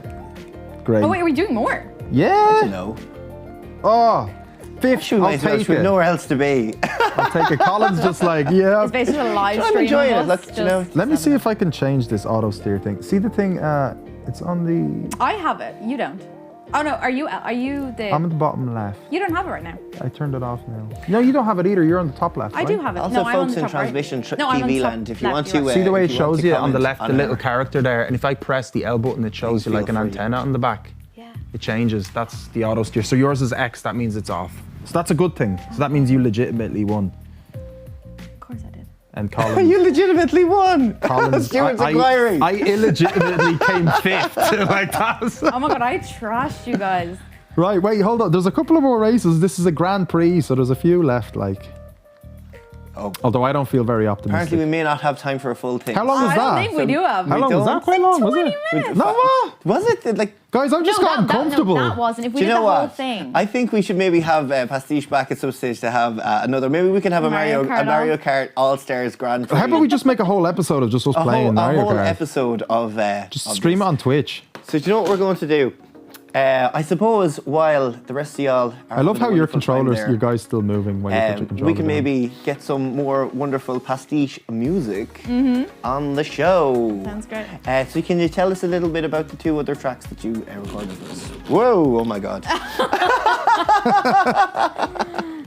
great. Oh wait, are we doing more? Yeah. No. Oh, fifth. Shoot I'll myself take with it. nowhere else to be. I'll take it. Colin's just like, yeah. It's basically a live I'm stream. enjoying of it. us Look, you know. just- Let me see if I can change this auto steer thing. See the thing, It's on the... I have it. You don't. Oh no, are you the... I'm at the bottom left. You don't have it right now. I turned it off now. No, you don't have it either. You're on the top left, I right? do have it. Also, no, I'm on folks the in top right. transmission No, I'm on TV the top land, if you left, want you're to... right. See the way it if shows want to you on the comment left, the little it. character there, and if I press the L button, it shows you like an feel free. antenna on the back. Yeah. It changes. That's the auto steer. So yours is X, that means it's off. So that's a good thing. So that means you legitimately won. Of course I did. And Colin... You legitimately won! Colin's, Stuart's acquiring. I illegitimately came fifth. Like that. Oh my god, I trashed you guys. Right, wait, hold on. There's a couple of more races. This is a Grand Prix, so there's a few left, like. Oh. Although I don't feel very optimistic. Apparently we may not have time for a full thing. How long was I that? don't think we do have. How long was that? Quite long, was 20 it? minutes. No, what? Was it? Like, Guys, I've just gotten comfortable. No, that wasn't. If we do you did know the what? whole thing. I think we should maybe have Pastiche back at some stage to have another. Maybe we can have a Mario Kart All Stars Grand Prix. How about we just make a whole episode of just us playing Mario a whole Kart? episode of Just of stream this. it on Twitch. So do you know what we're going to do? I suppose while the rest of y'all are I love having a how your wonderful time controllers, there, your guy's still moving when you put your controller we can down. maybe get some more wonderful pastiche music on the show. Sounds great. So can you tell us a little bit about the two other tracks that you recorded with us? Whoa, oh my God.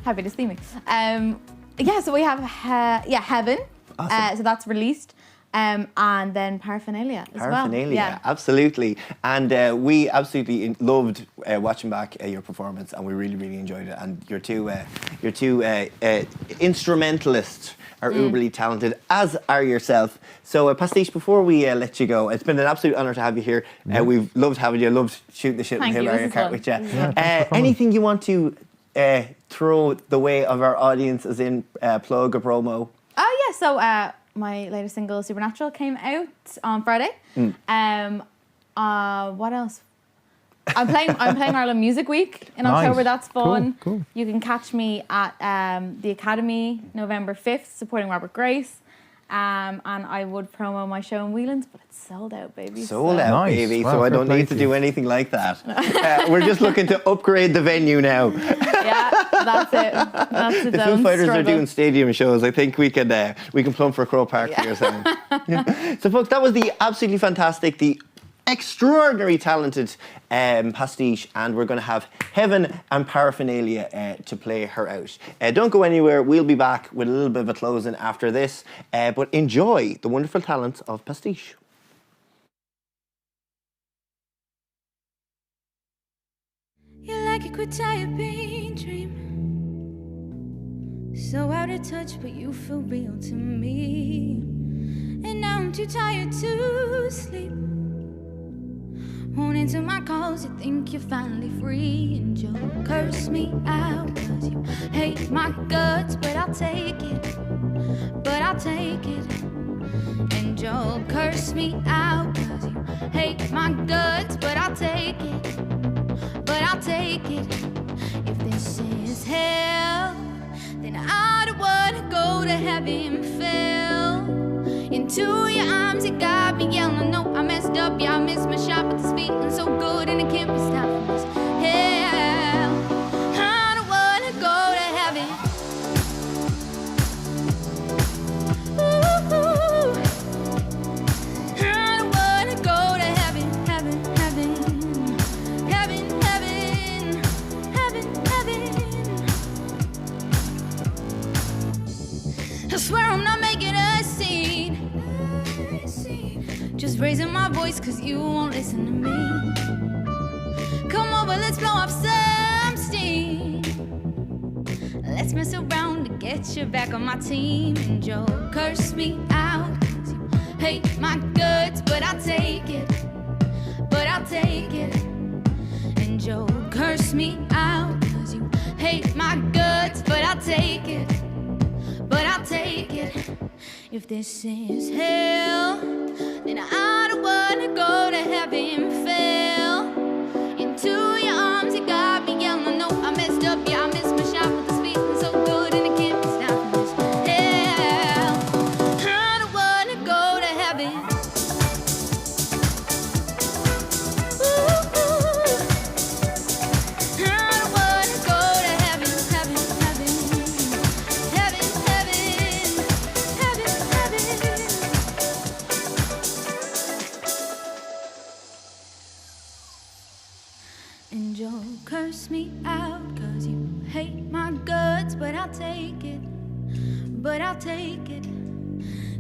Happy to see me. Yeah, so we have Heaven. Awesome. So that's released. And then Paraphernalia as well. Paraphernalia, absolutely. And we absolutely loved watching back your performance, and we really, really enjoyed it. And your two instrumentalists are uberly talented, as are yourself. So Pastiche, before we let you go, it's been an absolute honour to have you here. We've loved having you, loved shooting the shit Thank with you, Mario this is Kart fun. with you. This is fun. Anything you want to throw the way of our audience, as in plug or promo? Oh yeah, so my latest single, Supernatural, came out on Friday. What else? I'm playing Ireland Music Week in Nice. October. That's fun. Cool. You can catch me at the Academy November 5th, supporting Robert Grace. And I would promo my show in Whelan's, but it's sold out, baby. Sold out, Nice. baby. Wow, So I fair don't play need to to do you. anything like that. We're just looking to upgrade the venue now. Yeah, that's it. That's its The Foo own Fighters are struggle. doing stadium shows. I think we can plumb for Crow Park for your sound. So, folks, that was the absolutely fantastic, the extraordinary talented Pastiche, and we're going to have Heaven and Paraphernalia to play her out. Don't go anywhere. We'll be back with a little bit of a closing after this, but enjoy the wonderful talents of Pastiche. You're like a quadruped dream, so out of touch, but you feel real to me. And now I'm too tired to sleep. Won't answer my calls, you think you're finally free. And you'll curse me out, cause you hate my guts, but I'll take it. But I'll take it. And you'll curse me out, cause you hate my guts, but I'll take it. But I'll take it. If this is hell, then I don't wanna go to heaven. Fell into your arms, you got me yelling. No, I messed up, yeah, I missed my shot, but this feeling so good and it can't be stopped from this hell. I don't wanna go to heaven. Ooh, I don't wanna go to heaven, heaven, heaven, heaven, heaven, heaven, heaven. I swear I'm not making a scene. Just raising my voice cause you won't listen to me. Come over, let's blow off some steam. Let's mess around to get you back on my team. And you'll curse me out cause you hate my guts, but I'll take it. But I'll take it. And you'll curse me out cause you hate my guts, but I'll take it. But I'll take it. If this is hell, then I don't wanna go to heaven. Fell into your arms, you got me yelling. No, I messed up, yeah, I missed my shot, but this feeling so good and it can't be stopped from this hell. I don't wanna go to heaven. Ooh, I don't wanna go to heaven, heaven, heaven, heaven, heaven, heaven, heaven. me out, cause you hate my guts, but I'll take it, but I'll take it.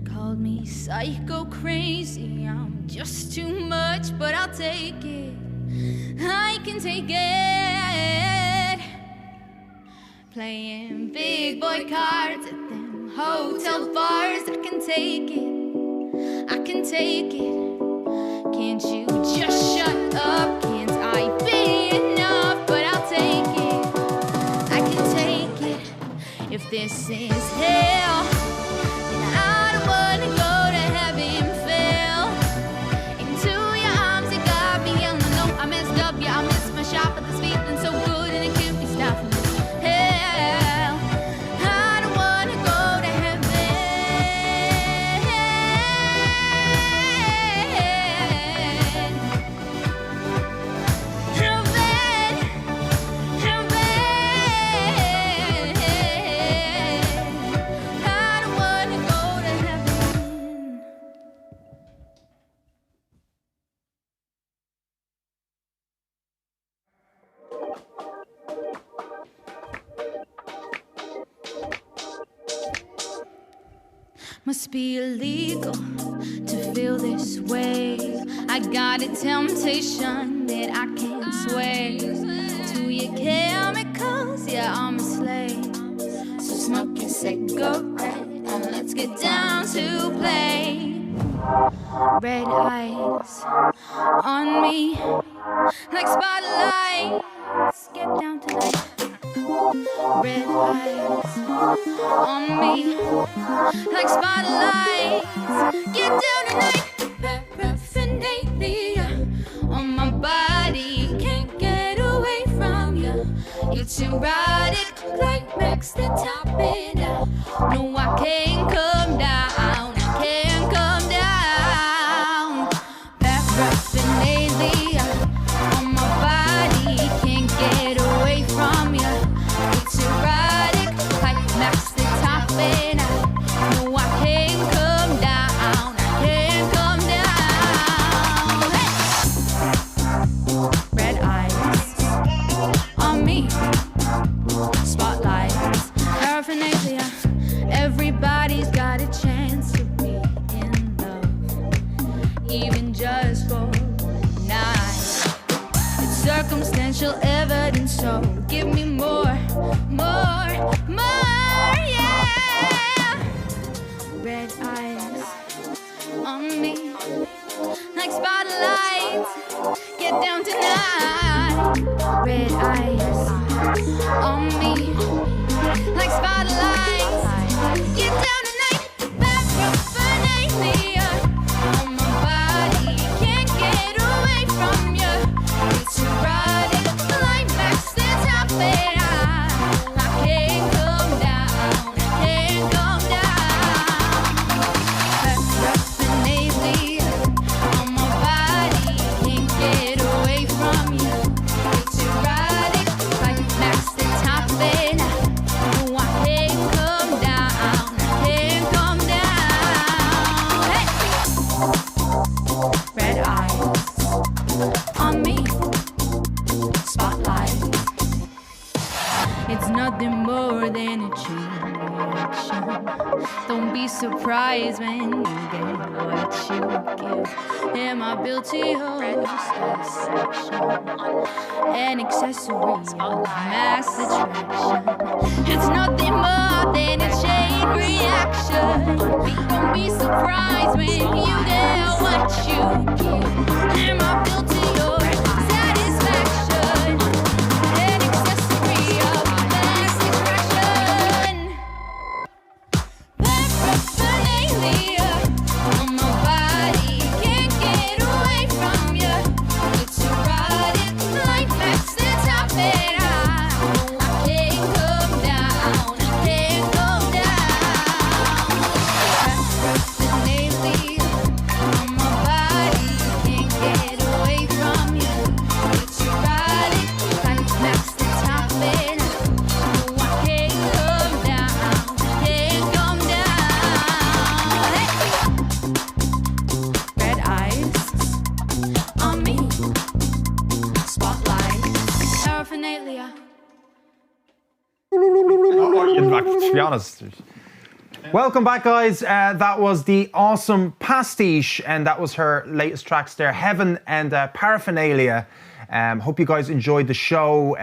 Called me psycho crazy, I'm just too much, but I'll take it. I can take it. Playing big boy cards at them hotel bars, I can take it, I can take it. Can't you just shut up? Can't I be enough? But I'll take it, I can take it. If this is hell, then I don't wanna go to heaven, fell into your arms, you got me yelling. No, I messed up, yeah, I missed my shot, but this feeling so good and it can't be stopped. Hell, I don't wanna go to heaven. Must be illegal to feel this way. I got a temptation that I can't sway. To your chemicals, yeah, I'm a slave. So smoke your cigarette and let's get down to play. Red eyes on me like spotlights. Get down tonight. Red eyes on me like spotlights. Get down tonight. Paraphernalia on my body, can't get away from you. It's erotic, climax the top it out. No, I can't come down, I can't come down. Paraphernalia on my body, can't get away from you. It's erotic, climax the top it out. No, I can't come down, I can't come down. Hey! Red eyes on me, spotlights, paraphernalia. Everybody's got a chance to be in love, even just for a night. It's circumstantial evidence, so give me more, yeah. Red eyes on me like spotlights. Get down tonight. Red eyes on me like spotlights. Get down tonight. Paraphernalia on my body, can't get away from you. It's erotic, climax the top it out. I can't come down, I can't come down. Paraphernalia on my body, can't get away from you. It's erotic, climax the top it out. No, I can't come down, I can't come down. Hey! Red eyes on me, spotlight. It's nothing more than a chain reaction. Don't be surprised when you get what you give. Am I built to your satisfaction? An accessory of mass attraction. It's nothing more than a chain reaction. Don't be surprised when you get what you give. Am I built to your satisfaction? An accessory of mass attraction. Paraphernalia on my body, can't get away from you. It's erotic, climax the top it out. I can't come down, I can't come down. Paraphernalia on my body, can't be honest. Welcome back, guys. That was the awesome Pastiche, and that was her latest tracks there, Heaven and Paraphernalia. Hope you guys enjoyed the show.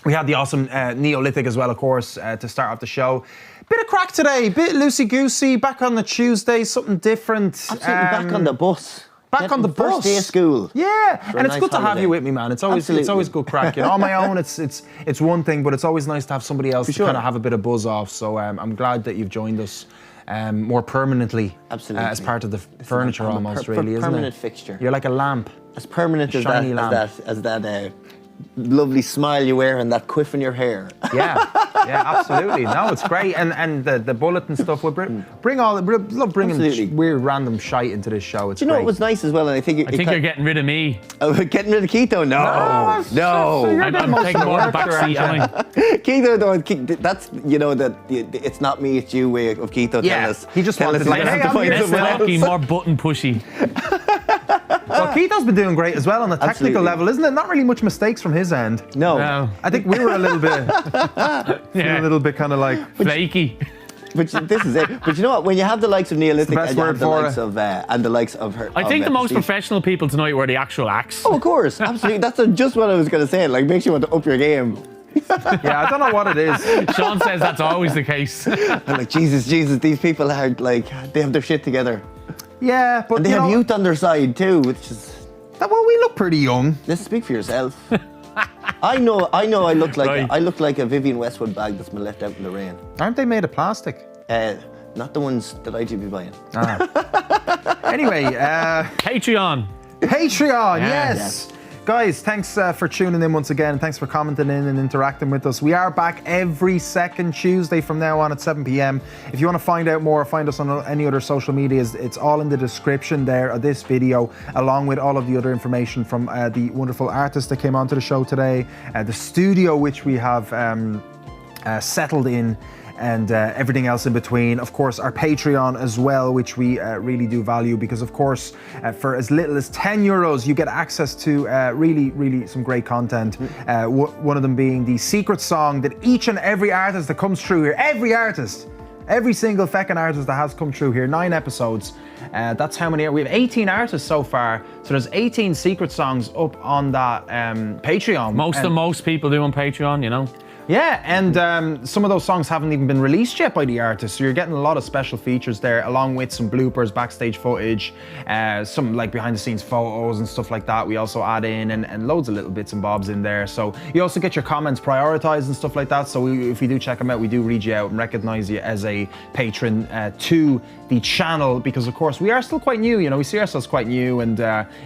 We had the awesome Neolithic as well, of course, to start off the show. Bit of crack today, bit loosey-goosey, back on the Tuesday, something different. Absolutely, back on the bus. Back on the bus. First day of school. Yeah, and it's nice good to have holiday. you with me, man. It's always good crack. You know, on my own, it's one thing, but it's always nice to have somebody else to kind of have a bit of buzz off. So I'm glad that you've joined us more permanently. Absolutely. As part of the furniture, almost, really, isn't it? Permanent fixture. You're like a lamp. As permanent as that lovely smile you wear and that quiff in your hair. Yeah, absolutely. No, it's great, and the bullet and stuff. Love bringing Absolutely. weird random shite into this show. It's Do you know great. what was nice as well? And I think you're getting rid of me. Oh, getting rid of Keto? No. I'm taking more of the back seat, aren't I? Keto, that's, it's not me, it's you way of Keto. Yeah, Tell us. he just wanted to like, hey, I'm Less talky, more button pushy. Well, Keito's been doing great as well on the technical Absolutely. level, isn't it? Not really much mistakes from his end. No. I think we were a little bit, kind of like flaky. But this is it. But you know what? When you have the likes of Neolithic and the likes of her, I think the most Pastiche. professional people tonight were the actual acts. Oh, of course, absolutely. That's just what I was going to say. Like, makes you want to up your game. Yeah, I don't know what it is. Sean says that's always the case. I'm like, Jesus, these people are like, they have their shit together. Yeah, but and they have youth on their side too, which is. Well, we look pretty young. Let's speak for yourself. I know. I look like Right. I look like a Vivian Westwood bag that's been left out in the rain. Aren't they made of plastic? Not the ones that I do be buying. Anyway, Patreon. Yes. Guys, thanks for tuning in once again. Thanks for commenting in and interacting with us. We are back every second Tuesday from now on at 7 p.m. If you want to find out more, find us on any other social medias. It's all in the description there of this video, along with all of the other information from the wonderful artists that came onto the show today, the studio which we have settled in, and everything else in between. Of course, our Patreon as well, which we really do value, because of course, for as little as €10, you get access to really some great content. One of them being the secret song that each and every artist that comes through here, every single feckin' artist that has come through here, 9 episodes. That's how many, we have 18 artists so far, so there's 18 secret songs up on that Patreon. Most people do on Patreon, you know. Yeah, and some of those songs haven't even been released yet by the artists, so you're getting a lot of special features there, along with some bloopers, backstage footage, some like behind the scenes photos and stuff like that we also add in, and loads of little bits and bobs in there. So you also get your comments prioritized and stuff like that, so if we do check them out, we do read you out and recognize you as a patron to the channel, because of course we are still quite new, you know, we see ourselves quite new, and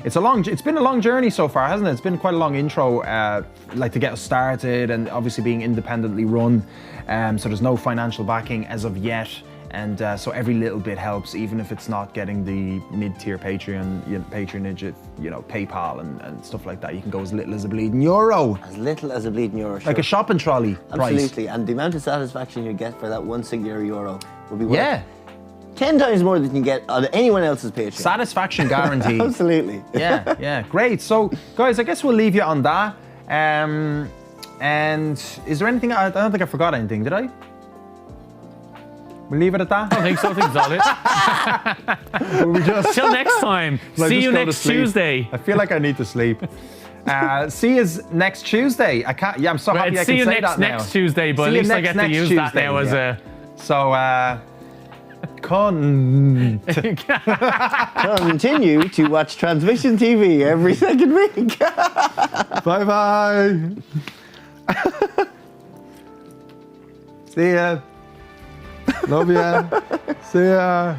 it's been a long journey so far, hasn't it? It's been quite a long intro, like to get us started, and obviously being independently run, so there's no financial backing as of yet, and so every little bit helps, even if it's not getting the mid-tier patronage, PayPal and stuff like that. You can go as little as a bleeding euro. As little as a bleeding euro. Like a shopping trolley price. Absolutely, and the amount of satisfaction you get for that one singular euro will be worth 10 times more than you can get on anyone else's Patreon. Satisfaction guaranteed. Absolutely. Yeah, great. So, guys, I guess we'll leave you on that. And is there anything? I don't think I forgot anything, did I? We'll leave it at that? I don't think so. I think it's all it. Till next time. See you next Tuesday. I feel like I need to sleep. See you next Tuesday. I can't. Yeah, I'm so happy I can say that now. Next Tuesday, but at least I get to use that now as a. So, continue to watch Transmission TV every second week. Bye. See ya. Love ya. See ya.